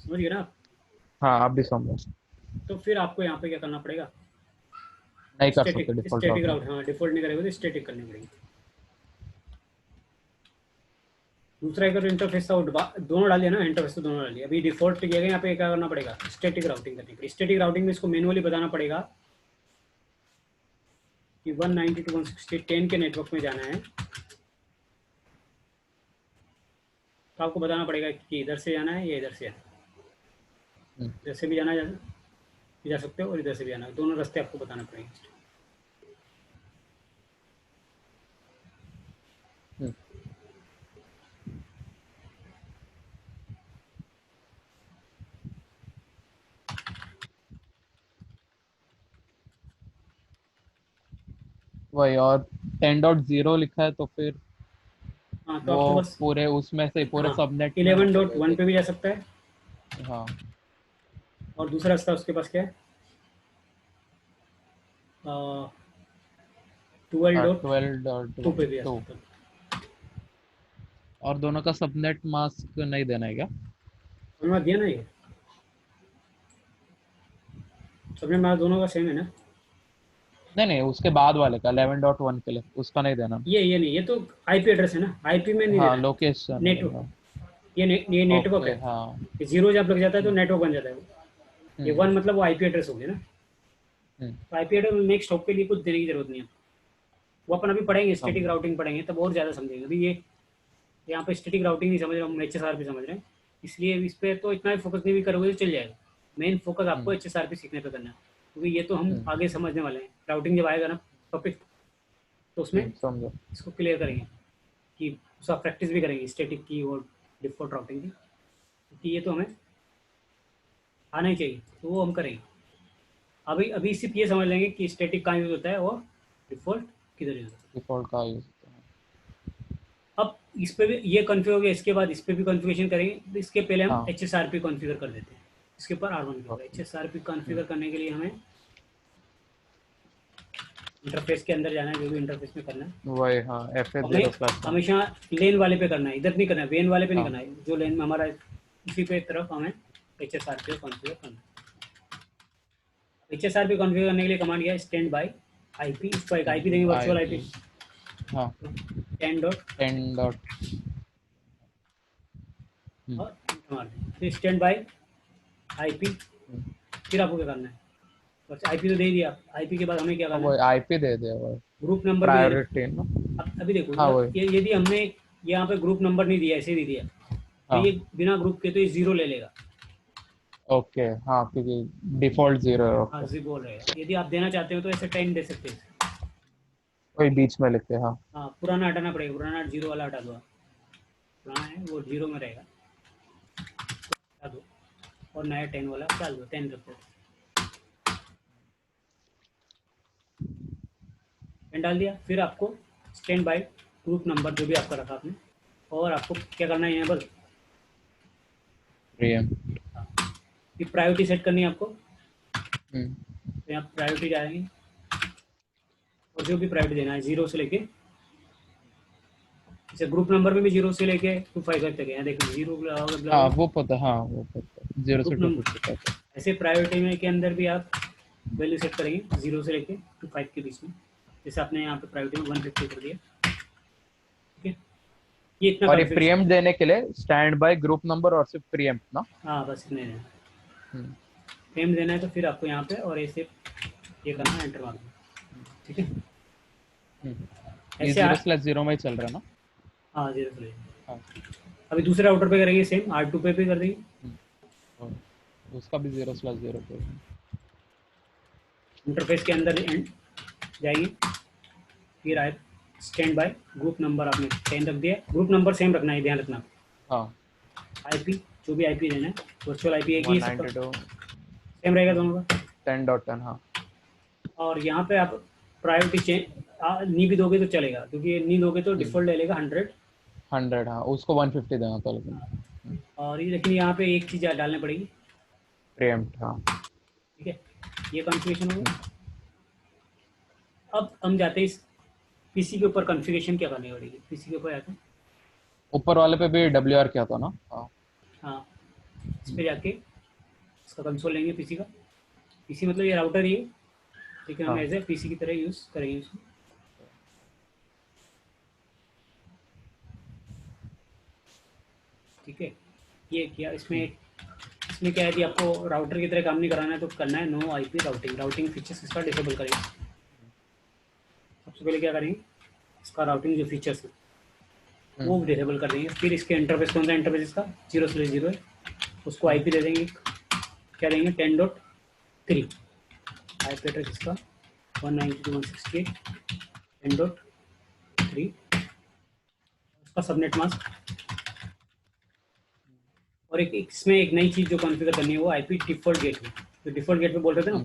समझ गए ना आप? हाँ अब भी समझा। तो फिर आपको यहाँ पे क्या करना पड़ेगा? नहीं कर स्टैटिक सकते डिफॉल्ट स्टैटिक राउटिंग। राउट, हाँ, डिफॉल्ट नहीं करेगा तो स्टैटिक करनी पड़ेगी। दूसरा एक इंटरफेस था वो दोनों डालिए ना, इंटरफेस तो दोनों डालिए। अभी डिफॉल्ट किया गया, यहाँ पे क्या करना पड़ेगा? स्टैटिक राउटिंग करनी पड़ेगी। स्टैटिक राउटिंग में इसको मैनुअली बताना पड़ेगा कि 192.168 के नेटवर्क में जाना है, तो आपको बताना पड़ेगा कि इधर से जाना है या इधर से जाना है। हम्म, इधर से भी जा सकते हो और इधर से भी जाना है, दोनों रास्ते आपको बताना पड़ेंगे। हम्म। वही और 10.0 लिखा है तो फिर हाँ, तो वो आपके पास, पूरे उसमें से पूरे हाँ, सबनेट में वो चले 11.1 पे भी जाएंगे। जा सकता है। हाँ और दूसरा रास्ता उसके पास क्या है? 12.2 पे भी जा 12.2। सकता है। और दोनों का सबनेट मास्क नहीं देना है क्या? हमने दिया ना ये, सबने हमारा दोनों का सेम है ना। नहीं नहीं उसके बाद वाले का 11.1 के लिए उसका नहीं देना। ये नहीं, ये तो आईपी एड्रेस है ना, आईपी में नहीं हाँ देना है। लोकेशन है नेटवर्क, हाँ। ये नेटवर्क ओके है। हाँ। ये जीरो जब लग जाता है तो हम्म, नेटवर्क बन जाता है। ये हम्म, वन मतलब वो आईपी एड्रेस हो गया ना। हम्म। तो आईपी एड्रेस नेक्स्ट हॉप के लिए कुछ देने की जरूरत नहीं है। वो अपन अभी पढ़ेंगे, स्टैटिक समझा। राउटिंग पढ़ेंगे तब और ज़्यादा समझेंगे। अभी ये यहाँ पे स्टैटिक राउटिंग नहीं समझ रहे, हम HSRP समझ रहे हैं, इसलिए इस पर तो इतना भी फोकस नहीं भी करोगे तो चल जाएगा। मेन फोकस आपको हम्म, HSRP सीखने पे करना है, क्योंकि ये तो हम हम्म, आगे समझने वाले हैं। राउटिंग जब आएगा ना टॉपिक, तो उसमें समझा। इसको क्लियर करेंगे, कि उसका प्रैक्टिस भी करेंगे स्टैटिक की और डिफॉल्ट राउटिंग की, क्योंकि ये तो हमें आना ही चाहिए, तो वो हम करेंगे। अभी अभी सिर्फ ये समझ लेंगे कि स्टैटिक कहाँ यूज़ होता है और डिफ़ॉल्ट किधर यूज़ होता डिफॉल्ट का यूज। है। अब इस पे भी ये कॉन्फ़िगर हो गया, इसके बाद इस पे भी कॉन्फ़िगरेशन करेंगे, तो इसके पहले हम हाँ HSRP कॉन्फ़िगर कर देते हैं। इसके ऊपर R1 की होगा। ओके। HSRP हम्म, कॉन्फ़िगर करने के लिए हमें इंटरफेस के अंदर जाना है, जो भी इंटरफेस में करना है। वही हाँ हमें FS0/1। हमेशा लेन वाले पे करना है, इधर नहीं करना है, वेन वाले पे नहीं हाँ करना है। जो लेन में हमारा उसी पे तरफ हमें HSRP कॉन्फ़िगर करना है। HSRP कॉन्फ़िगर करने के लिए कमांड किया स्टैंड बाई IP, इसको एक IP देंगे, वर्चुअल IP। IP हाँ 10 डॉट 10 डॉट। हम्म, और मार दें, फिर स्टैंड बाई IP। हम्म, फिर आपको क्या करना है? बस आईपी तो दे दिया, आईपी के बाद हमें क्या करना वो है, आईपी दे दिया वो ग्रुप नंबर भी देना है। प्रायोरिटी ना। अब अभी देखो, हाँ वही। ये यदि हमने यहाँ पे ग्रुप नंबर नहीं दिया, ऐसे ही दिया, तो हाँ ये बिना ग्रुप के तो ये जीरो ले लेगा। ओके, हाँ क्योंकि डिफॉल्ट जीरो है। हाँ ओके, जी बोल रहेगा, यदि आप देना चाहते हो तो ऐसे 10 दे सकते हैं। वही बीच में लिखते हैं, हाँ। हाँ पुराना हटाना पड़ेगा, पुराना जीरो वाला हटा दो आप। पुराना है वो जीरो में रहेगा, हटा दो, और नया 10 वाला डाल दो, 10 रख दो। 10 डाल दिया, फिर आपको स्टैंड बाय ग्रुप नंबर जो भी आपका रखा आपने, और आपको क्या करना है यहाँ पर, प्रीएम। कि प्रायोरिटी सेट करनी है आपको। हम्म। तो यहाँ प्रायोरिटी जाएंगे, और जो भी प्रायोरिटी देना है जीरो से लेके, जैसे ग्रुप नंबर में भी जीरो से लेके 255 तक है, यहाँ देखो जीरो हाँ वो पता, हाँ वो पता, 0 से ग्रुप नंबर। 255। ऐसे प्रायोरिटी में के अंदर भी आप वैल्यू सेट करेंगे जीरो से लेके 25 के बीच में। जैसे आपने यहाँ पे प्रायोरिटी में 150 कर दिया, ठीक है, ये इतना और ये कॉन्फ़िगरेशन। प्रीएम्प्ट देने के लिए स्टैंड बाय ग्रुप नंबर और सिर्फ प्रीएम्प्ट ना। हाँ बस इतने देना, हम्म। फ्रेम देना है तो फिर आपको यहाँ पे और ऐसे ये करना है, एंटर मारना है, ठीक है। ये ऐसे 0/0 में ही चल रहा है ना। हाँ जीरो से लेके, हाँ। अभी दूसरे राउटर पे करेंगे सेम, R2 पे भी कर देंगे। और उसका भी 0/0 पे। इंटरफेस के अंदर जाइए, फिर आए स्टैंड बाय ग्रुप नंबर, आपने 10 रख दिया, ग्रुप नंबर सेम रखना है, ध्यान रखना। हाँ आईपी जो भी आईपी देना है, वर्चुअल आईपी एक ही है सबका, 192 सेम रहेगा दोनों का। 10.10। हाँ और यहाँ पे आप प्रायोरिटी चेंज नी भी दोगे तो चलेगा, क्योंकि नी दोगे तो डिफॉल्ट ले लेगा 100। 100, हाँ उसको 150 देना था लेकिन। और ये लेकिन यहाँ पे एक चीज़ डालनी पड़ेगी, प्रीएम्प्ट, हाँ। ठीक है, ये कॉन्फ़िगरेशन हो गया। अब हम जाते हैं इस पीसी के ऊपर, कॉन्फ़िगरेशन क्या करनी पड़ेगी, पीसी के ऊपर जाते हैं। ऊपर वाले पे भी WR क्या था ना। हाँ हाँ इस पर जाके इसका कंसोल लेंगे पीसी का, पीसी मतलब ये राउटर ही है, ठीक है, हम हाँ एज ए पीसी की तरह यूज़ करेंगे इसको। ठीक है, ये किया, इसमें इसमें क्या है कि आपको राउटर की तरह काम नहीं कराना है, तो करना है no IP routing, routing features इसका डिसेबल करेंगे। सबसे पहले क्या करेंगे, इसका राउटिंग जो फीचर्स है वो डिसेबल कर देंगे। फिर इसके इंटरफेस, कौन सा इंटरफेस इसका 0/0 है, उसको आईपी दे देंगे, क्या देंगे 10.3, आईपी एड्रेस इसका 192.168.10.3, उसका सबनेट मास्क। और एक इसमें एक नई चीज़ जो कॉन्फ़िगर करनी है वो आईपी डिफ़ॉल्ट गेटवे, जो डिफ़ॉल्ट गेटवे बोल रहे थे ना,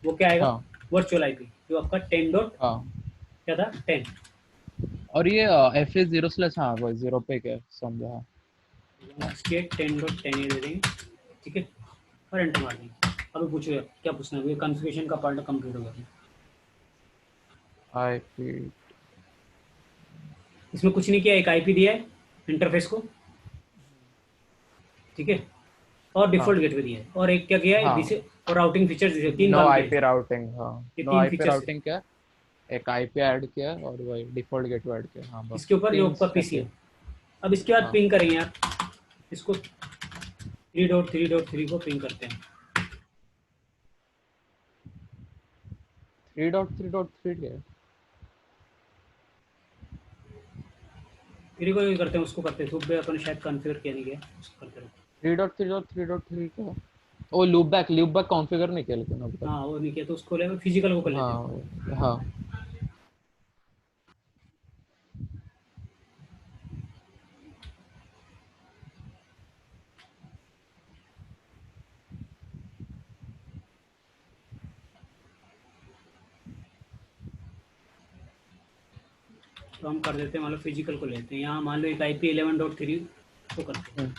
वो क्या आएगा, हाँ वर्चुअल आईपी, जो आपका 10 डॉट हाँ। क्या था 10, और ये FA 0/, हाँ वो 0 पे क्या समझा। स्टेट 10.10 ये दे देंगे, ठीक है, और एंटर मार देंगे। अभी पूछो यार क्या पूछना है, कॉन्फ़िगरेशन का पार्ट कंप्लीट हो गया। आईपी। इसमें कुछ नहीं किया, एक आईपी दिया है इंटरफेस को, ठीक है, और हाँ डिफ़ॉल्ट गेटवे दिया है, और एक क्या किया है हाँ। जिसे, और राउटिंग फीचर्स दिए, तीन नो काम किए, आईपी राउटिंग, हाँ। ये नो तीन आईपी फीचर्स है। राउटिंग क्या, एक आईपी ऐड किया और वही डिफॉल्ट गेटवे ऐड किया, हाँ बस इसके ऊपर जो तीन आपका स्टेप पीसी है। है। अब इसके बाद हाँ पिंग करेंगे आप इसको, 3.3.3 को पिंग करते हैं। 3.3.3 क्या है। 3 को करते हैं, उसको करते हैं, सुबह अपन शायद कॉन्फ़िगर किया नहीं गया, उसको करते हैं। 3.3.3.3 क्या है? ओ लूप बैक कॉन्फ़िगर नहीं किया लेकिन अभी तक। हाँ वो नहीं किया तो उसको ले फिजिकल को कर लेते हैं। हाँ हाँ। तो हम कर देते हैं, मान लो फिजिकल को लेते हैं, यहाँ मान लो एक IP 11.3 को करते हैं।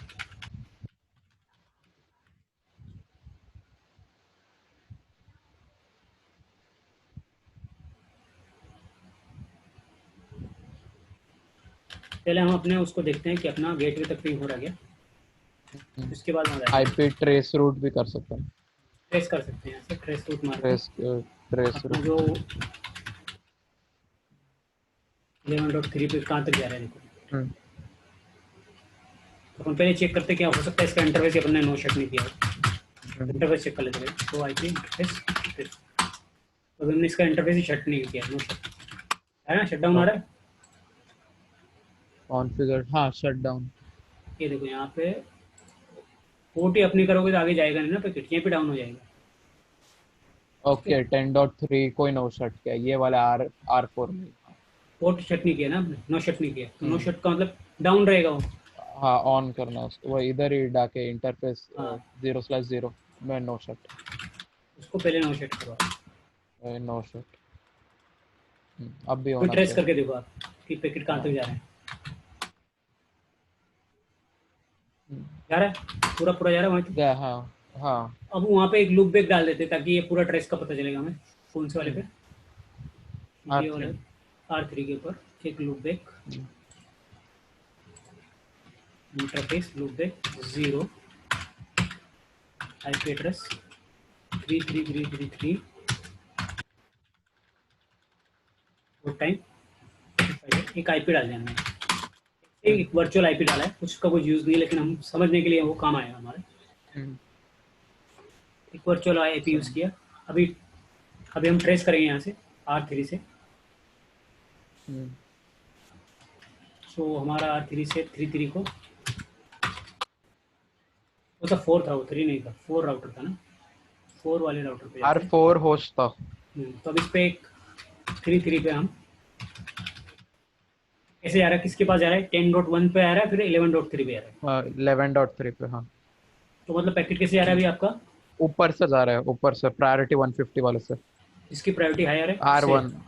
पहले हम अपने उसको देखते हैं कि अपना गेटवे तक पिंग हो रहा है क्या, उसके बाद हमारा आईपी ट्रेस रूट भी कर सकते हैं। ट्रेस कर सकते हैं, ऐसे ट्रेस रूट मार के ट्रेस अपना रूट। जो 11.3 पे कहाँ तक जा रहा है देखो। तो हम पहले चेक करते हैं क्या हो सकता है इसका इंटरफेस, अपन ने नो शेक नहीं किया, इंटरफेस चेक कर लेते हैं। तो IP इंटरफेस अभी हमने इसका इंटरफेस ही शट नहीं किया, नो शट है ना, शट डाउन आ रहा है। कॉन्फ़िगर, हाँ शट डाउन। ये देखो यहाँ पे पोर्ट ही अपनी करोगे तो आगे जाएगा नहीं ना पैकेट, यहीं पे डाउन हो जाएगा। ठीक है, ओके 10.3 कोई नो शट क्या ये वाला R4 में। पोर्ट शट नहीं किया ना आपने, नो शट नहीं किया, तो नो हम्म, शट का मतलब डाउन रहेगा वो। हाँ ऑन करना है उसको, वो इधर ही डाके इंटरफेस हाँ 0/0 में नो शट। उसको पहले नो शट करो। नो शट अब भी कोई होना ट्रेस चाहिए। करके देखो आप कि पैकेट कहाँ तक हाँ जा रहा है। हम्म, जा रहा है, पूरा पूरा जा रहा है वहाँ तक। हाँ हाँ। अब वहाँ पे एक लूप बैक डाल देते ताकि ये पूरा ट्रेस का पता चलेगा हमें। कौन से वाले पे? ये वाले R3। R3 के ऊपर एक loop back, interface loop back 0, IP address 33333 और टाइम। एक आईपी डाल दिया हमने, एक वर्चुअल आईपी डाला है, उसका कोई यूज़ नहीं, लेकिन हम समझने के लिए वो काम आएगा हमारे। एक वर्चुअल आईपी यूज़ किया। अभी अभी हम ट्रेस करेंगे यहाँ से R3 से। सो हमारा R3 से 33 को, वो था 4 था, वो 3 नहीं था, 4 राउटर था ना, 4 वाले राउटर पे जाते हैं। R4 होस्ट था। तो अब इस पे एक 33 पे हम कैसे जा रहा है, किसके पास जा रहा है, 10.1 पे आ रहा है, फिर 11.3 पे आ रहा है। 11.3 पे हाँ। तो मतलब पैकेट कैसे जा रहा है अभी आपका, ऊपर से जा रहा है, ऊपर से प्रायोरिटी 150 वाले से। इसकी प्रायोरिटी हायर है इससे,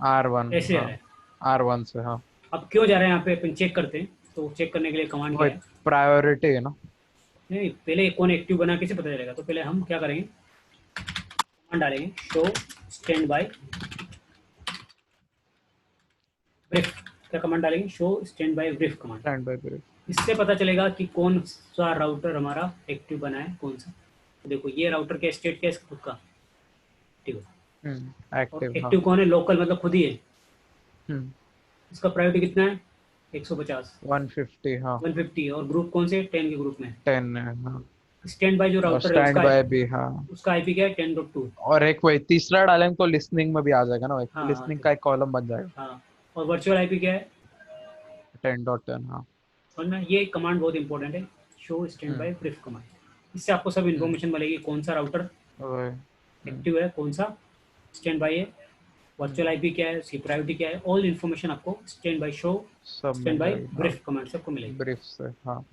R1 ऐसे जा हाँ। रहा है। R1 से हाँ। अब क्यों जा रहा है यहाँ पे अपन चेक करते हैं। तो चेक करने के लिए कमांड क्या वही है, प्रायोरिटी है ना। नहीं पहले कौन एक्टिव बना कैसे पता चलेगा, तो पहले हम क्या करेंगे, कमांड डालेंगे शो स्टैंड बाय ब्रीफ। क्या कमांड डालेंगे, show stand by brief command. Stand by पे। इससे पता चलेगा कि कौन सा राउटर हमारा एक्टिव बना है, कौन सा। तो देखो ये राउटर का स्टेट क्या है, इसका खुद का एक्टिव है। और एक्टिव हाँ। एक्टिव कौन है, लोकल मतलब खुद ही है। हम्म इसका प्रायोरिटी कितना है, 150, 150 हाँ। 150, और ग्रुप कौन से, 10 के ग्रुप में। 10 है हाँ। स्टैंड बाय जो और राउटर है स्टैंड उसका, बाय भी हाँ। उसका आईपी क्या है, 10.2। और एक वही तीसरा डालेंगे तो लिसनिंग में भी आ जाएगा ना, एक हाँ हाँ लिसनिंग का एक कॉलम बन जाएगा। हाँ। और वर्चुअल आईपी क्या है, 10.10 हाँ। और ना ये कमांड बहुत इंपॉर्टेंट है, show stand by brief command. इससे आपको सब हम्म इन्फॉर्मेशन मिलेगी, कौन सा राउटर वही एक्टिव है, कौन सा स्टैंड बाय है, वर्चुअल आईपी क्या है, उसकी प्रायोरिटी क्या है, ऑल इन्फॉर्मेशन आपको स्टैंड बाय शो सब स्टैंड मिल बाय जाएगी हाँ। ब्रीफ कमांड से आपको मिलेगी। ब्रीफ से हाँ।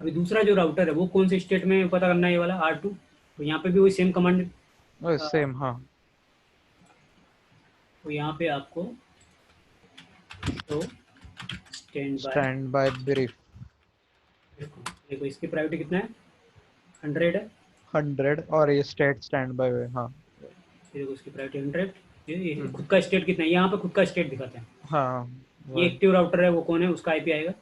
अभी दूसरा जो राउटर है वो कौन से स्टेट में पता करना है, ये वाला R2। तो यहाँ पे भी वही सेम कमांड, वही सेम हाँ। तो यहाँ पे आपको show stand by, stand by brief देखो इसकी प्रायोरिटी कितना है, 100 है। 100 और ये स्टैंड बाय हाँ। फिर देखो इसकी प्रायोरिटी 100। ये हम्म खुद का स्टेट कितना है, यहाँ पे खुद का स्टेट दिखाते हैं। हाँ ये वही। एक्टिव राउटर है वो कौन है, उसका आईपी आएगा।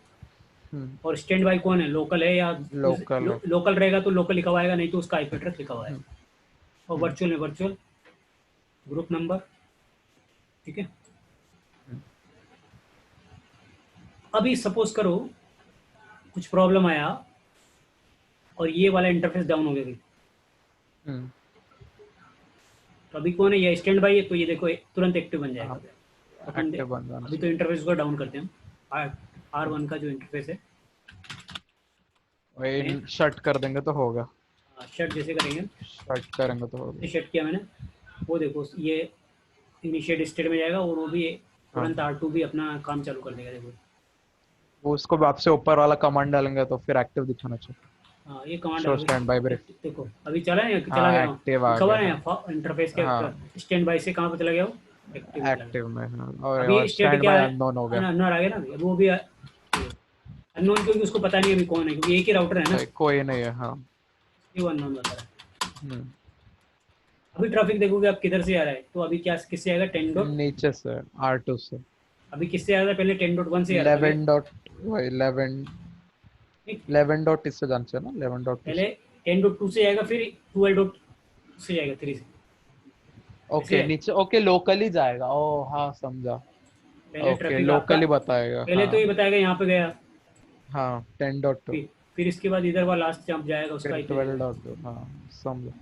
और स्टैंड बाई कौन है, लोकल है या लोकल है। लोकल रहेगा तो लोकल लिखा हुआ आएगा, नहीं तो उसका आईपी एड्रेस लिखा हुआ हम्म आएगा। और हम्म वर्चुअल में वर्चुअल ग्रुप नंबर, ठीक है। हम्म अभी सपोज करो कुछ प्रॉब्लम आया और ये वाला इंटरफेस डाउन हो गया, हम्म, तो अभी कौन है, ये स्टैंड बाई है, तो ये देखो तुरंत एक्टिव बन जाएगा। हाँ अपन एक्टिव बन जाना अभी तो चाहिए। इंटरफेस को डाउन करते हैं हम। R1 का जो इंटरफेस है, वही शट कर देंगे तो होगा। शट जैसे करेंगे, शट करेंगे तो होगा। शट किया मैंने, वो देखो ये इनिशिएट स्टेट में जाएगा और वो भी हाँ तुरंत R2 भी अपना काम चालू कर देगा, देखो। वो उसको आपसे ऊपर वाला कमांड डालेंगे तो फिर एक्टिव दिखाना चाहिए। हाँ ये कमांड शो अभी स्टैंड बाय ब्रीफ। देखो अभी चला है, चला हाँ गया एक्टिव आ लिखा हुआ गया है हाँ। इंटरफेस के हाँ स्टैंड बाय से कहाँ पे चला गया, वो एक्टिव में चला गया। एक्टिव में हाँ। अभी और स्टेट स्टैंड क्या बाय है, अननोन हो गया। अननोन आ गया ना अभी, अब वो भी अननोन, क्योंकि उसको पता नहीं अभी कौन है, क्योंकि एक ही राउटर है ना, कोई नहीं है हाँ। ये वो अननोन बता रहा है। हम्म अभी ट्रैफिक देखोगे आप किधर से आ रहा है, तो अभी क्या किससे आएगा, 10 डॉट, नीचे से R2 से। अभी किससे आ रहा था, पहले 10.1 से आ रहा था, अभी 11 डॉट वही 11 ठीक, 11 डॉट इससे जान चाहिए ना 11.2 पहले से। 10.2 से आएगा, फिर 12 से जाएगा, 3 से, ऐसे ओके है। नीचे ओके लोकल ही जाएगा ओ हाँ समझा। पहले ओके ट्रैफिक आपका, लोकल ही बताएगा पहले तो हाँ। ये बताएगा यहाँ पे गया, हाँ 10.2 फिर इसके बाद इधर वाला लास्ट जंप जाएगा उसका फिर आईपी 12 देगा। डॉट हाँ समझा।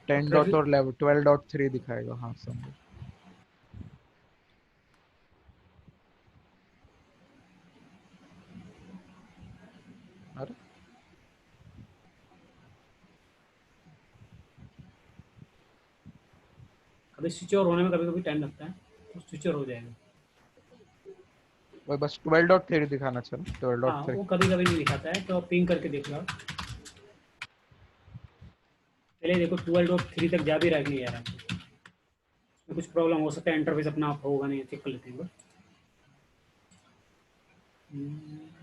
10 डॉट और 12.3 दिखाएगा। हाँ समझ। अरे अभी स्विच ओवर होने में कभी कभी टाइम लगता है, तो स्विच ओवर हो जाएगा। वही बस 12.3 दिखाना चाहिए, हाँ 12.3। वो कभी कभी नहीं दिखाता है, तो आप पिंग करके देख लो। चलिए देखो 12.3 तक जा भी रहा है कि नहीं जा रहा है। इसमें कुछ प्रॉब्लम हो सकता है, इंटरफेस अपना आप होगा नहीं, चेक कर लेते हैं।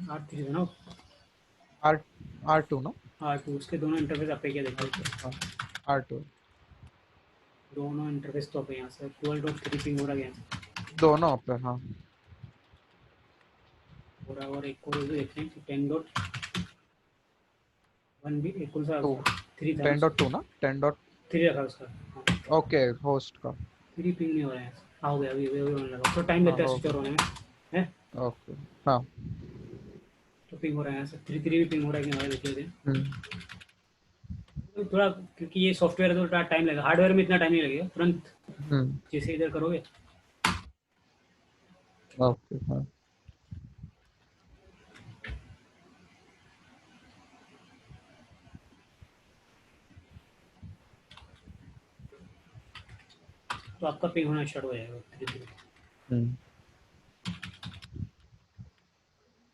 8 3 है ना। आर R2 ना। R2 उसके दोनों इंटरफेस आप क्या देखो। R2 हाँ R2 दोनों इंटरफेस तो आप यहाँ से 12.3 पिंग हो रहा है यहाँ से दोनों पे हाँ। हो रहा है। और एक और भी देखते हैं कि 10.1 भी एक कौन सा टू उसका 3 था ना, 10.2 ना 10 डॉट। 3 रखा उसका। हाँ ओके होस्ट का। 3 पिंग नहीं हो रहा है। हाँ हो गया, अभी होने लगा, तो टाइम हाँ लेता है हो स्विच गया। होने में है। ओके हाँ। तो पिंग हो रहा है यहाँ से 3 भी पिंग हो रहा है कि नहीं हो रहा है, देख लेते हैं। हम्म तो थोड़ा क्योंकि ये सॉफ्टवेयर है तो थोड़ा टाइम लगेगा, हार्डवेयर में इतना टाइम नहीं लगेगा, तुरंत हम्म जैसे इधर करोगे। ओके हाँ। तो आपका पिंग होना स्टार्ट हो जाएगा धीरे धीरे। हम्म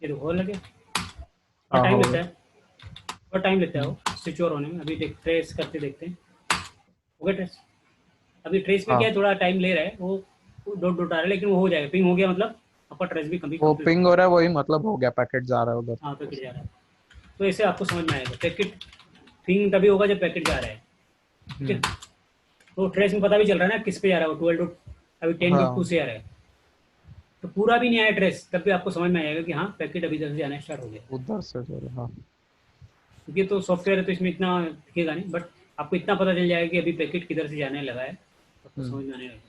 ये तो होने लगे, और हाँ टाइम हो लेता गया। है, और टाइम लेता है हम्म वो स्विच ओवर होने में। अभी देख ट्रेस करते देखते हैं। हो गया ट्रेस। अभी ट्रेस में क्या हाँ है, थोड़ा टाइम ले रहा है वो, डॉट डॉट आ रहा है, लेकिन वो हो जाएगा, पिंग हो गया मतलब आपका ट्रेस भी कभी वो कंप्लीट हो पिंग गया। हो रहा है, वही मतलब हो गया, पैकेट जा रहा है उधर हाँ पैकेट बस। जा रहा है। तो ऐसे आपको समझ में आएगा, पैकेट पिंग तभी होगा जब पैकेट जा रहा है। ठीक है। हम्म तो ट्रेस में पता भी चल रहा है ना किस पे जा रहा है वो, 12 अभी 10.2 हाँ से आ रहा है। तो पूरा भी नहीं आया ट्रेस, तब भी आपको समझ में आएगा कि हाँ पैकेट अभी इधर से आना स्टार्ट हो गया। उधर से जा रहा हाँ। क्योंकि तो सॉफ्टवेयर है तो इसमें इतना दिखेगा नहीं, बट आपको इतना पता चल जाएगा कि अभी पैकेट किधर से जाने लगा है, आपको हम्म समझ में आने लगा।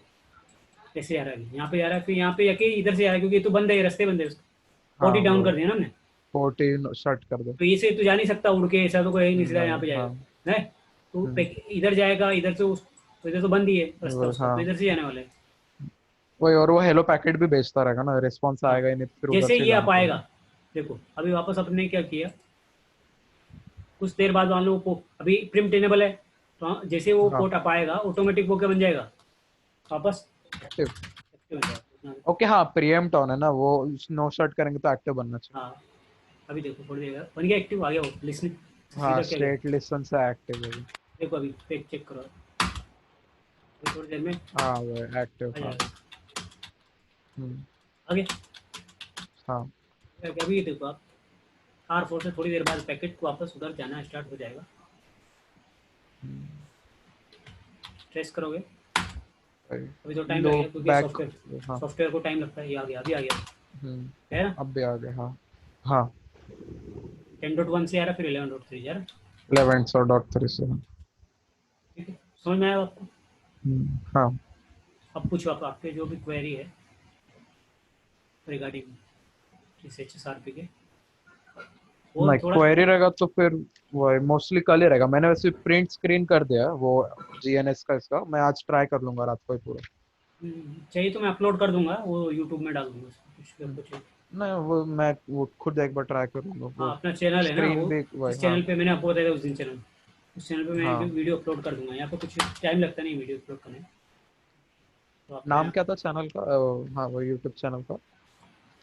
कैसे आ रहा है, यहाँ पे आ रहा है, फिर यहाँ पे आके इधर से आ रहा है, क्योंकि ये तो बंद है, रास्ते बंद है उसका। हाँ 40 डाउन वो कर दिया ना हमने। 14 शर्ट कर दे। तो ये से तो जा नहीं सकता उड़ के, ऐसा तो कोई है ही नहीं, सीधा यहाँ नहीं पे हाँ। जाएगा है। तो हम्म इधर जाएगा, इधर से उस, तो इधर तो बंद ही है रास्ता उसका, तो हाँ इधर से जाने वाला है। वही, और वो हेलो पैकेट भी बेचता रहेगा ना, रिस्पॉन्स हाँ आएगा ही नहीं तो फिर उधर जैसे से ये जाना आप आएगा, पड़ेगा। देखो अभी वापस अपने क्या किया, कुछ देर बाद मान लो अभी प्रिंट इनेबल है, तो जैसे वो हाँ पोर्ट अप आएगा ऑटोमेटिक वो क्या बन जाएगा वापस एक्टिव। एक्टिव बन जाएगा। ओके हाँ प्रीएम्प्ट ऑन है ना वो, नो शर्ट करेंगे तो एक्टिव बनना चाहिए। हाँ अभी देखो थोड़ी देर बन गया एक्टिव, आ गया वो लिस्निंग से हाँ सीधा क्या गया। स्टेट लिसन से एक्टिव हो गया। देखो अभी पेज चेक करो, अभी थोड़ी देर में हाँ वो एक्टिव आ हाँ। जाएगा। हम्म आ गया। हाँ। अभी ये देखो आप, R4 से थोड़ी देर बाद पैकेट को वापस उधर जाना स्टार्ट हो जाएगा। हम्म, ट्रेस करोगे, वही। अभी तो टाइम लो लगेगा क्योंकि बैक। सॉफ्टवेयर हाँ सॉफ्टवेयर को टाइम लगता है। ये आ गया, अभी आ गया है ना। अब भी आ गया हाँ। हाँ 10.1 से आ रहा, फिर 11.3 जा रहा। 11.3 से हाँ। ठीक है, समझ में आया आपको। हाँ अब पूछो आप, आपके जो भी क्वेरी है रिगार्डिंग इस HSRP के, वो नहीं थोड़ा क्वेरी रहेगा तो फिर वो मोस्टली कल ही रहेगा। मैंने वैसे प्रिंट स्क्रीन कर दिया है वो जीएनएस का, इसका मैं आज ट्राई कर लूंगा रात को ही पूरा। चाहिए तो मैं अपलोड कर दूंगा, वो यूट्यूब में डाल दूंगा कुछ हम्म, कुछ। नहीं वो मैं वो खुद एक बार ट्राई कर लूंगा हाँ वो। अपना चैनल है ना वो, स्क्रीन भी वही जिस हाँ। चैनल पे मैंने आपको बताया था उस दिन चैनल, उस चैनल पे मैं हाँ वीडियो अपलोड कर दूंगा। यहाँ पे कुछ टाइम लगता नहीं वीडियो अपलोड करने, तो आपका नाम यहाँ, क्या था चैनल का? हाँ वो यूट्यूब चैनल का।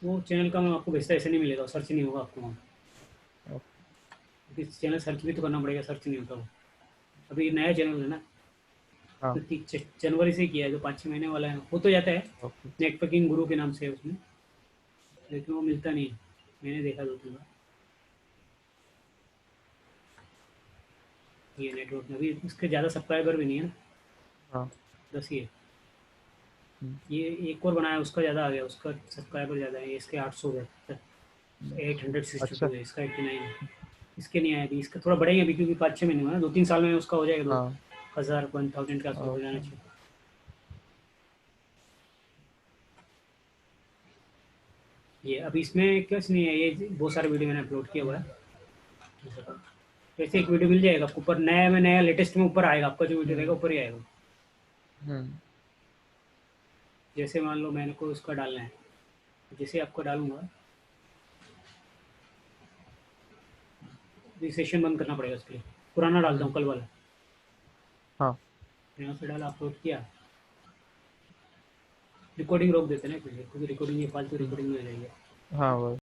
वो चैनल का मैं आपको भेजता ऐसे नहीं मिलेगा, सर्च नहीं होगा आपको वहाँ। ओके, क्योंकि चैनल सर्च भी तो करना पड़ेगा, सर्च नहीं होता वो। अभी नया चैनल है ना, हाँ तो जनवरी से किया है, जो 5 6 महीने वाला है, हो तो जाता है। ओके। नेटवर्किंग गुरु के नाम से है उसमें, लेकिन वो मिलता नहीं है, मैंने देखा 2 3 बार। ये नेटवर्क में अभी उसके ज़्यादा सब्सक्राइबर भी नहीं है ना, हाँ 10 ही है। हम्म, ये एक और बनाया उसका ज़्यादा आ गया, उसका सब्सक्राइबर ज़्यादा है, इसके 800 है, 862 अच्छा है, इसका 89 है। इसके नहीं आया अभी, इसका थोड़ा बढ़ेंगे अभी, क्योंकि 5 6 महीने हुआ ना, 2 3 साल में उसका हो जाएगा, दो हाँ हज़ार 1000 के आसपास हो जाना ओके। चाहिए। ये अभी इसमें कुछ नहीं है, ये बहुत सारे वीडियो मैंने अपलोड किया हुआ है। वैसे एक वीडियो मिल जाएगा आपको ऊपर, नया में नया लेटेस्ट में ऊपर आएगा, आपका जो वीडियो रहेगा ऊपर ही आएगा। जैसे मान लो मैंने को उसका डालना है, जैसे आपको डालूंगा, ये सेशन बंद करना पड़ेगा उसके लिए, पुराना डालता हूँ कल वाला, हाँ यहाँ से डाला, अपलोड किया, रिकॉर्डिंग रोक देते हैं ना, फिर क्योंकि रिकॉर्डिंग ये फालतू रिकॉर्डिंग में हो जाएगी। हाँ वो